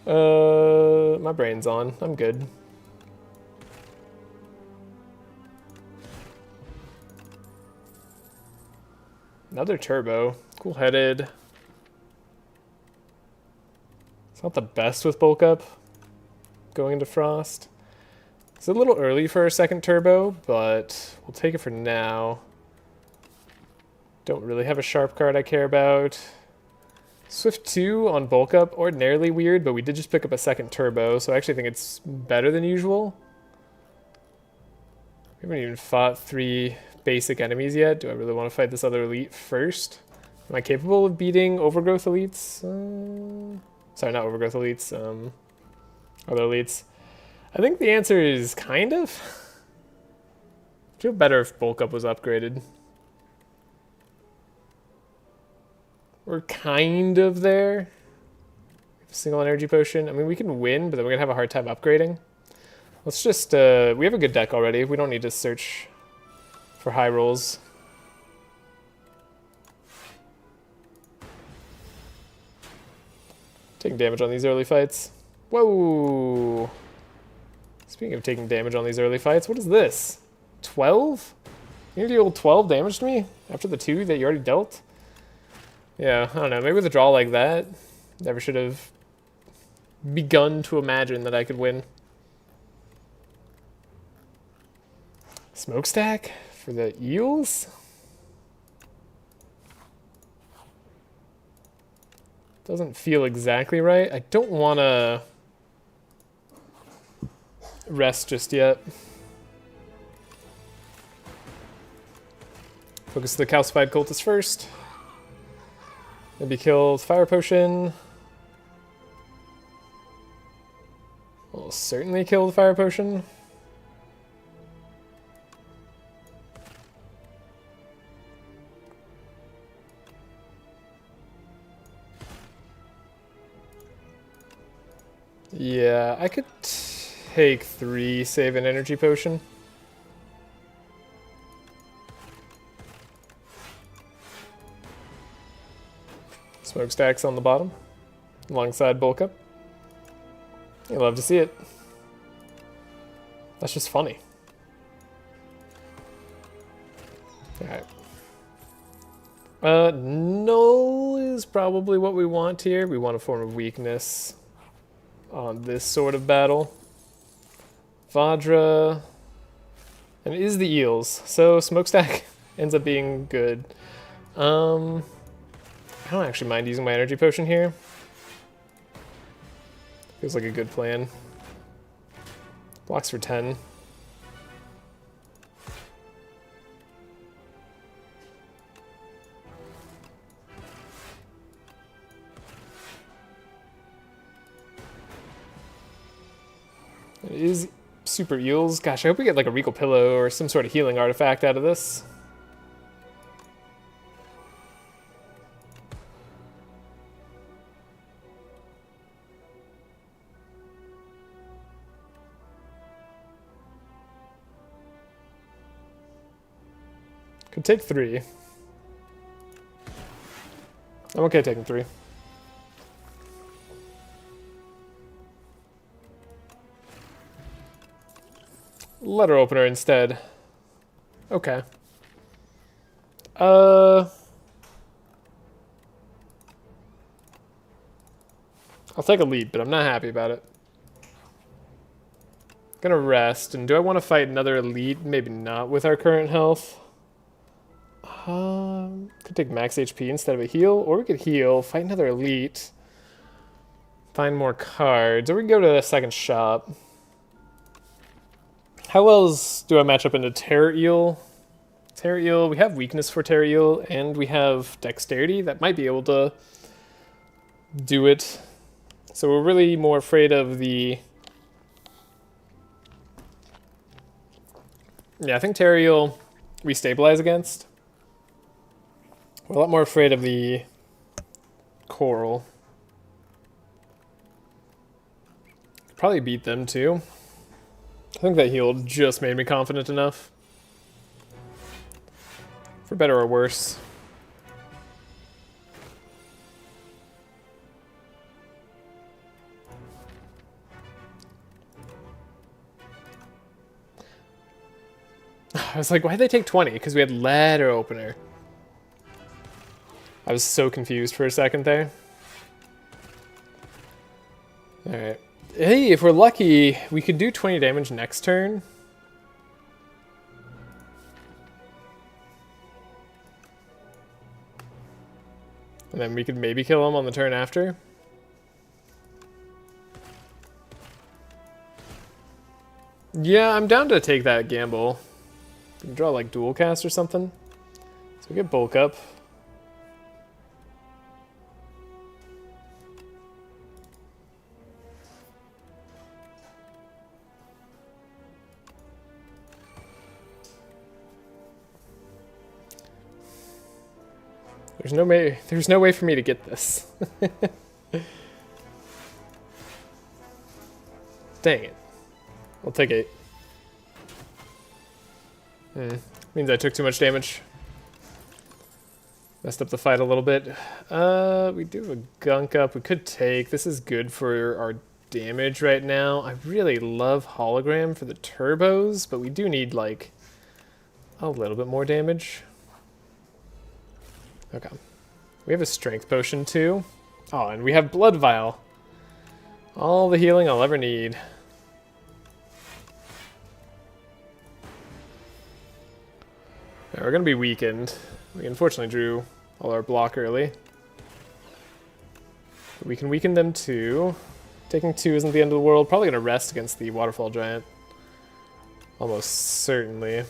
My brain's on. I'm good. Another turbo. Cool-headed. It's not the best with bulk up going into frost. It's a little early for our second turbo, but we'll take it for now. Don't really have a sharp card I care about. Swift 2 on bulk up, ordinarily weird, but we did just pick up a second turbo, so I actually think it's better than usual. We haven't even fought 3 basic enemies yet. Do I really want to fight this other elite first? Am I capable of beating overgrowth elites? Sorry, not overgrowth elites. Other elites. I think the answer is kind of. I'd feel better if bulk up was upgraded. We're kind of there. Single energy potion. I mean, we can win, but then we're going to have a hard time upgrading. Let's just, we have a good deck already. We don't need to search for high rolls. Taking damage on these early fights. Whoa! Speaking of taking damage on these early fights, what is this? 12? You deal 12 damage to me after the 2 that you already dealt? Yeah, I don't know. Maybe with a draw like that, never should have begun to imagine that I could win. Smokestack for the eels? Doesn't feel exactly right. I don't want to rest just yet. Focus the calcified cultist first. Maybe kill fire potion. We'll certainly kill the fire potion. Yeah, I could take 3, save an energy potion. Smokestacks on the bottom, alongside bulk up. You love to see it. That's just funny. Alright. Null is probably what we want here. We want a form of weakness on this sort of battle. Vajra. And it is the eels. So smokestack ends up being good. I don't actually mind using my energy potion here. Feels like a good plan. Blocks for 10. It is super eels. Gosh, I hope we get like a Regal Pillow or some sort of healing artifact out of this. Could take 3. I'm okay taking 3. Letter opener instead. Okay. I'll take a lead, but I'm not happy about it. Gonna rest, and do I want to fight another elite? Maybe not with our current health. Could take max HP instead of a heal, or we could heal, fight another elite, find more cards, or we can go to the second shop. How else do I match up into Terror Eel? Terror Eel, we have weakness for Terror Eel, and we have dexterity that might be able to do it. So we're really more afraid of the... Yeah, I think Terror Eel we stabilize against. We're a lot more afraid of the coral. Probably beat them too. I think that heal just made me confident enough. For better or worse. was like, why'd they take 20? Because we had letter opener. I was so confused for a second there. Alright. Hey, if we're lucky, we could do 20 damage next turn. And then we could maybe kill him on the turn after. Yeah, I'm down to take that gamble. We can draw like dual cast or something. So we get bulk up. There's no way for me to get this. Dang it. I'll take 8. Means I took too much damage. Messed up the fight a little bit. We do have a gunk up. We could take. This is good for our damage right now. I really love hologram for the turbos, but we do need like a little bit more damage. Okay. We have a strength potion too. Oh, and we have blood vial. All the healing I'll ever need. We're going to be weakened. We unfortunately drew all our block early. But we can weaken them too. Taking 2 isn't the end of the world. Probably going to rest against the waterfall giant. Almost certainly.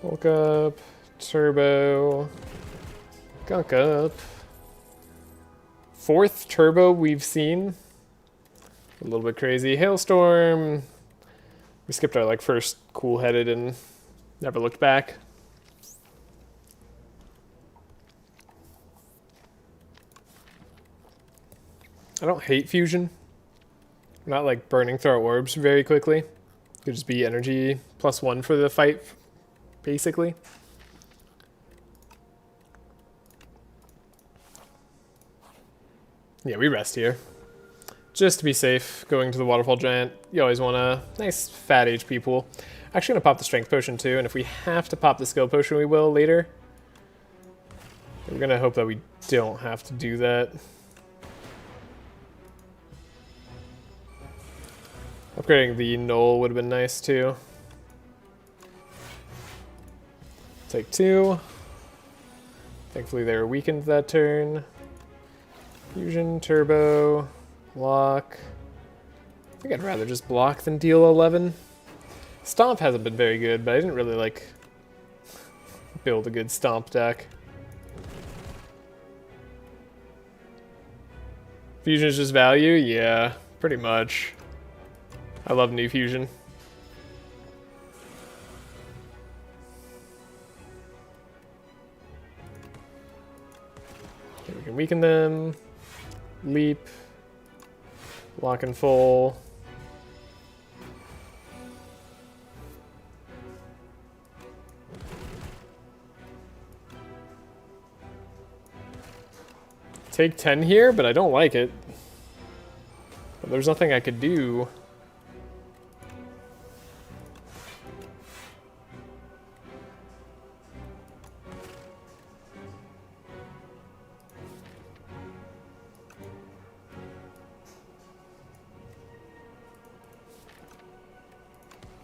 Bulk up. Turbo. Gunk up. 4th turbo we've seen. A little bit crazy. Hailstorm. We skipped our like first cool-headed and never looked back. I don't hate fusion. I'm not like burning through our orbs very quickly. Could just be energy +1 for the fight, basically. Yeah, we rest here. Just to be safe, going to the waterfall giant. You always want a nice fat HP pool. Actually gonna pop the strength potion too, and if we have to pop the skill potion, we will later. We're gonna hope that we don't have to do that. Upgrading the Knoll would have been nice too. Take 2. Thankfully they were weakened that turn. Fusion, turbo, block. I think I'd rather just block than deal 11. Stomp hasn't been very good, but I didn't really like build a good stomp deck. Fusion is just value? Yeah, pretty much. I love new fusion. Okay, we can weaken them. Leap. Lock and full. Take 10 here, but I don't like it. But there's nothing I could do.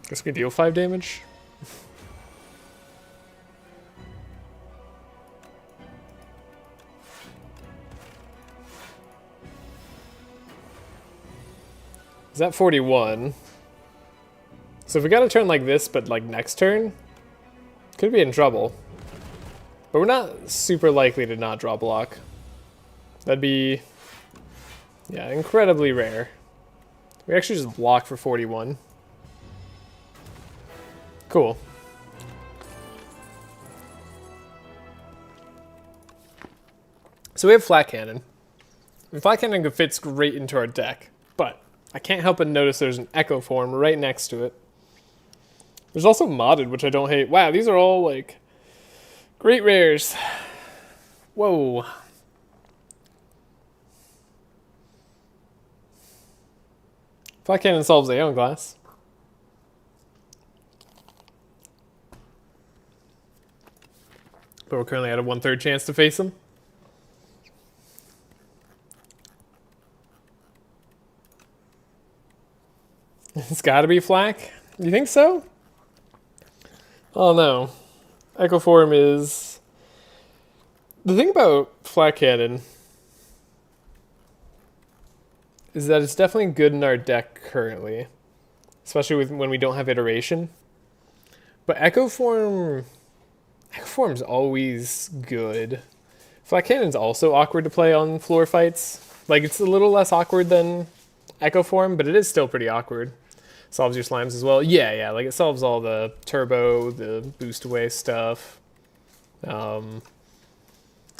Guess we deal 5 damage. Is that 41? So if we got a turn like this, but like next turn, could be in trouble. But we're not super likely to not draw block. That'd be, yeah, incredibly rare. We actually just block for 41. Cool. So we have flat cannon. And flat cannon fits great into our deck, but I can't help but notice there's an echo form right next to it. There's also modded, which I don't hate. Wow, these are all like great rares. Whoa. Flat Cannon solves Aeon Glass. But we're currently at a 1/3 chance to face him. It's gotta be Flak. You think so? Oh no. Echo Form is... The thing about Flat Cannon is that it's definitely good in our deck currently. Especially when we don't have iteration. But Echo Form's always good. Flat Cannon's also awkward to play on floor fights. Like, it's a little less awkward than Echo Form, but it is still pretty awkward. Solves your slimes as well. Yeah, like it solves all the turbo, the boost away stuff.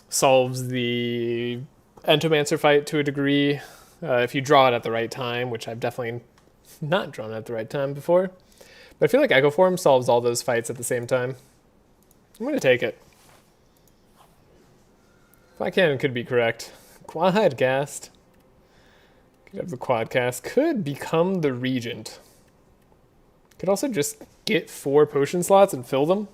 Solves the Entomancer fight to a degree. If you draw it at the right time, which I've definitely not drawn at the right time before. But I feel like Echo Form solves all those fights at the same time. I'm going to take it. Flat Cannon could be correct. Quadcast. Could have the Quadcast. Could become the Regent. Could also just get 4 potion slots and fill them.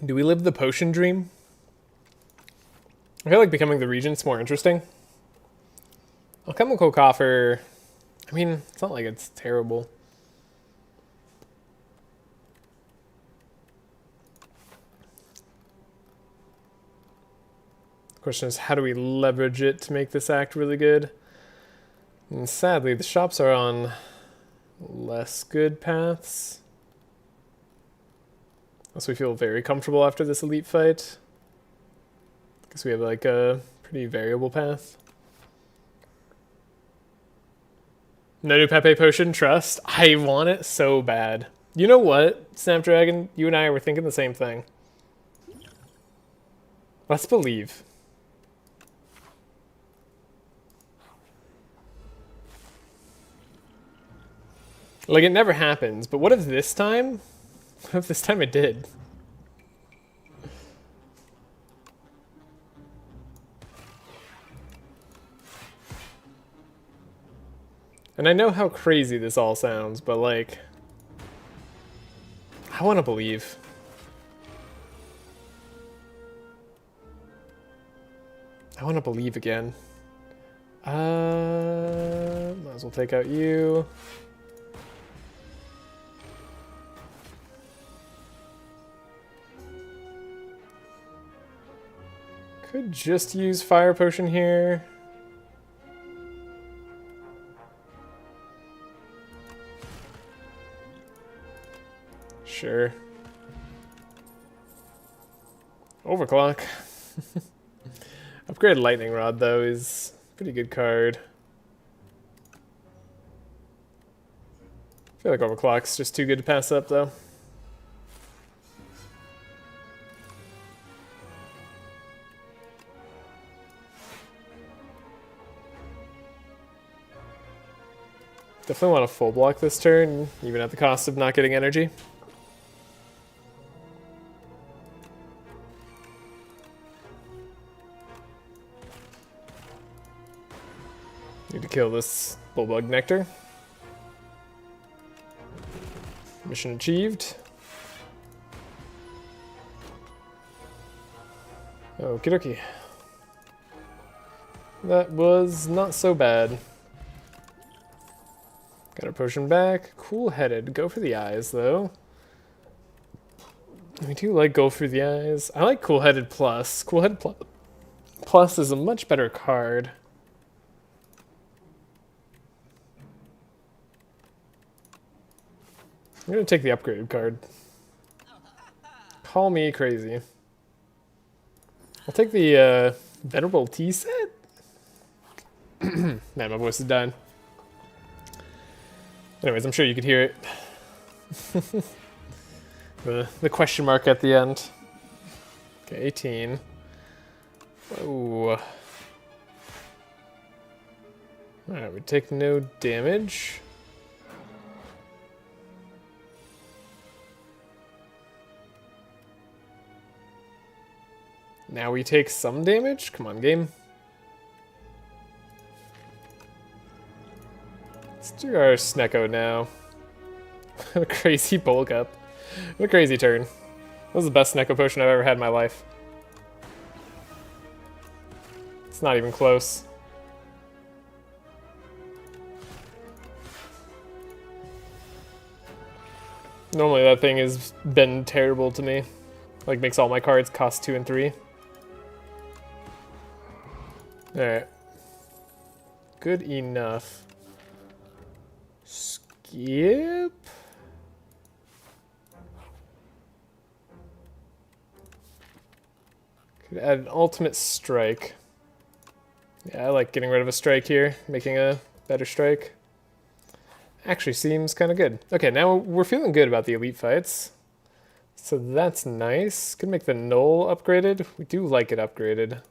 Do we live the potion dream? I feel like becoming the Regent's more interesting. Alchemical Coffer, I mean, it's not like it's terrible. The question is, how do we leverage it to make this act really good? And sadly, the shops are on less good paths. Also, we feel very comfortable after this elite fight. Because we have like a pretty variable path. No new Pepe potion, trust. I want it so bad. You know what, Snapdragon? You and I were thinking the same thing. Let's believe. Like, it never happens, but what if this time? What if this time it did? And I know how crazy this all sounds, but like... I want to believe. I want to believe again. Might as well take out you. Could just use fire potion here. Sure. Overclock. Upgrade Lightning Rod, though, is a pretty good card. I feel like Overclock's just too good to pass up, though. Definitely want to full block this turn, even at the cost of not getting energy. Need to kill this Bullbug Nectar. Mission achieved. Okie dokie. That was not so bad. Got our potion back. Cool-headed. Go for the eyes, though. We do like go for the eyes. I like Cool-headed Plus. Cool-headed Plus is a much better card. I'm going to take the upgraded card. Call me crazy. I'll take the Venerable Tea set. Man, my voice is dying. Anyways, I'm sure you could hear it. the question mark at the end. Okay, 18. Whoa. Alright, we take no damage. Now we take some damage? Come on, game. Let's do our Snecko now. What a crazy bulk up. What a crazy turn. That was the best Snecko potion I've ever had in my life. It's not even close. Normally that thing has been terrible to me. Like, makes all my cards cost 2 and 3. Alright. Good enough. Skip? Could add an ultimate strike. Yeah, I like getting rid of a strike here, making a better strike. Actually seems kind of good. Okay, now we're feeling good about the elite fights. So that's nice. Could make the null upgraded. We do like it upgraded.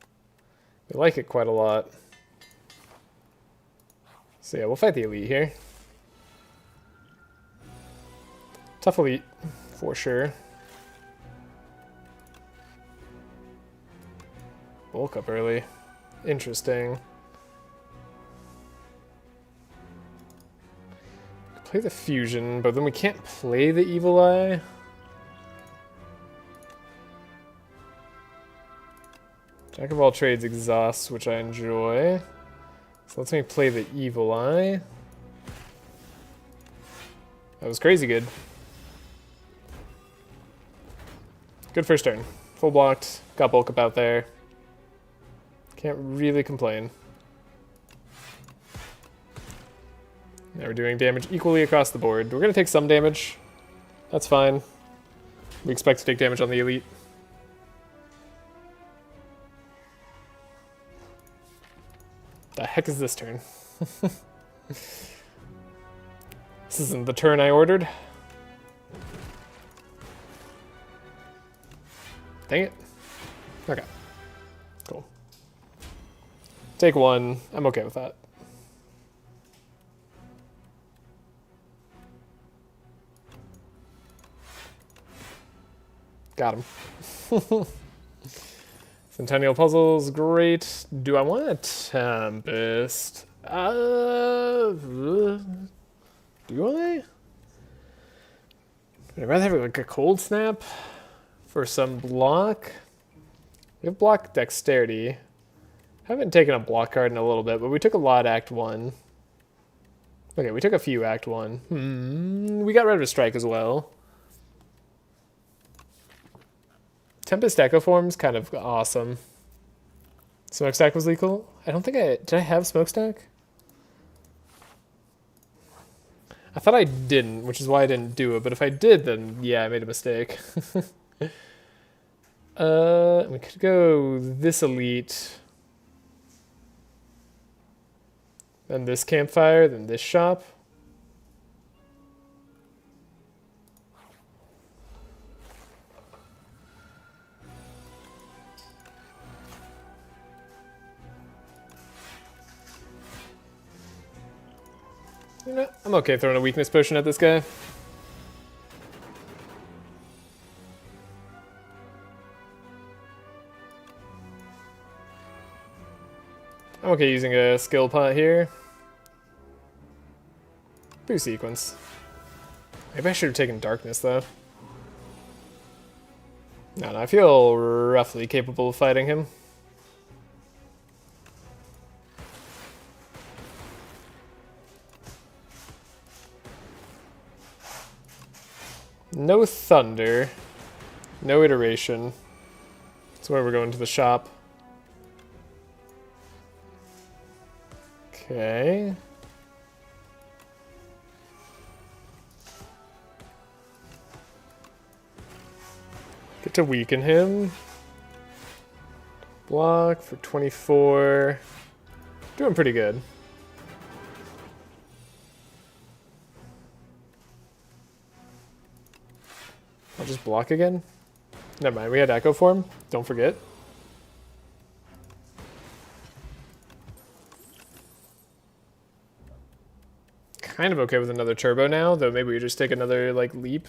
We like it quite a lot. So yeah, we'll fight the elite here. Tough elite, for sure. Bulk up early. Interesting. Play the fusion, but then we can't play the evil eye. Jack of all trades exhausts, which I enjoy. So let's me play the evil eye. That was crazy good. Good first turn. Full blocked, got bulk up out there. Can't really complain. Now we're doing damage equally across the board. We're going to take some damage. That's fine. We expect to take damage on the elite. The heck is this turn? This isn't the turn I ordered. Dang it. Okay. Cool. Take one. I'm okay with that. Got him. Centennial Puzzles, great. Do I want a Tempest? Do I? I'd rather have like a Cold Snap for some block. We have block Dexterity. Haven't taken a block card in a little bit, but we took a lot Act 1. Okay, we took a few Act 1. We got rid of a strike as well. Tempest Echo Form's kind of awesome. Smokestack was lethal? I don't think did I have Smokestack? I thought I didn't, which is why I didn't do it, but if I did, then yeah, I made a mistake. We could go this elite. Then this campfire, then this shop. You know, I'm okay throwing a weakness potion at this guy. I'm okay using a skill pot here. Boo sequence. Maybe I should have taken darkness though. No, I feel roughly capable of fighting him. No thunder. No iteration. That's why we're going to the shop. Okay. Get to weaken him. Block for 24. Doing pretty good. I'll just block again. Never mind, we had Echo Form. Don't forget. Kind of okay with another turbo now, though maybe we just take another, like, leap.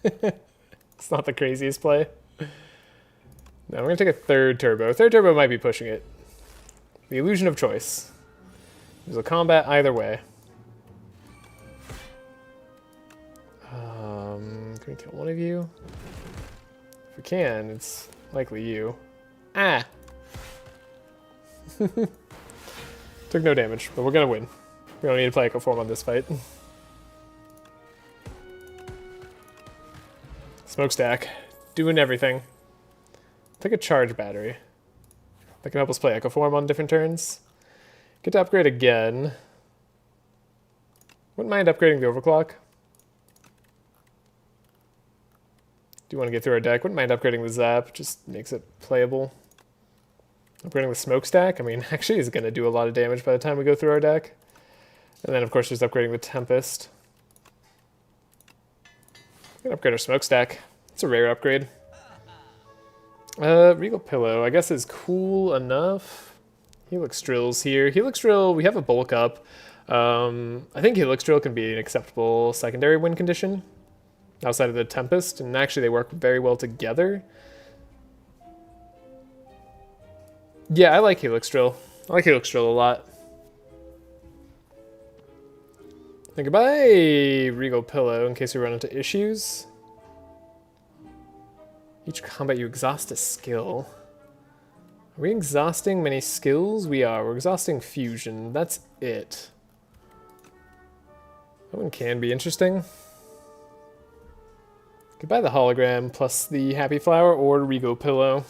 It's not the craziest play. No, I'm going to take a third turbo. Third turbo might be pushing it. The illusion of choice. There's a combat either way. Can we kill one of you? If we can, it's likely you. Ah! Took no damage, but we're going to win. We don't need to play Echo Form on this fight. Smokestack. Doing everything. Take a charge battery. That can help us play Echo Form on different turns. Get to upgrade again. Wouldn't mind upgrading the overclock. Do want to get through our deck. Wouldn't mind upgrading the zap. Just makes it playable. Upgrading the smokestack. I mean, actually is going to do a lot of damage by the time we go through our deck. And then, of course, just upgrading the Tempest. Gonna upgrade our smokestack. It's a rare upgrade. Regal Pillow, I guess, is cool enough. Helix Drill's here. Helix Drill, we have a bulk up. I think Helix Drill can be an acceptable secondary win condition outside of the Tempest, and actually they work very well together. Yeah, I like Helix Drill. I like Helix Drill a lot. And goodbye, Regal Pillow, in case we run into issues. Each combat you exhaust a skill. Are we exhausting many skills? We are. We're exhausting fusion. That's it. That one can be interesting. Goodbye the hologram plus the happy flower or Regal Pillow.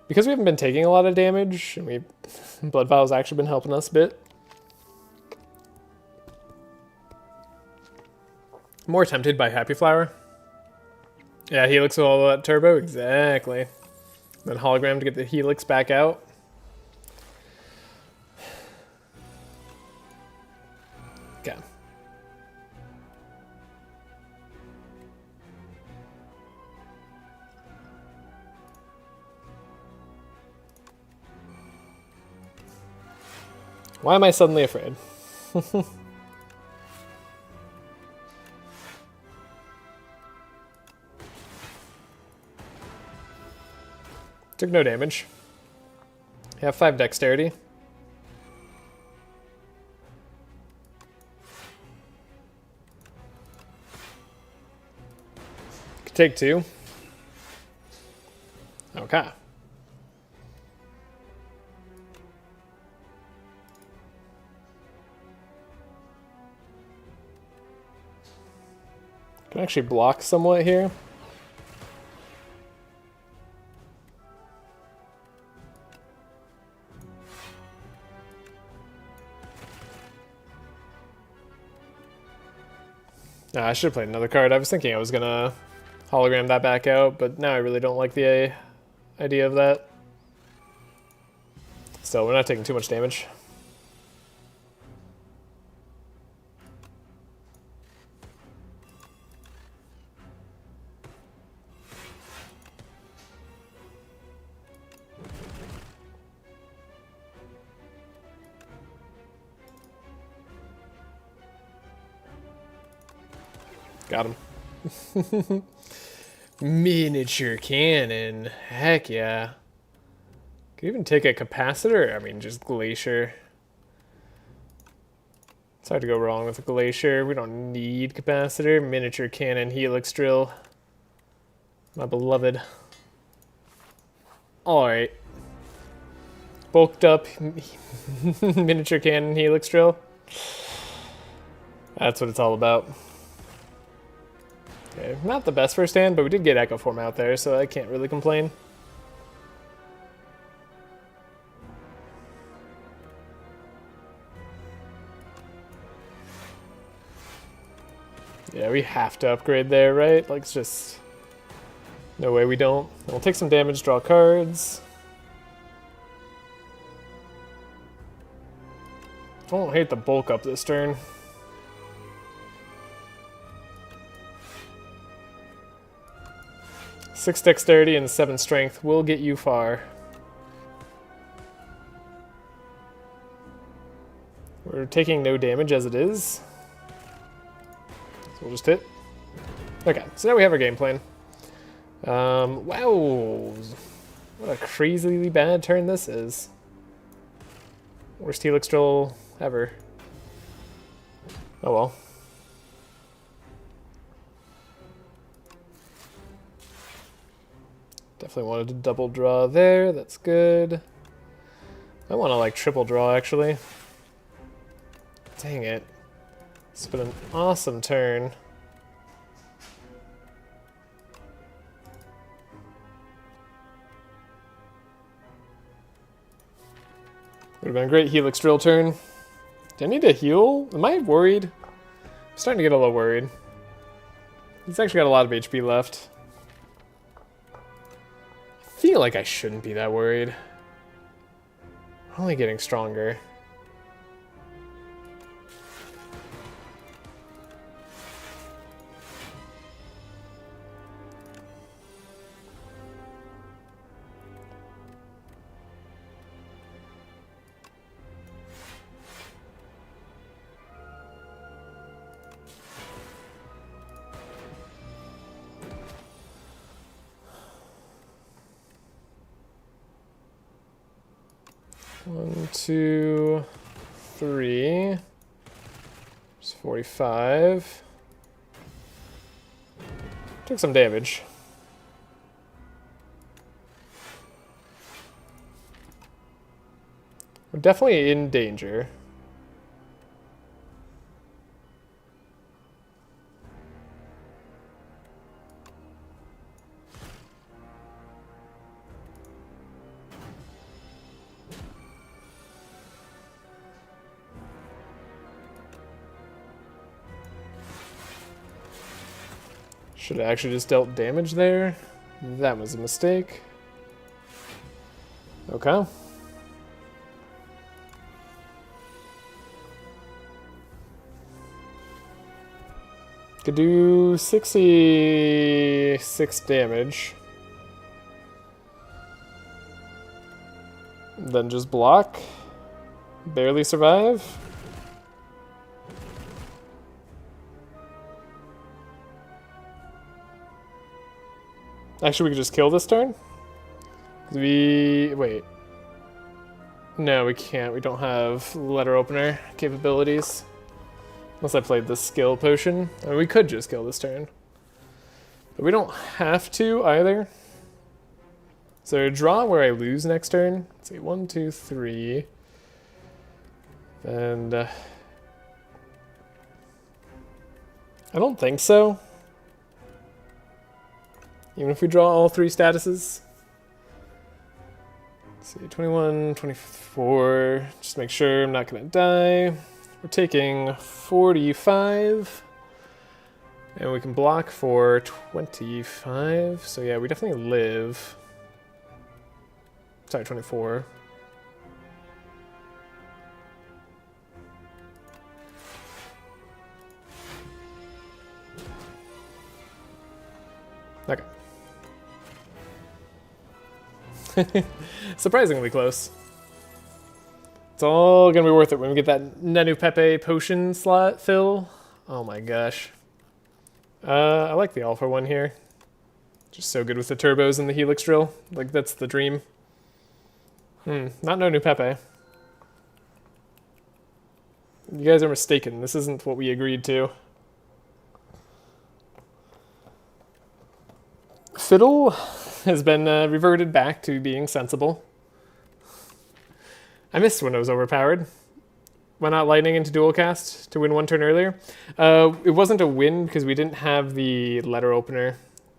Because we haven't been taking a lot of damage, and Blood Vial's actually been helping us a bit. More tempted by happy flower. Yeah, Helix with all that turbo, exactly. Then hologram to get the Helix back out. Okay. Why am I suddenly afraid? Took no damage. Have 5 dexterity. Could take 2. Okay. Can actually block somewhat here. I should have played another card. I was thinking I was gonna hologram that back out, but now I really don't like the idea of that. Still, we're not taking too much damage. Got him. Miniature cannon. Heck yeah. Could even take a capacitor. I mean, just glacier. It's hard to go wrong with a glacier. We don't need capacitor. Miniature cannon, helix drill. My beloved. Alright. Bulked up miniature cannon, helix drill. That's what it's all about. Okay, not the best first hand, but we did get Echo Form out there, so I can't really complain. Yeah, we have to upgrade there, right? Like, it's just... no way we don't. We'll take some damage, draw cards. I won't hate the bulk up this turn. Six dexterity and 7 strength will get you far. We're taking no damage as it is. So we'll just hit. Okay, so now we have our game plan. Wow. What a crazily bad turn this is. Worst helix drill ever. Oh well. Definitely wanted to double draw there, that's good. I want to like triple draw actually. Dang it. It's been an awesome turn. Would have been a great helix drill turn. Do I need to heal? Am I worried? I'm starting to get a little worried. He's actually got a lot of HP left. I feel like I shouldn't be that worried. Only getting stronger. One, two, three. It's 45. Took some damage. We're definitely in danger. Should have actually just dealt damage there. That was a mistake. Okay. Could do 66 damage. Then just block. Barely survive. Actually, we could just kill this turn. Wait. No, we can't. We don't have letter opener capabilities. Unless I played the skill potion. I mean, we could just kill this turn. But we don't have to either. So draw where I lose next turn. Let's see, 1, 2, 3. And I don't think so. Even if we draw all 3 statuses. Let's see, 21, 24. Just make sure I'm not gonna die. We're taking 45. And we can block for 25. So yeah, we definitely live. Sorry, 24. Okay. Surprisingly close. It's all gonna be worth it when we get that Nanu Pepe potion slot fill. Oh my gosh. I like the alpha one here. Just so good with the turbos and the helix drill. Like, that's the dream. Not Nanu Pepe. You guys are mistaken. This isn't what we agreed to. Fiddle has been reverted back to being sensible. I missed when it was overpowered. Went out lightning into dual cast to win 1 turn earlier. It wasn't a win because we didn't have the letter opener.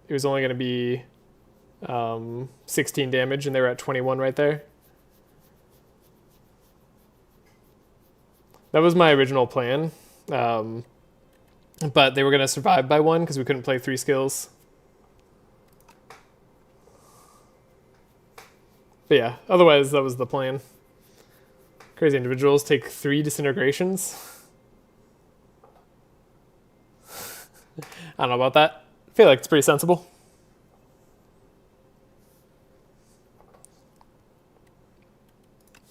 It was only going to be 16 damage, and they were at 21 right there. That was my original plan. But they were going to survive by 1 because we couldn't play 3 skills. But yeah, otherwise that was the plan. Crazy individuals take 3 disintegrations. I don't know about that. I feel like it's pretty sensible.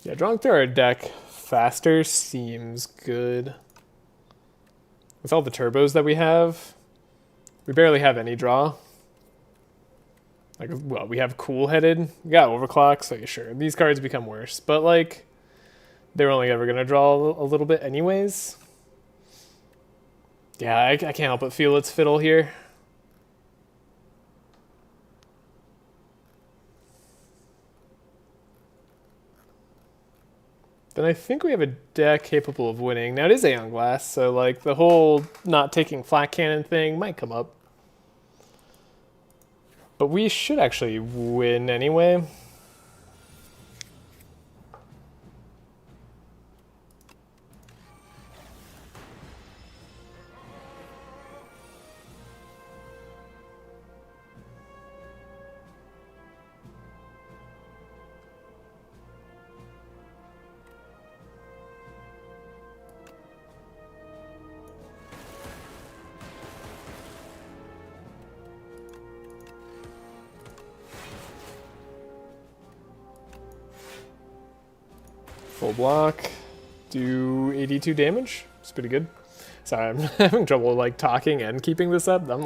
Yeah, drawing through our deck faster seems good. With all the turbos that we have, we barely have any draw. Like, well, we have cool-headed. We got overclock, so yeah, sure. These cards become worse. But, like, they're only ever going to draw a little bit anyways. Yeah, I can't help but feel its fiddle here. Then I think we have a deck capable of winning. Now, it is Aeon Glass, so, like, the whole not taking Flak Cannon thing might come up. But we should actually win anyway. Full block, do 82 damage. It's pretty good. Sorry, I'm having trouble like talking and keeping this up. I'm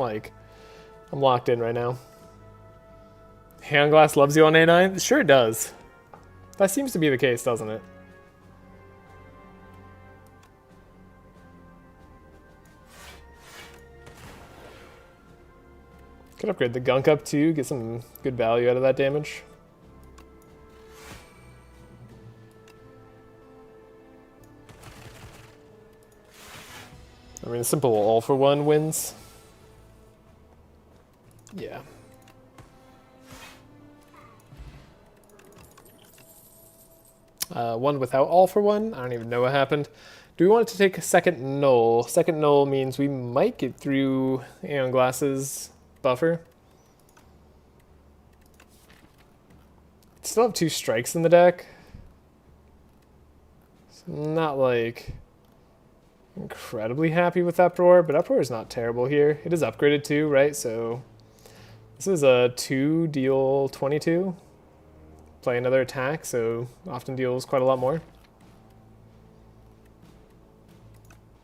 locked in right now. Aeon Glass loves you on A9? Sure it does. That seems to be the case, doesn't it? Could upgrade the gunk up too, get some good value out of that damage. I mean, a simple all-for-one wins. Yeah. One without all-for-one. I don't even know what happened. Do we want it to take a second null? Second null means we might get through Aeon Glass's buffer. Still have 2 strikes in the deck. So I'm not like incredibly happy with Uproar, but Uproar is not terrible here. It is upgraded too, right? So this is a 2 deal 22. Play another attack, so often deals quite a lot more.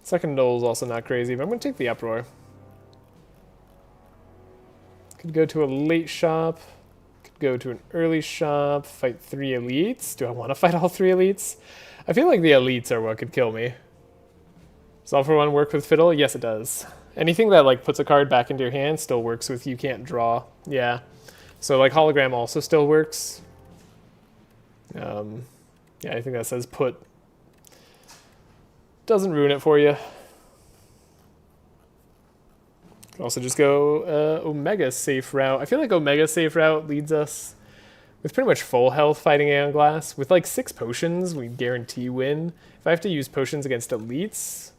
Second null is also not crazy, but I'm going to take the Uproar. Could go to a late shop. Could go to an early shop. Fight 3 elites. Do I want to fight all 3 elites? I feel like the elites are what could kill me. Does all-for-one work with Fiddle? Yes, it does. Anything that like puts a card back into your hand still works with you can't draw. Yeah. So like Hologram also still works. Yeah, I think that says put. Doesn't ruin it for you. Could also just go Omega safe route. I feel like Omega safe route leads us with pretty much full health fighting Aeon Glass. With like 6 potions, we guarantee win. If I have to use potions against elites,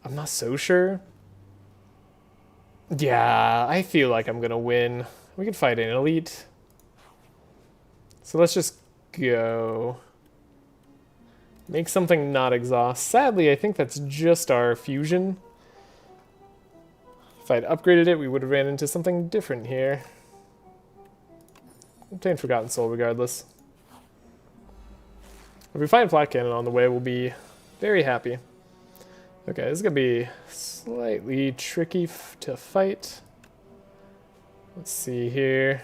I'm not so sure. Yeah, I feel like I'm gonna win. We could fight an elite. So let's just go. Make something not exhaust. Sadly, I think that's just our fusion. If I'd upgraded it, we would have ran into something different here. Obtain Forgotten Soul regardless. If we find Flat Cannon on the way, we'll be very happy. Okay, this is going to be slightly tricky to fight. Let's see here.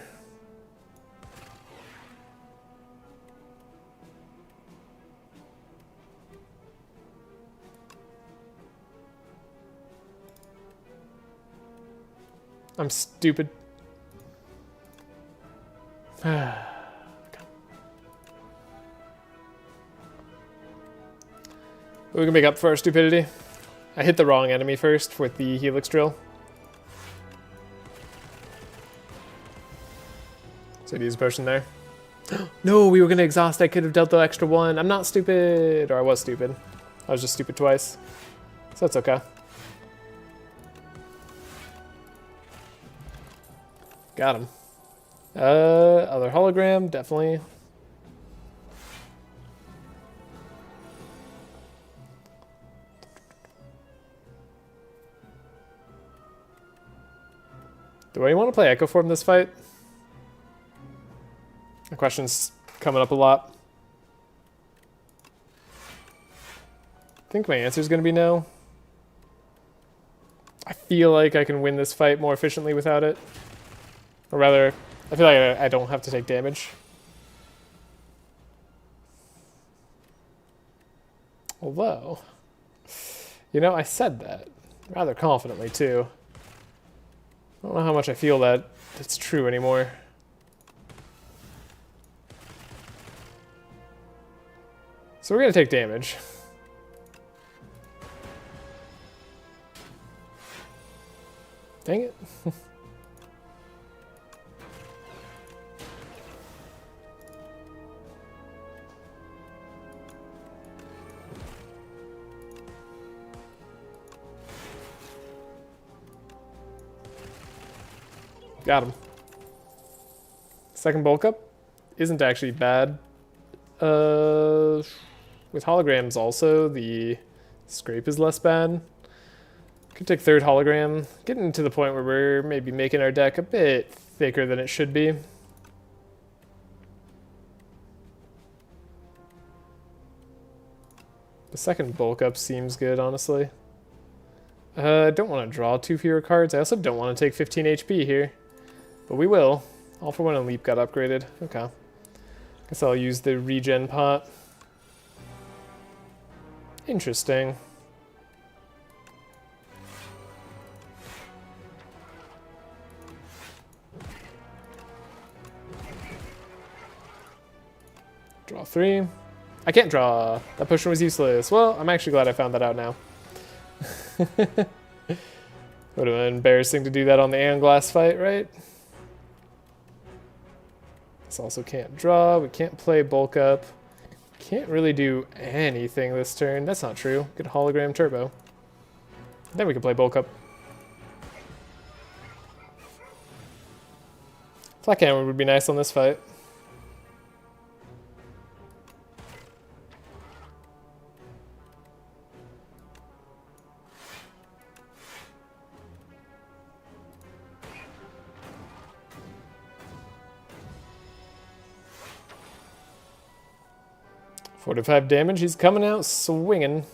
I'm stupid. Okay. We can make up for our stupidity. I hit the wrong enemy first with the Helix Drill. So I'd use a potion there. No, we were going to exhaust. I could have dealt the extra 1. I'm not stupid. Or I was stupid. I was just stupid twice. So that's okay. Got him. Other hologram, definitely. Do I want to play Echo Form this fight? The question's coming up a lot. I think my answer is going to be no. I feel like I can win this fight more efficiently without it. Or rather, I feel like I don't have to take damage. Although, you know, I said that rather confidently too. I don't know how much I feel that it's true anymore. So we're gonna take damage. Dang it. Got him. Second bulk up isn't actually bad. With holograms also, the scrape is less bad. Could take third hologram. Getting to the point where we're maybe making our deck a bit thicker than it should be. The second bulk up seems good, honestly. I don't want to draw 2 fewer cards. I also don't want to take 15 HP here. But we will. All for One and Leap got upgraded. Okay. Guess I'll use the regen pot. Interesting. Draw 3. I can't draw. That potion was useless. Well, I'm actually glad I found that out now. Would have been embarrassing to do that on the Aeon Glass fight, right? This also can't draw. We can't play bulk up. Can't really do anything this turn. That's not true. Good hologram turbo. Then we can play bulk up. Flat camera would be nice on this fight. $45 damage. He's coming out swinging.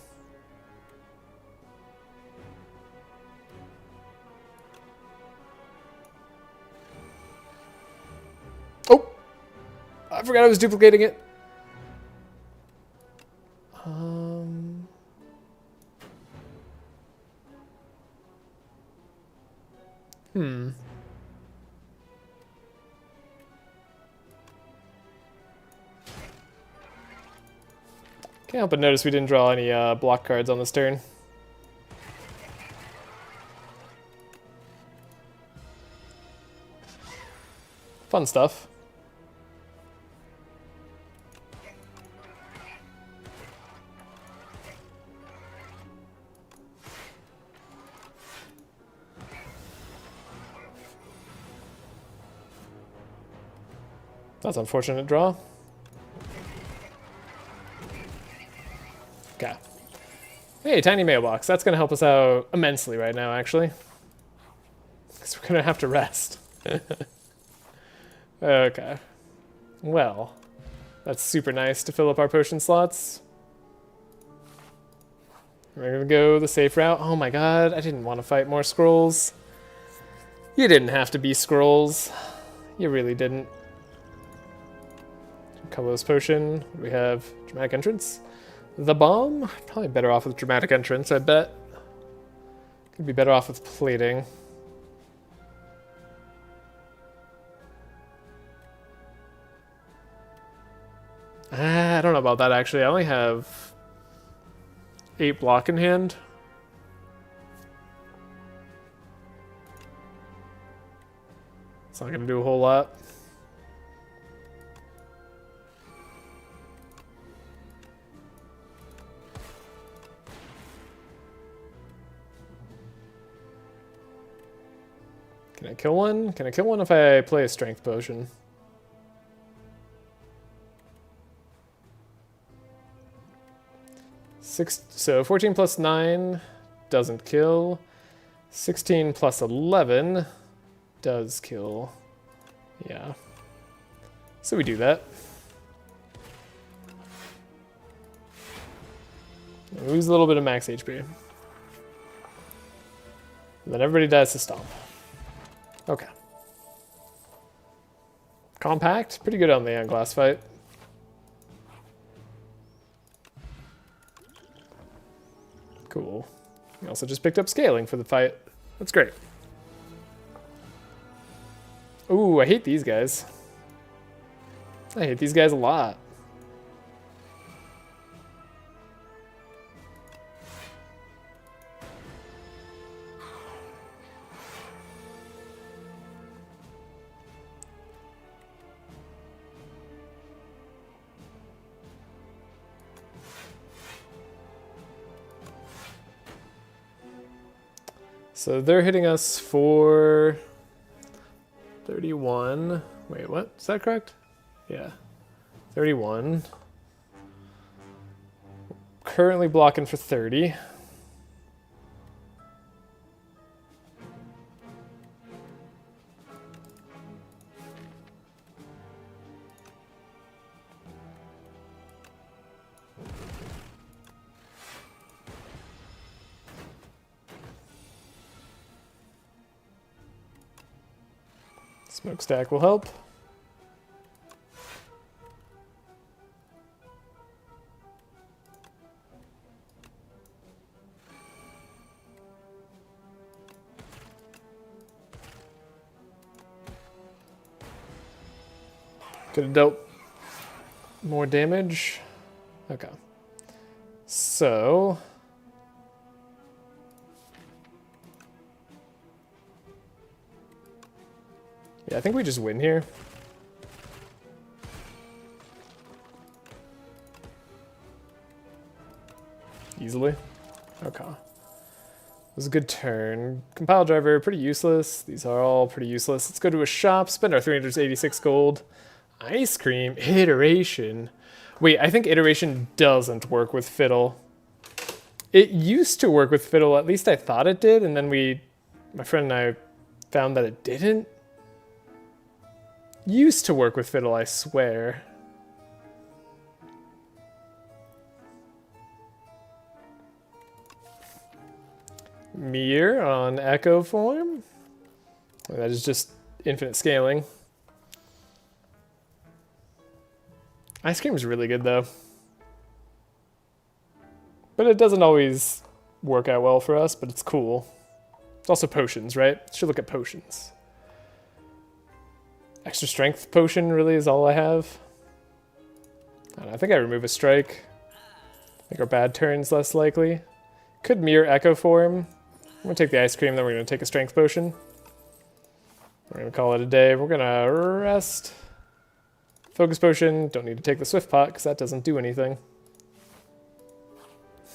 Oh! I forgot I was duplicating it. Can't help but notice we didn't draw any block cards on this turn. Fun stuff. That's an unfortunate draw. Okay. Hey, tiny mailbox. That's going to help us out immensely right now, actually. Because we're going to have to rest. Okay. Well, that's super nice to fill up our potion slots. We're going to go the safe route. Oh my god, I didn't want to fight more scrolls. You didn't have to be scrolls. You really didn't. Colorless potion. We have dramatic entrance. The bomb? Probably better off with dramatic entrance, I bet. Could be better off with plating. I don't know about that, actually. I only have 8 block in hand. It's not going to do a whole lot. Can I kill one? Can I kill one if I play a strength potion? So 14 plus 9 doesn't kill. 16 plus 11 does kill. Yeah. So we do that. We lose a little bit of max HP. And then everybody dies to stomp. Okay. Compact, pretty good on the Ion Glass fight. Cool. We also just picked up scaling for the fight. That's great. Ooh, I hate these guys. I hate these guys a lot. So they're hitting us for 31. Wait, what? Is that correct? Yeah. 31. Currently blocking for 30. Smokestack will help. Could have dealt more damage. Okay. So yeah, I think we just win here. Easily. Okay. It was a good turn. Compile driver, pretty useless. These are all pretty useless. Let's go to a shop, spend our 386 gold. Ice cream, iteration. Wait, I think iteration doesn't work with fiddle. It used to work with fiddle, at least I thought it did, and then my friend and I found that it didn't. Used to work with fiddle, I swear. Mirror on echo form. That is just infinite scaling. Ice cream is really good though. But it doesn't always work out well for us, but it's cool. It's also potions, right? Should look at potions. Extra strength potion really is all I have. I think I remove a strike. Make our bad turns less likely. Could mirror echo form. I'm gonna take the ice cream, then we're gonna take a strength potion. We're gonna call it a day. We're gonna rest. Focus potion. Don't need to take the swift pot because that doesn't do anything.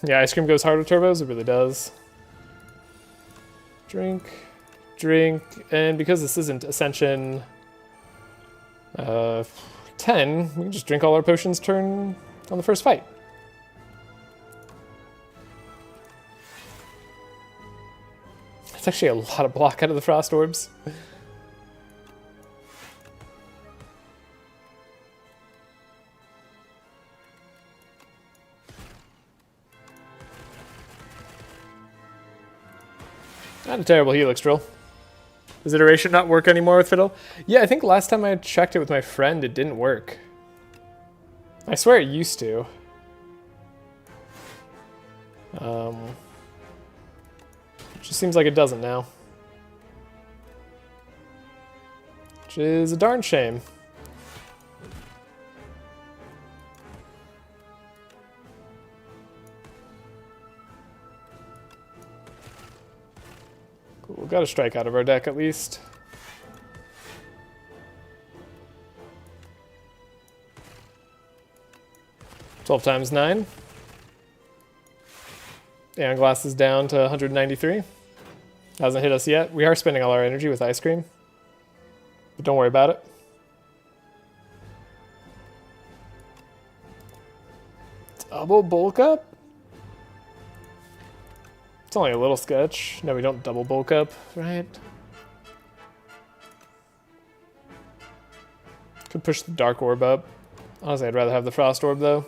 Yeah, ice cream goes hard with turbos. It really does. Drink. Drink. And because this isn't Ascension 10, we can just drink all our potions turn on the first fight. It's actually a lot of block out of the frost orbs. Not a terrible helix drill. Does iteration not work anymore with fiddle? Yeah, I think last time I checked it with my friend, it didn't work. I swear it used to. Just seems like it doesn't now. Which is a darn shame. Cool, got a strike out of our deck at least. Twelve times 9. Ion Glass is down to 193. Hasn't hit us yet. We are spending all our energy with ice cream. But don't worry about it. Double bulk up? It's only a little sketch. No, we don't double bulk up, right? Could push the dark orb up. Honestly, I'd rather have the frost orb though.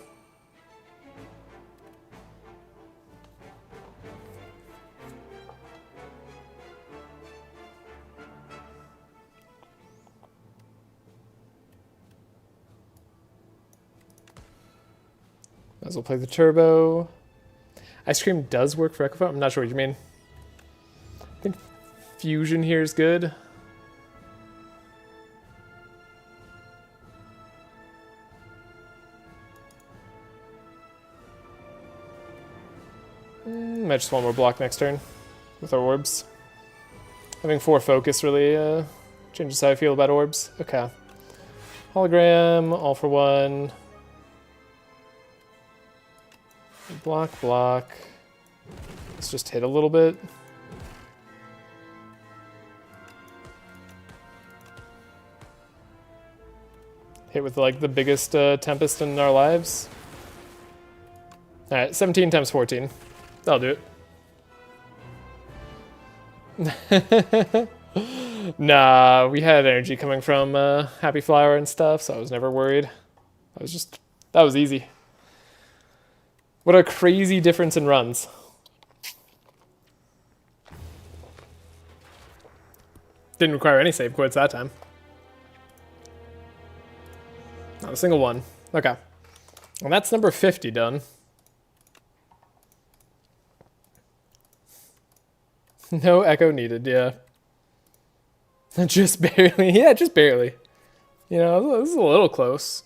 Might as well play the turbo. Ice cream does work for Echo Foam. I'm not sure what you mean. I think fusion here is good. Might just want more block next turn with our orbs. Having 4 focus really changes how I feel about orbs. Okay. Hologram, all for 1. Block, block. Let's just hit a little bit. Hit with like the biggest tempest in our lives. Alright, 17 times 14. That'll do it. Nah, we had energy coming from Happy Flower and stuff, so I was never worried. That was easy. What a crazy difference in runs. Didn't require any save quits that time. Not a single one. Okay. Well, that's number 50 done. No echo needed, yeah. Just barely. Yeah, just barely. You know, this is a little close.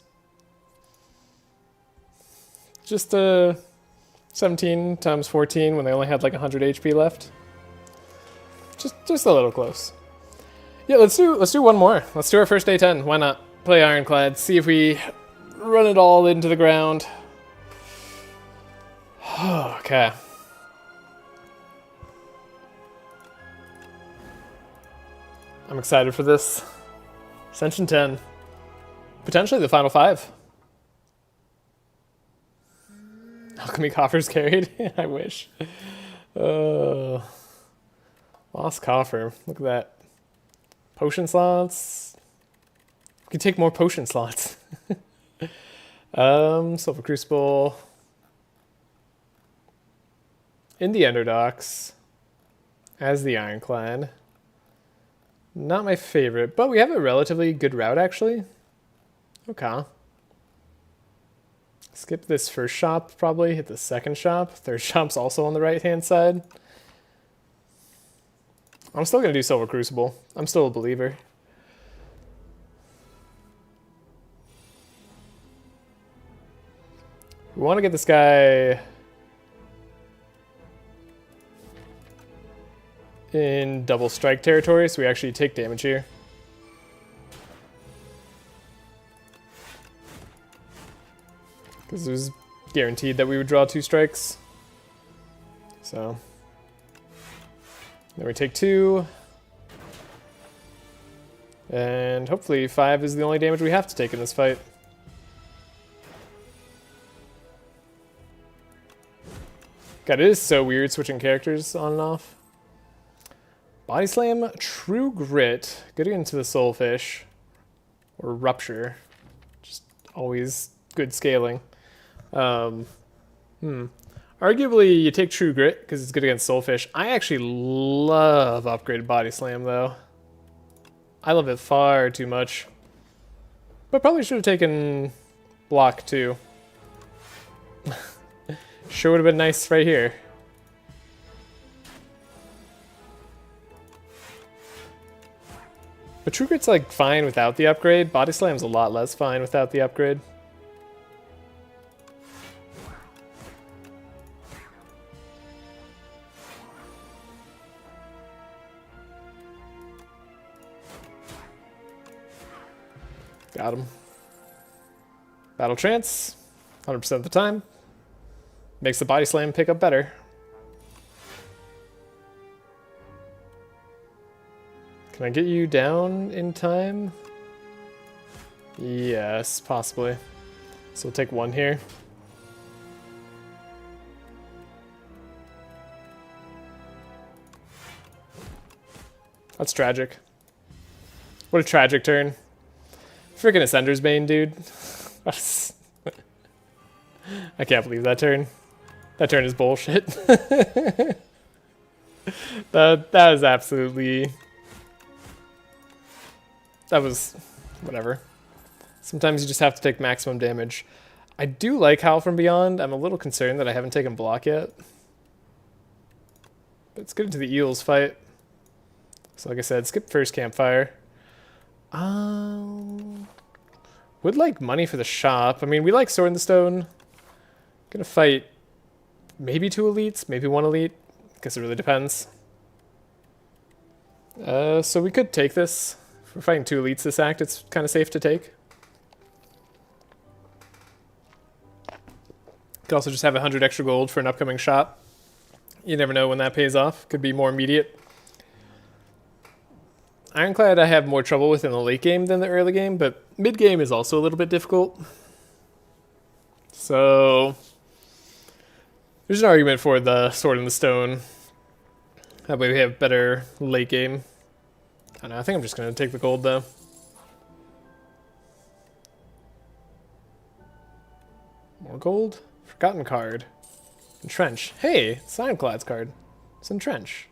Just 17 times 14 when they only had like 100 HP left. Just a little close. Yeah, let's do one more. Let's do our first A10. Why not? Play Ironclad. See if we run it all into the ground. Okay. I'm excited for this. Ascension 10. Potentially the final 5. Alchemy coffers carried? I wish. Lost coffer. Look at that. Potion slots. We can take more potion slots. Silver Crucible. In the Underdocks. As the Ironclad. Not my favorite, but we have a relatively good route, actually. Okay. Skip this first shop, probably. Hit the second shop. Third shop's also on the right-hand side. I'm still going to do Silver Crucible. I'm still a believer. We want to get this guy in double strike territory, so we actually take damage here. Because it was guaranteed that we would draw 2 strikes. So then we take 2. And hopefully 5 is the only damage we have to take in this fight. God, it is so weird switching characters on and off. Body Slam, True Grit, good into the Soulfish, or Rupture, just always good scaling. Arguably, you take True Grit because it's good against Soulfish. I actually love upgraded Body Slam, though. I love it far too much. But probably should have taken Block, too. Sure would have been nice right here. But True Grit's like fine without the upgrade. Body Slam's a lot less fine without the upgrade. Got him. Battle Trance, 100% of the time. Makes the Body Slam pick up better. Can I get you down in time? Yes, possibly. So we'll take 1 here. That's tragic. What a tragic turn. Freaking Ascender's Bane, dude. I can't believe that turn. That turn is bullshit. That is absolutely... That was... whatever. Sometimes you just have to take maximum damage. I do like Howl from Beyond. I'm a little concerned that I haven't taken block yet. But let's get into the Eels fight. So like I said, skip first campfire. Would like money for the shop. I mean, we like Sword in the Stone. Gonna fight maybe 2 elites, maybe 1 elite. Guess it really depends. So we could take this. If we're fighting 2 elites this act, it's kind of safe to take. Could also just have 100 extra gold for an upcoming shop. You never know when that pays off. Could be more immediate. Ironclad I have more trouble with in the late game than the early game, but mid game is also a little bit difficult. So there's an argument for the Sword in the Stone. That way we have better late game. I don't know, I think I'm just going to take the gold though. More gold? Forgotten card. Entrench. Hey, it's Ironclad's card. It's Entrench.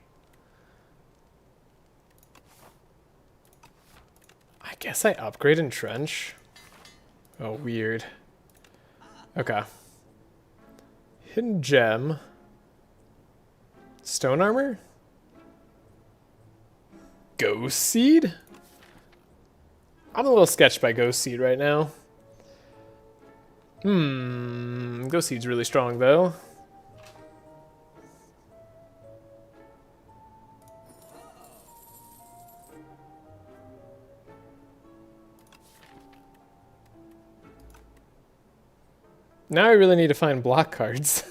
I guess I upgrade Entrench. Oh, weird. Okay. Hidden Gem. Stone Armor? Ghost Seed? I'm a little sketched by Ghost Seed right now. Ghost Seed's really strong though. Now I really need to find block cards.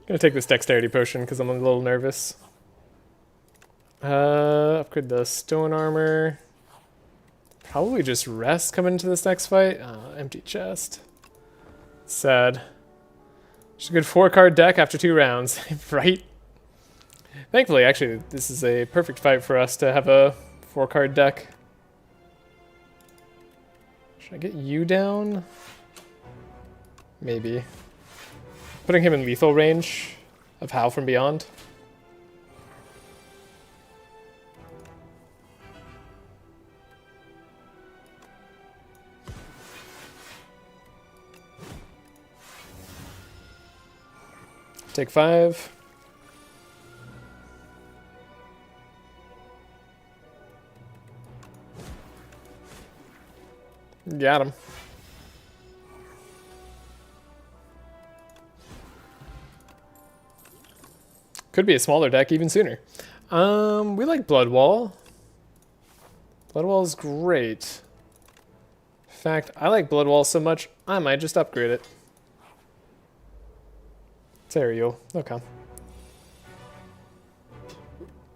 Gonna take this dexterity potion because I'm a little nervous. Upgrade the stone armor. Probably just rest coming into this next fight. Empty chest. Sad. Just a good 4-card deck after 2 rounds, right? Thankfully, actually, this is a perfect fight for us to have a 4-card deck. Should I get you down? Maybe. Putting him in lethal range of Howl from Beyond. Take 5. Got him. Could be a smaller deck even sooner. We like Bloodwall. Bloodwall is great. In fact, I like Bloodwall so much, I might just upgrade it. It's aerial. Okay.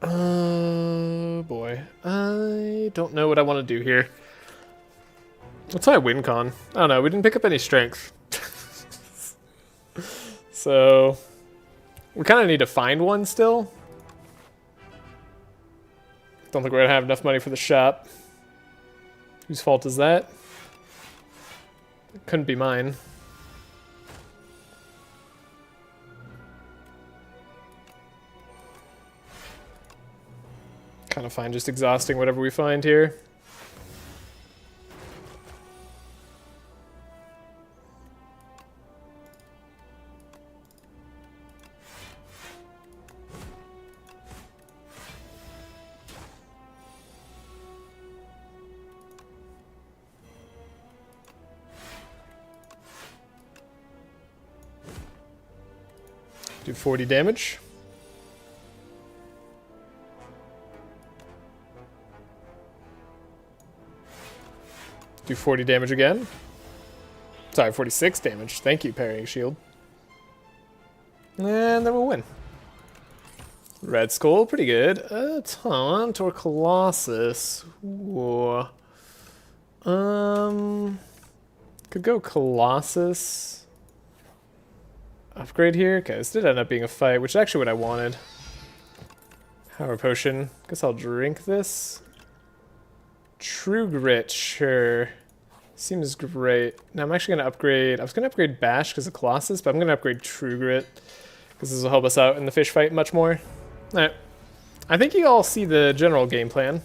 Boy. I don't know what I want to do here. Let's try win con. I don't know, we didn't pick up any strength. So we kind of need to find one still. Don't think we're gonna have enough money for the shop. Whose fault is that? It couldn't be mine. Kind of fine just exhausting whatever we find here. Do 40 damage. Do 40 damage again. Sorry, 46 damage. Thank you, parrying shield. And then we'll win. Red Skull, pretty good. Taunt or Colossus. Ooh. Could go Colossus. Upgrade here? Okay, this did end up being a fight, which is actually what I wanted. Power Potion. Guess I'll drink this. True Grit, sure. Seems great. Now I'm actually going to upgrade... I was going to upgrade Bash because of Colossus, but I'm going to upgrade True Grit because this will help us out in the fish fight much more. Alright. I think you all see the general game plan.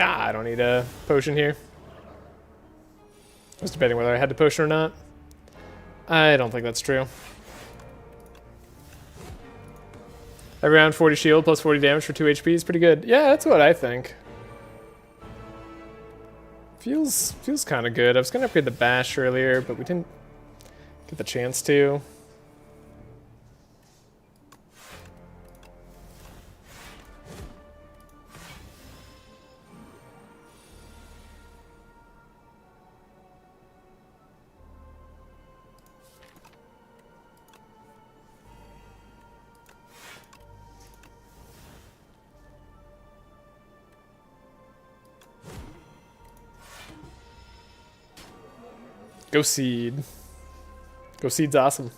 Ah, I don't need a potion here. I was debating whether I had the potion or not. I don't think that's true. Every round 40 shield plus 40 damage for 2 HP is pretty good. Yeah, that's what I think. Feels kind of good. I was going to upgrade the bash earlier, but we didn't get the chance to. Go Seed. Go Seed's awesome.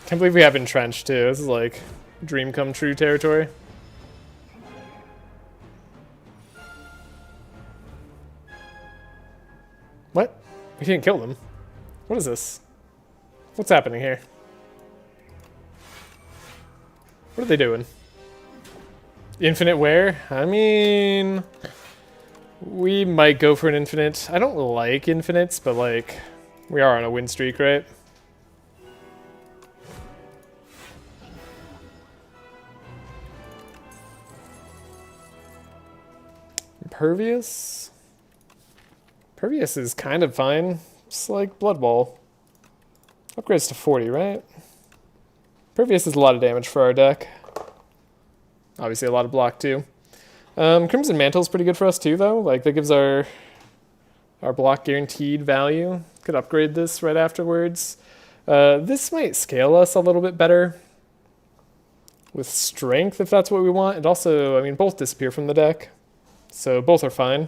Can't believe we have Entrenched too. This is like dream come true territory. What? We can't kill them. What is this? What's happening here? What are they doing? Infinite wear? I mean... we might go for an infinite. I don't like infinites, but like, we are on a win streak, right? Impervious? Impervious is kind of fine. It's like Blood Wall. Upgrades to 40, right? Impervious is a lot of damage for our deck. Obviously a lot of block too. Crimson Mantle is pretty good for us too, though. Like, that gives our block guaranteed value. Could upgrade this right afterwards. This might scale us a little bit better with strength, if that's what we want. And also, I mean, both disappear from the deck, so both are fine.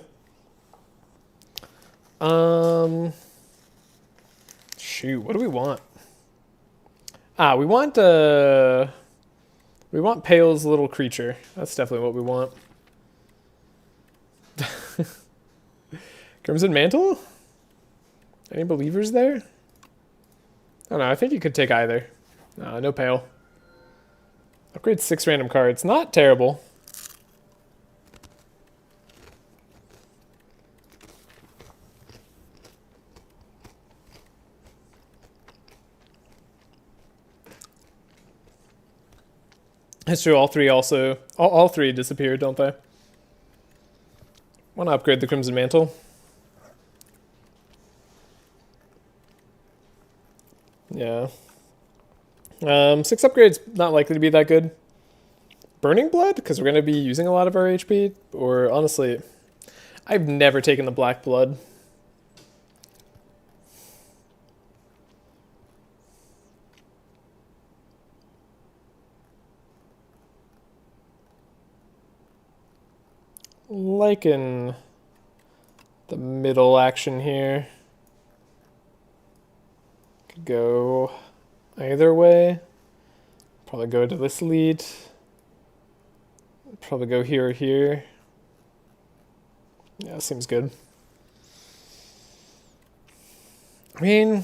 Shoot, what do we want? Ah, we want Pale's little creature. That's definitely what we want. Crimson Mantle? Any believers there? I don't know, I think you could take either. No Pale. Upgrade 6 random cards. Not terrible. That's true, all three disappeared, don't they? Want to upgrade the Crimson Mantle. Yeah. 6 upgrades, not likely to be that good. Burning Blood, because we're going to be using a lot of our HP. Or, honestly, I've never taken the Black Blood. Liking the middle action here. Could go either way. Probably go to this lead. Probably go here or here. Yeah, seems good. I mean,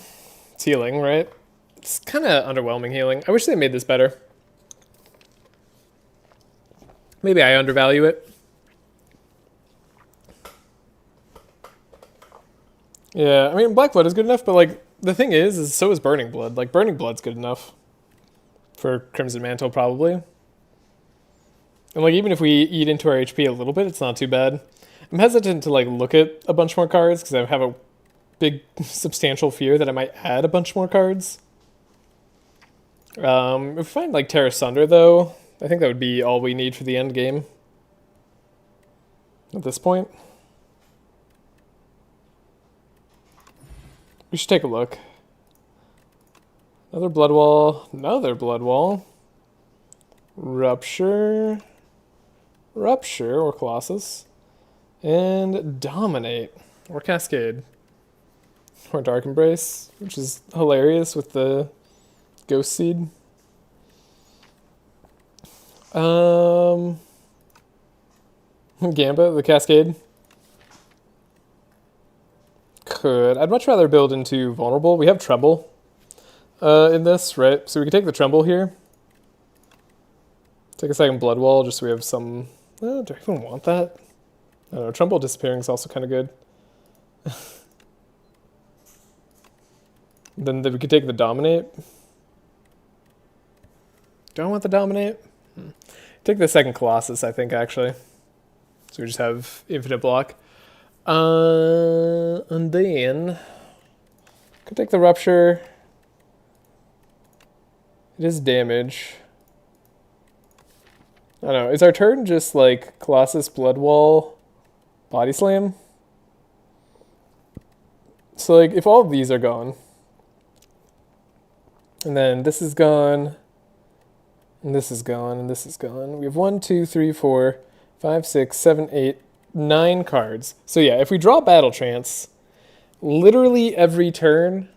it's healing, right? It's kind of underwhelming healing. I wish they made this better. Maybe I undervalue it. Yeah, I mean, Black Blood is good enough, but, like, the thing is so is Burning Blood. Like, Burning Blood's good enough for Crimson Mantle, probably. And, like, even if we eat into our HP a little bit, it's not too bad. I'm hesitant to, like, look at a bunch more cards, because I have a big, substantial fear that I might add a bunch more cards. If we find, like, Terra Sunder, though, I think that would be all we need for the end game. At this point. We should take a look. Another Blood Wall. Another Blood Wall. Rupture. Rupture, or Colossus. And Dominate, or Cascade. Or Dark Embrace, which is hilarious with the Ghost Seed. Gambit, the Cascade. I'd much rather build into Vulnerable. We have Tremble in this, right? So we can take the Tremble here. Take a second Blood Wall just so we have some Well, do I even want that? I don't know. Trumbull disappearing is also kind of good. Then we could take the dominate. Do I want the dominate? Take the second Colossus, I think, actually. So we just have infinite block. And then could take the rupture. It is damage. I don't know. Is our turn just like Colossus, Blood Wall, Body Slam? So like if all of these are gone, and then this is gone, and this is gone, and this is gone. We have 1, 2, 3, 4, 5, 6, 7, 8, 9 cards. So yeah, if we draw Battle Trance, literally every turn,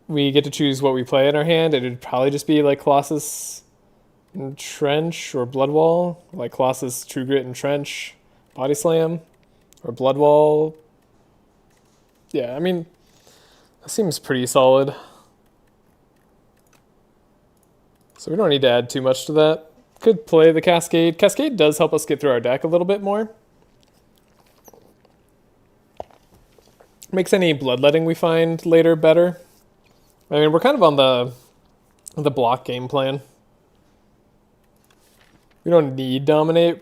we get to choose what we play in our hand. It would probably just be like Colossus and Trench or Blood Wall, like Colossus, True Grit, and Trench, Body Slam, or Blood Wall. Yeah, I mean, that seems pretty solid. So we don't need to add too much to that. Could play the Cascade. Cascade does help us get through our deck a little bit more. Makes any bloodletting we find later better. I mean, we're kind of on the block game plan. We don't need dominate.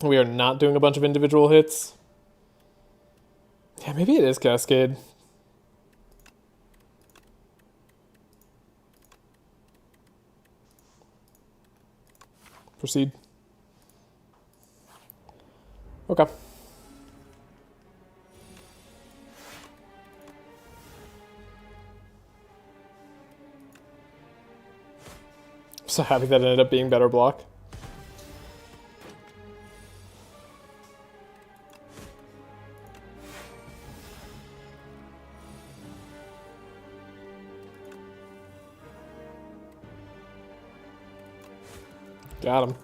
We are not doing a bunch of individual hits. Yeah, maybe it is Cascade. Proceed. Okay. I'm so happy that it ended up being better block. Got him.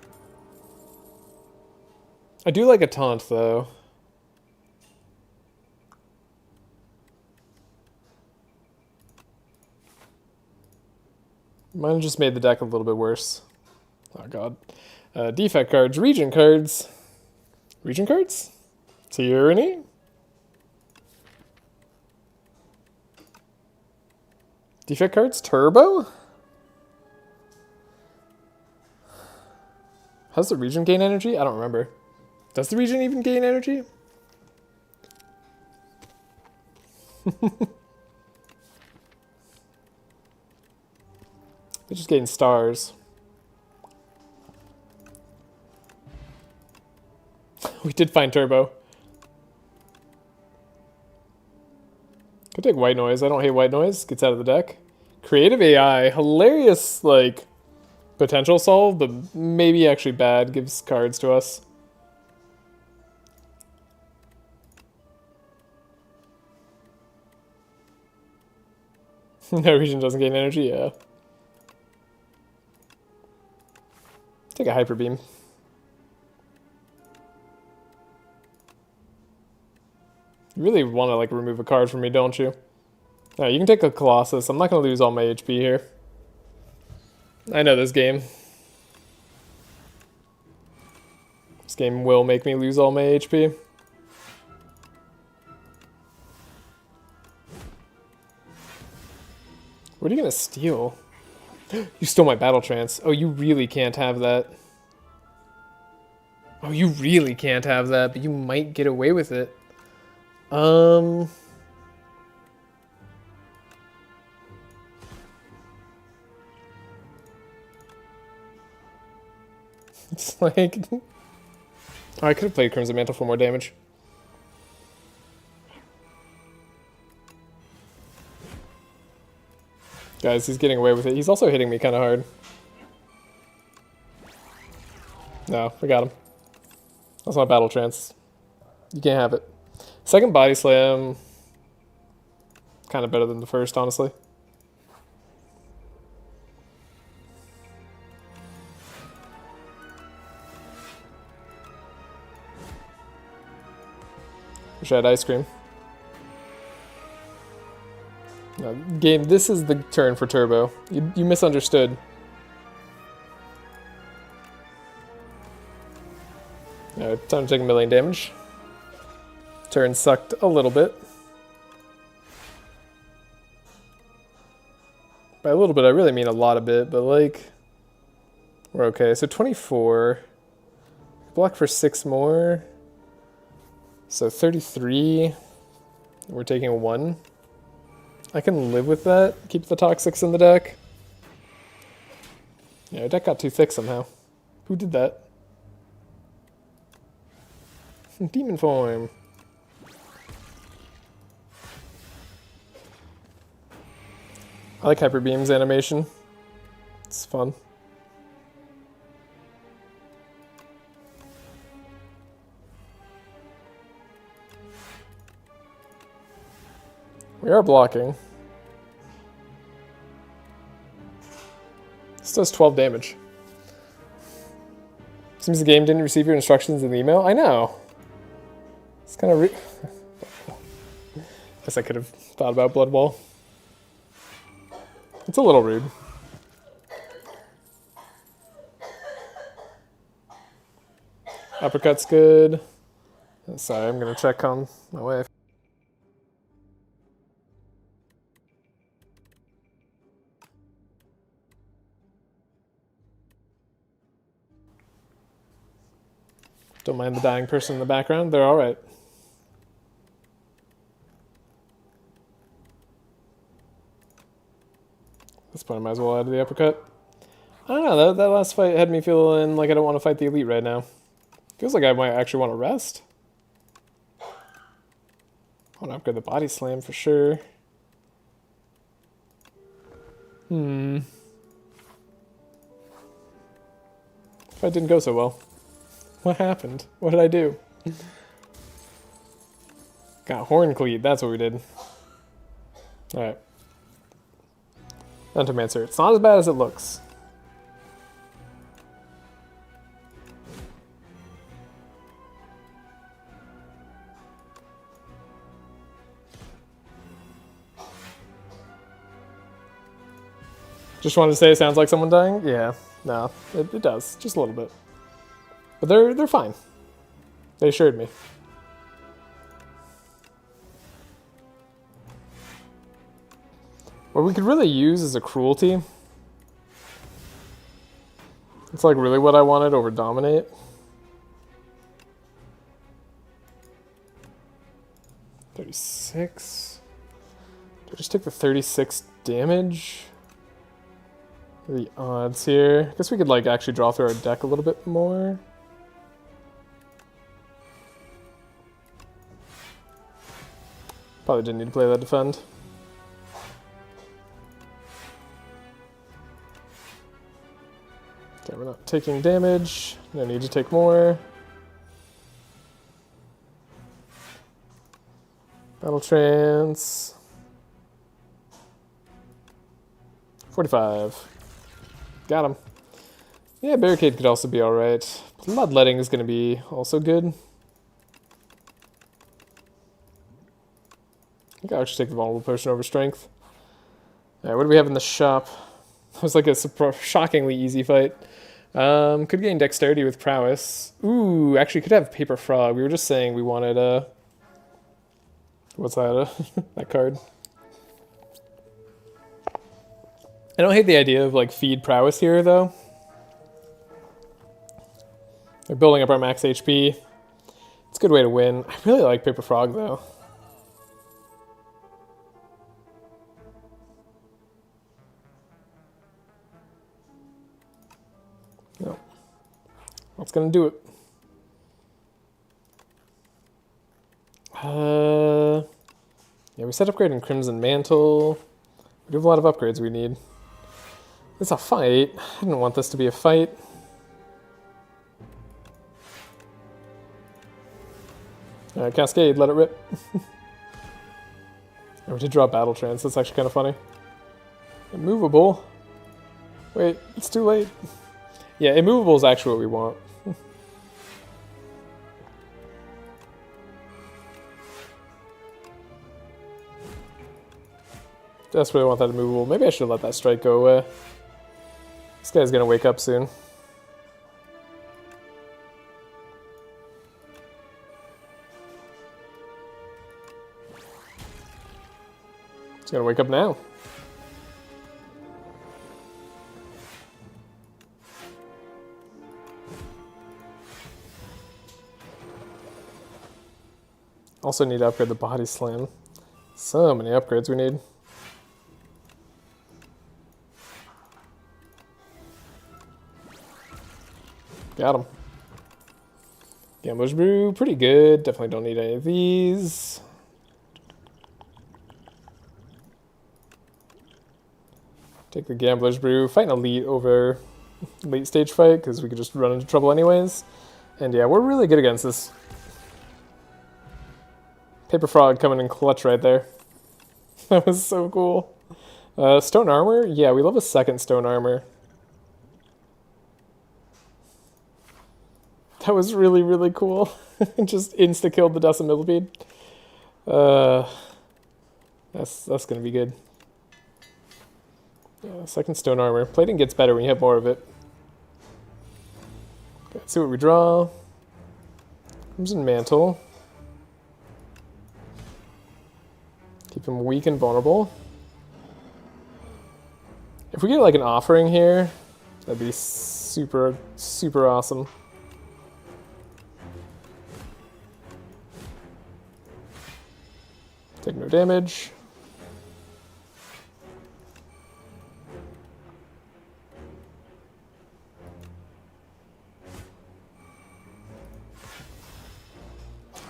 I do like a taunt, though. Mine just made the deck a little bit worse. Oh, God. Defect cards. Region cards. Region cards? Tyranny? Defect cards? Turbo? How's the region gain energy? I don't remember. Does the region even gain energy? They're just getting stars. We did find Turbo. Could take White Noise. I don't hate White Noise. Gets out of the deck. Creative AI. Hilarious, like, potential solve, but maybe actually bad. Gives cards to us. No, region doesn't gain energy, yeah. Take a Hyper Beam. You really want to like remove a card from me, don't you? Alright, you can take a Colossus. I'm not going to lose all my HP here. I know this game. This game will make me lose all my HP. What are you going to steal? You stole my Battle Trance. Oh, you really can't have that. Oh, you really can't have that, but you might get away with it. It's like... Oh, I could have played Crimson Mantle for more damage. Guys, he's getting away with it. He's also hitting me kind of hard. No, we got him. That's not Battle Trance. You can't have it. Second Body Slam. Kind of better than the first, honestly. Wish I had ice cream. No, game, this is the turn for Turbo. You misunderstood. Time to take a million damage. Turn sucked a little bit. By a little bit, I really mean a lot of bit, but like, we're okay. So 24. Block for 6 more. So 33. We're taking 1. I can live with that. Keep the toxics in the deck. Yeah, our deck got too thick somehow. Who did that? Demon form. I like Hyper Beam's animation. It's fun. We are blocking. This does 12 damage. Seems the game didn't receive your instructions in the email. I know. It's kind of Guess I could have thought about Blood Wall. It's a little rude. Uppercut's good. Sorry, I'm gonna check on my wife. Don't mind the dying person in the background, they're alright. At this point I might as well add the uppercut. I don't know, that last fight had me feeling like I don't want to fight the elite right now. Feels like I might actually want to rest. I want to upgrade the body slam for sure. Fight didn't go so well. What happened? What did I do? Got Horn Cleat, that's what we did. Alright. Entomancer. It's not as bad as it looks. Just wanted to say it sounds like someone dying? Yeah, no, it does. Just a little bit. But they're fine. They assured me. What we could really use is a cruelty. It's like really what I wanted over dominate. $36. Do I just take the 36 damage? What are the odds here? I guess we could like actually draw through our deck a little bit more. Probably didn't need to play that defend. Okay, we're not taking damage. No need to take more. Battle trance. 45. Got him. Yeah, barricade could also be alright. Bloodletting is going to be also good. I think I'll actually take the vulnerable potion over strength. Alright, what do we have in the shop? That was like a shockingly easy fight. Could gain dexterity with prowess. Ooh, actually could have paper frog. We were just saying we wanted what's that? That card. I don't hate the idea of like feed prowess here though. They're building up our max HP. It's a good way to win. I really like paper frog though. No. That's gonna do it. Yeah, we set upgrade in Crimson Mantle. We do have a lot of upgrades we need. It's a fight. I didn't want this to be a fight. Alright, Cascade, let it rip. Oh, we did draw Battle Trance, that's actually kind of funny. Immovable. Wait, it's too late. Yeah, immovable is actually what we want. Desperately want that immovable. Maybe I should let that strike go away. This guy's gonna wake up soon. It's gonna wake up now. Also need to upgrade the body slam. So many upgrades we need. Got him. Gambler's Brew, pretty good. Definitely don't need any of these. Take the Gambler's Brew. Fight an elite over late stage fight because we could just run into trouble anyways. And yeah, we're really good against this. Paper Frog coming in clutch right there. That was so cool. Stone Armor? Yeah, we love a second Stone Armor. That was really, really cool. Just insta-killed the Dust Millipede. That's gonna be good. Second Stone Armor. Plating gets better when you have more of it. Okay, let's see what we draw. Crimson Mantle. Keep him weak and vulnerable. If we get like an offering here, that'd be super, super awesome. Take no damage.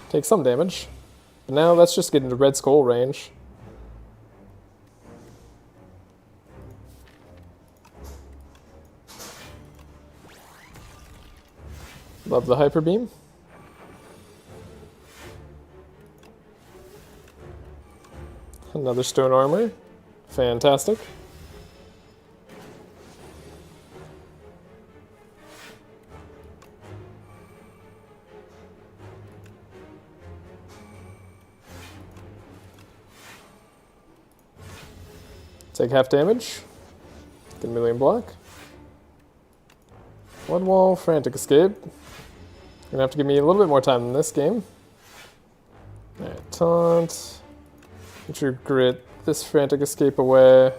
Take some damage. But now let's just get into Red Skull range. Love the Hyper Beam. Another Stone Armor. Fantastic. Take half damage. Get a million block. Blood Wall, Frantic Escape. You're gonna have to give me a little bit more time than this game. Alright, Taunt. Get your Grit, this Frantic Escape away.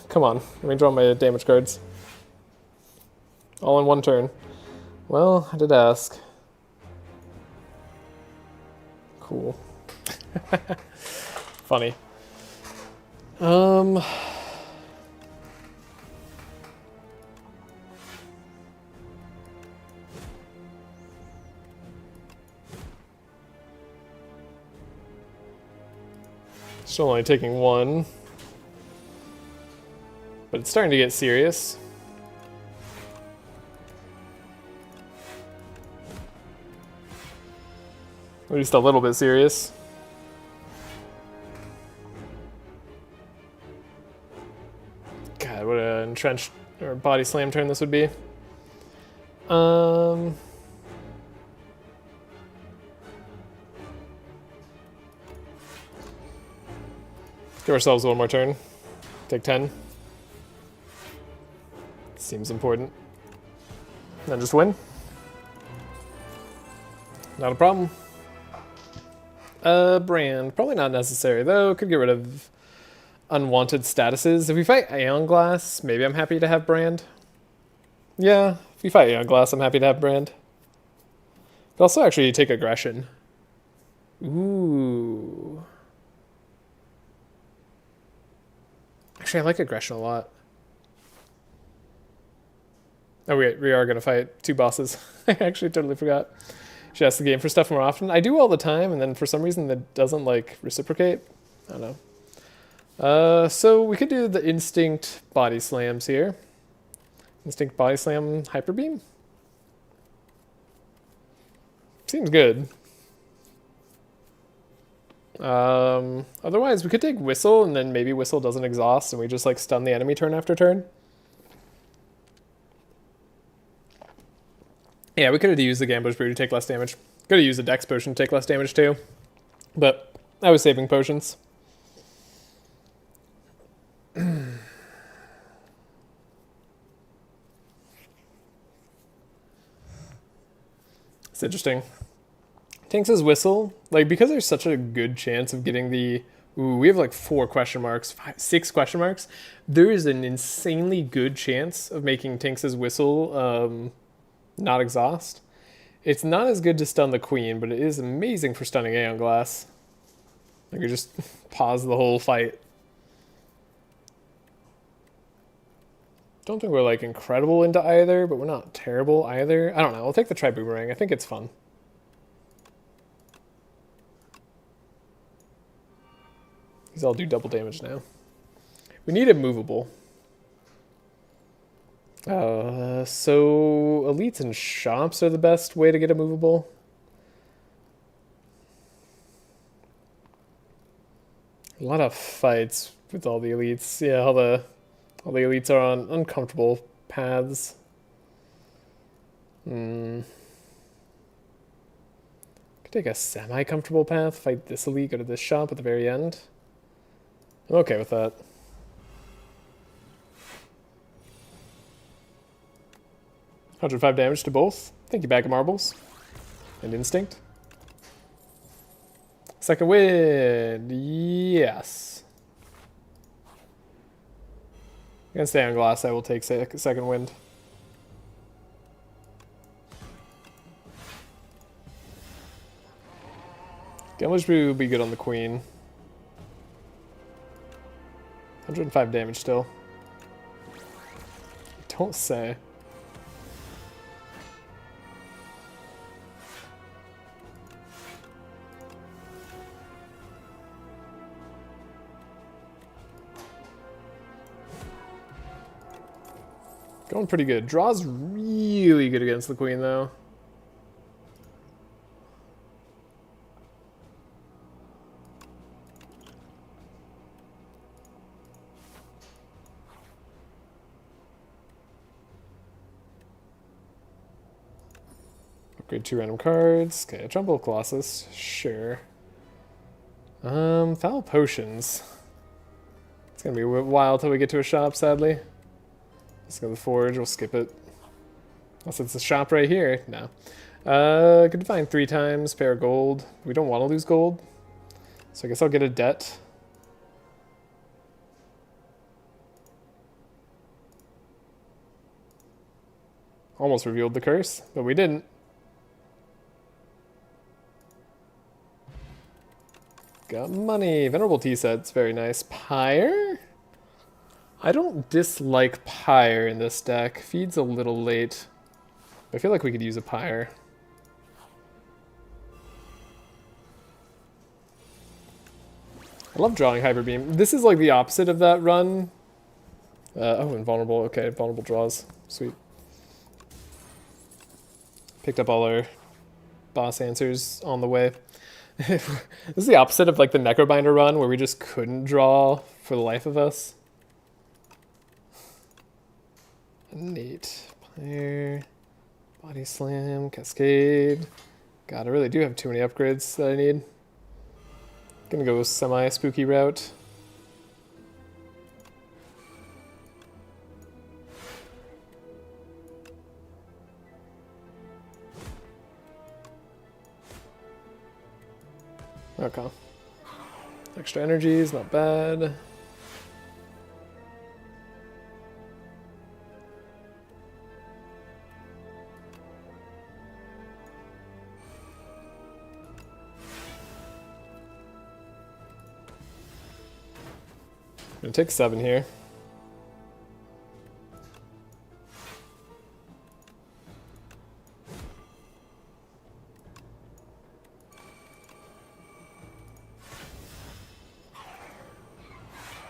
Come on, let me draw my damage cards. All in one turn. Well, I did ask. Cool. Funny. Still only taking one. But it's starting to get serious. At least a little bit serious. God, what an entrenched or body slam turn this would be. Give ourselves one more turn. Take 10. Seems important. Then just win. Not a problem. Brand. Probably not necessary, though. Could get rid of unwanted statuses. If we fight Aeon Glass, maybe I'm happy to have Brand. Yeah, if we fight Aeon Glass, I'm happy to have Brand. But also actually take Aggression. Ooh. Actually, I like Aggression a lot. Oh, we are going to fight two bosses. I actually totally forgot. Should ask the game for stuff more often. I do all the time, and then for some reason that doesn't, like, reciprocate. I don't know. So we could do the Instinct Body Slams here. Instinct Body Slam Hyper Beam. Seems good. Otherwise, we could take Whistle, and then maybe Whistle doesn't exhaust, and we just, like, stun the enemy turn after turn. Yeah, we could have used the Gambler's Brew to take less damage. Could have used a Dex Potion to take less damage, too. But I was saving potions. It's interesting. Tanks' Whistle, like, because there's such a good chance of getting the... Ooh, we have like 4 question marks, 6 question marks. There is an insanely good chance of making Tanks' Whistle not exhaust. It's not as good to stun the queen, but it is amazing for stunning Aeon Glass. Like, you just pause the whole fight. Don't think we're like incredible into either, but we're not terrible either. I don't know, I'll take the Tri-Boomerang. I think it's fun. These all do double damage now. We need a movable. So elites and shops are the best way to get a movable. A lot of fights with all the elites. Yeah, all the elites are on uncomfortable paths. Could take a semi-comfortable path, fight this elite, go to this shop at the very end. I'm okay with that. $105 damage to both. Thank you, Bag of Marbles. And Instinct. Second wind. Yes. I'm gonna stay on glass. I will take second wind. Gamblers Brew will be good on the queen. 105 damage still. Don't say. Going pretty good. Draw's really good against the queen, though. Upgrade 2 random cards. Okay, a Trumbull of Colossus. Sure. Foul Potions. It's gonna be a while till we get to a shop, sadly. Let's go to the forge, we'll skip it. Unless it's a shop right here. No. Could find 3 times, pair of gold. We don't want to lose gold. So I guess I'll get a debt. Almost revealed the curse, but we didn't. Got money. Venerable tea sets, very nice. Pyre? I don't dislike Pyre in this deck. Feed's a little late. I feel like we could use a Pyre. I love drawing Hyper Beam. This is like the opposite of that run. Oh, invulnerable. Okay, vulnerable draws. Sweet. Picked up all our boss answers on the way. This is the opposite of like the Necrobinder run where we just couldn't draw for the life of us. Neat. Pyre, Body Slam, Cascade. God, I really do have too many upgrades that I need. Gonna go semi-spooky route. Okay. Extra energy is not bad. I'm gonna take 7 here.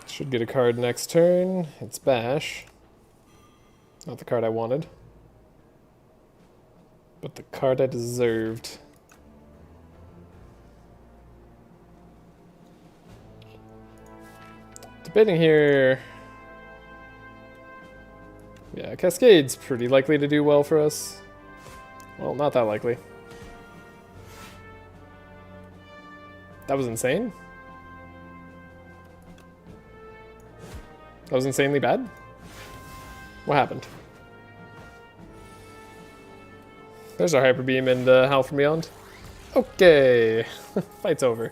Should get a card next turn. It's Bash. Not the card I wanted, but the card I deserved. Debating here. Yeah, Cascade's pretty likely to do well for us. Well, not that likely. That was insane. That was insanely bad? What happened? There's our Hyper Beam and Howl from Beyond. Okay, fight's over.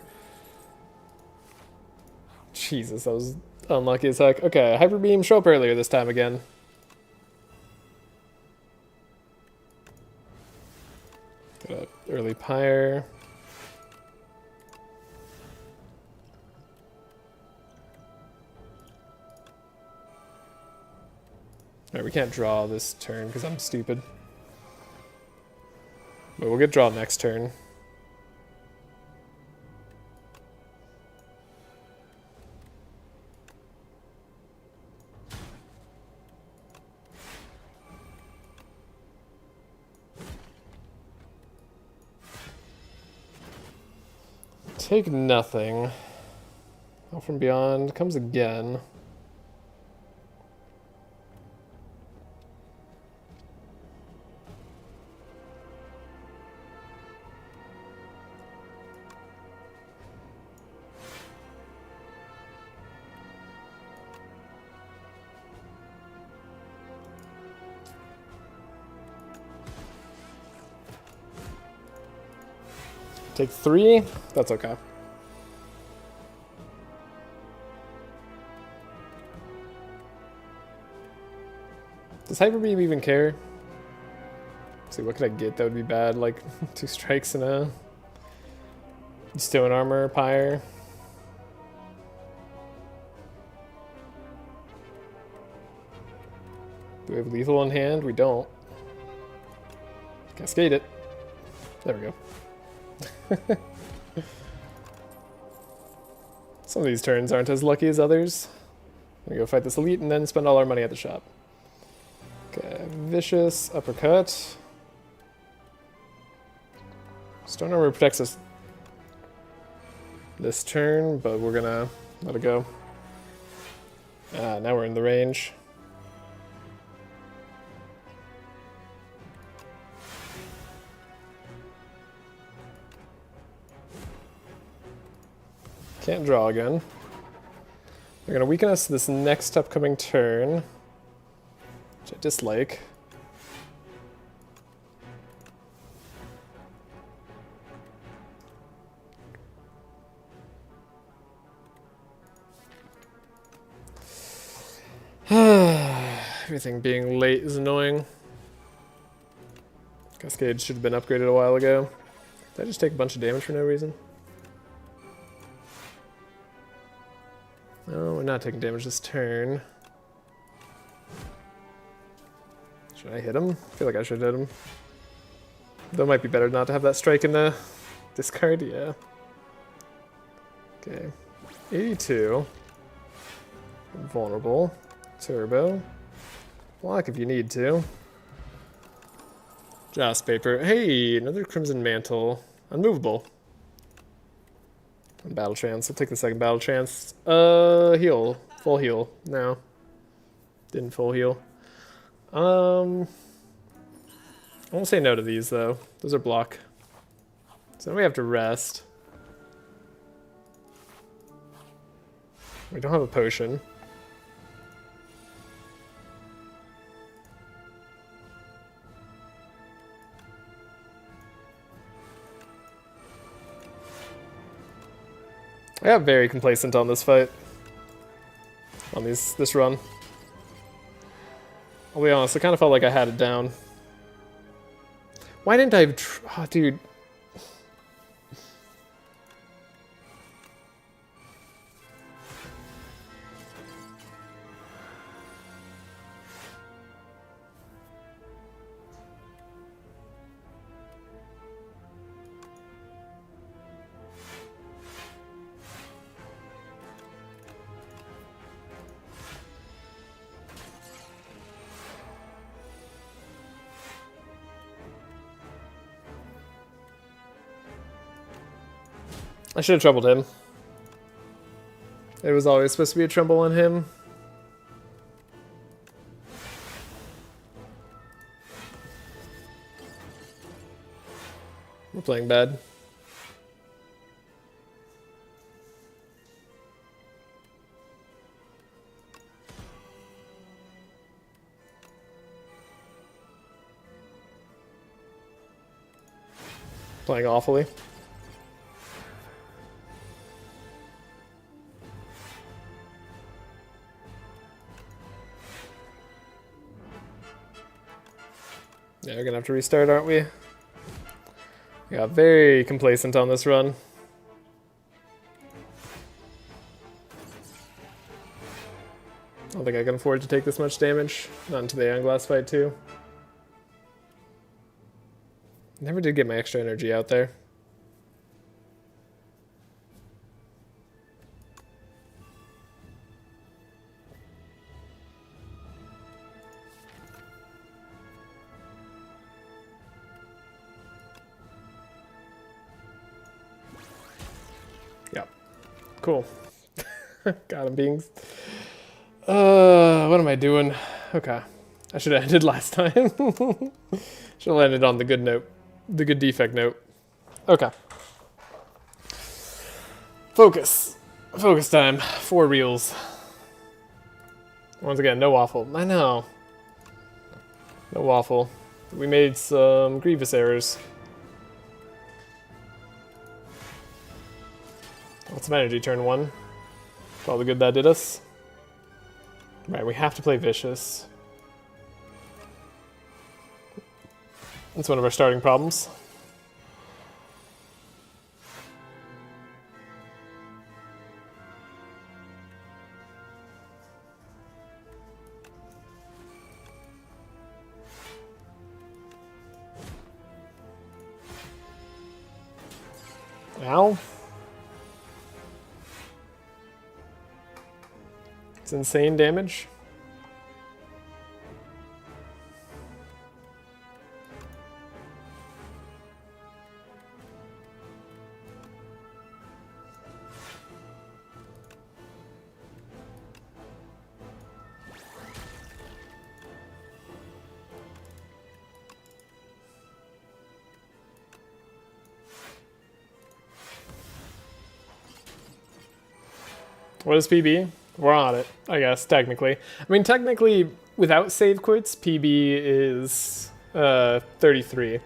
Jesus, that was unlucky as heck. Okay, Hyper Beam, show up earlier this time again. Got an early Pyre. Alright, we can't draw this turn because I'm stupid. But we'll get draw next turn. Take nothing. Out from beyond comes again. Take 3. That's okay. Does Hyper Beam even care? Let's see, what could I get that would be bad? Like 2 strikes and a Stone Armor, Pyre. Do we have lethal in hand? We don't. Cascade it. There we go. Some of these turns aren't as lucky as others. I'm gonna go fight this elite and then spend all our money at the shop. Okay, vicious uppercut. Stone Armor protects us this turn, but we're gonna let it go. Ah, now we're in the range. Can't draw again. They're gonna weaken us this next upcoming turn, which I dislike. Everything being late is annoying. Cascade should have been upgraded a while ago. Did I just take a bunch of damage for no reason? No, we're not taking damage this turn. Should I hit him? I feel like I should hit him. Though it might be better not to have that strike in the discard, yeah. Okay. 82. Vulnerable. Turbo. Block if you need to. Joss paper. Hey, another Crimson Mantle. Unmovable. Battle chance. I'll take the second battle chance. Heal. Full heal. No. Didn't full heal. I won't say no to these though. Those are block. So then we have to rest. We don't have a potion. I got very complacent on this fight. On this run. I'll be honest, I kind of felt like I had it down. Why didn't I... Oh, dude. I should have troubled him. It was always supposed to be a tremble on him. We're playing bad. Playing awfully. Yeah, we're gonna have to restart, aren't we? We got very complacent on this run. I don't think I can afford to take this much damage. Not into the Aeon Glass fight, too. Never did get my extra energy out there. Yep. Cool. God, I'm being... what am I doing? Okay. I should have ended last time. Should have landed on the good note. The good defect note. Okay. Focus. Focus time. 4 reels. Once again, no waffle. I know. No waffle. We made some grievous errors. What's some energy turn 1? All the good that did us. Right, we have to play vicious. That's one of our starting problems. Ow. It's insane damage. What is PB? We're on it, I guess, technically. I mean, technically, without save quits, PB is 33.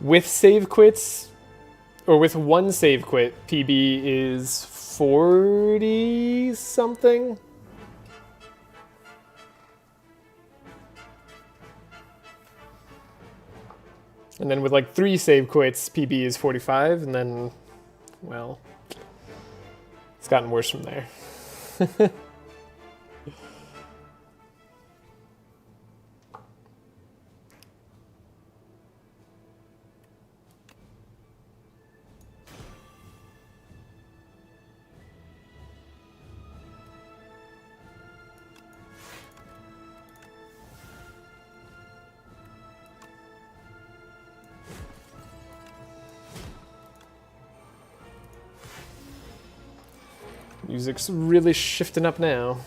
With save quits, or with 1 save quit, PB is 40-something? And then with like 3 save quits, PB is 45, and then, well, it's gotten worse from there. Music's really shifting up now.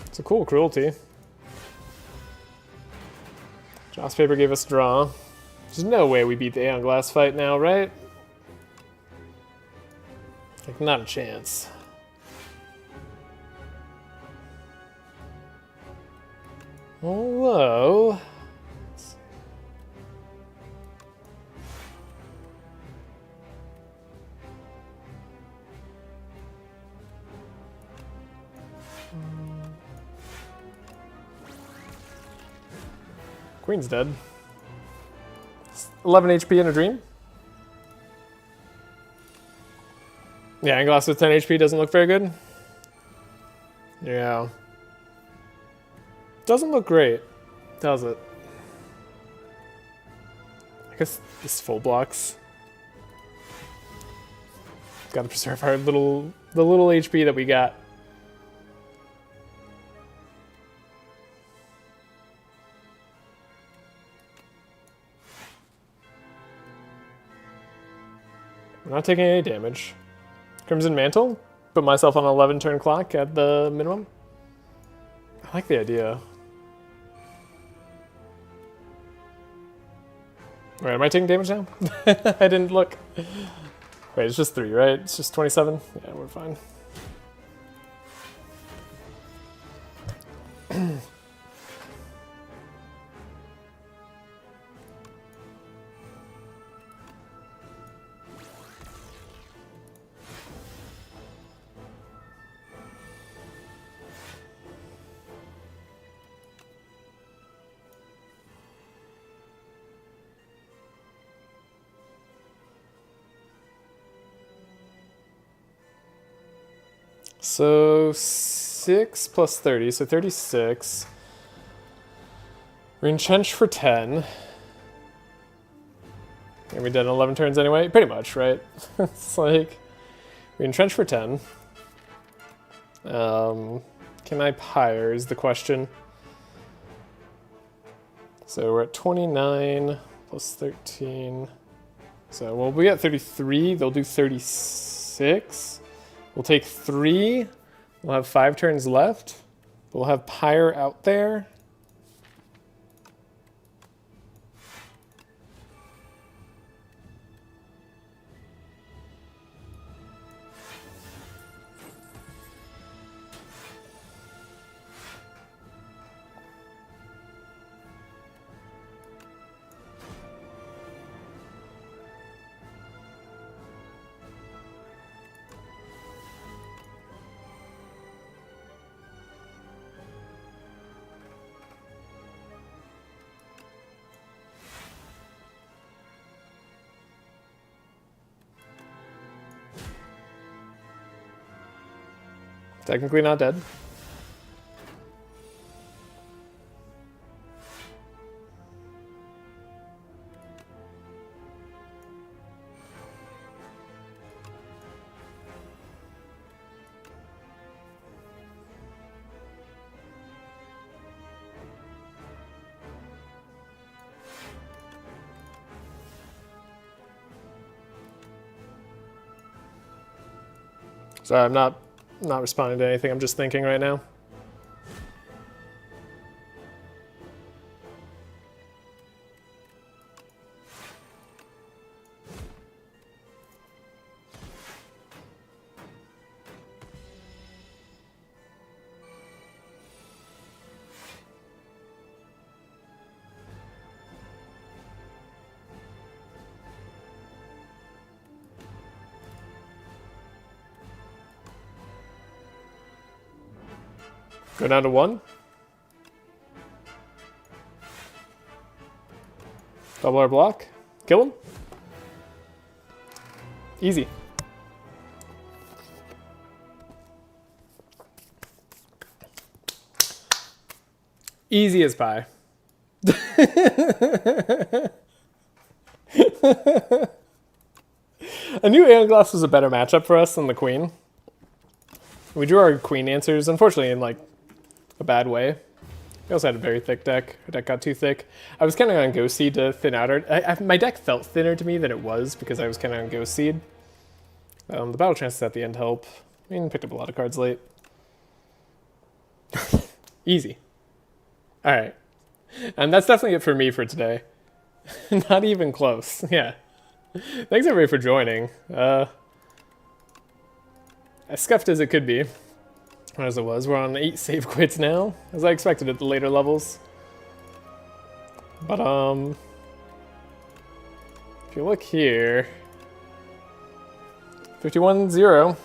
It's a cool cruelty. Joss Paper gave us draw. There's no way we beat the Aeon Glass fight now, right? Like, not a chance. Although... Queen's dead. 11 HP in a dream. Yeah, Glass with 10 HP doesn't look very good. Yeah. Doesn't look great, does it? I guess this full blocks. Gotta preserve our the little HP that we got. I'm not taking any damage. Crimson Mantle? Put myself on an 11 turn clock at the minimum? I like the idea. Wait, am I taking damage now? I didn't look. Wait, it's just 3, right? It's just 27? Yeah, we're fine. So 6 plus 30, so 36. We're entrenched for 10. And we did 11 turns anyway? Pretty much, right? It's like, we entrenched for 10. Can I pyre is the question. So we're at 29 plus 13. So we'll be at 33. They'll do 36. We'll take 3. We'll have 5 turns left. We'll have pyre out there. Technically not dead. Sorry, I'm not responding to anything. I'm just thinking right now. Go down to 1. Double our block. Kill him. Easy. Easy as pie. I knew Anglass was a better matchup for us than the Queen. We drew our Queen answers, unfortunately, in like a bad way. We also had a very thick deck. Our deck got too thick. I was counting on Ghost Seed to thin out our... my deck felt thinner to me than it was because I was counting on Ghost Seed. The battle chances at the end help. I mean, picked up a lot of cards late. Easy. Alright. And that's definitely it for me for today. Not even close. Yeah. Thanks everybody for joining. As scuffed as it could be. As it was. We're on 8 save quits now, as I expected at the later levels. But, if you look here, 51-0.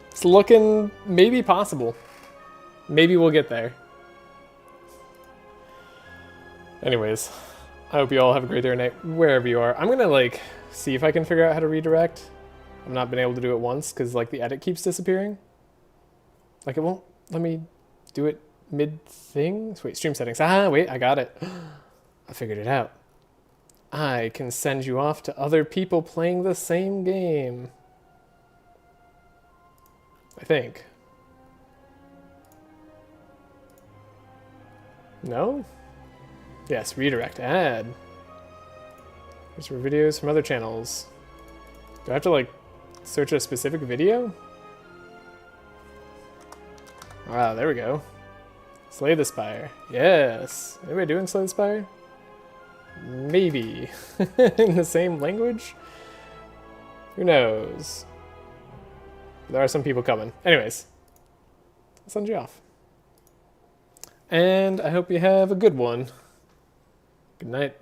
It's looking maybe possible. Maybe we'll get there. Anyways, I hope you all have a great day or night, wherever you are. I'm gonna, like, see if I can figure out how to redirect. I've not been able to do it once, because, like, the edit keeps disappearing. Like, it won't let me do it mid-thing? Wait, stream settings. Ah, wait, I got it. I figured it out. I can send you off to other people playing the same game. I think. No? Yes, redirect, add. Here's for videos from other channels. Do I have to, like, search a specific video? Ah, there we go. Slay the Spire. Yes. Anybody doing Slay the Spire? Maybe. In the same language? Who knows? There are some people coming. Anyways, I'll send you off. And I hope you have a good one. Good night.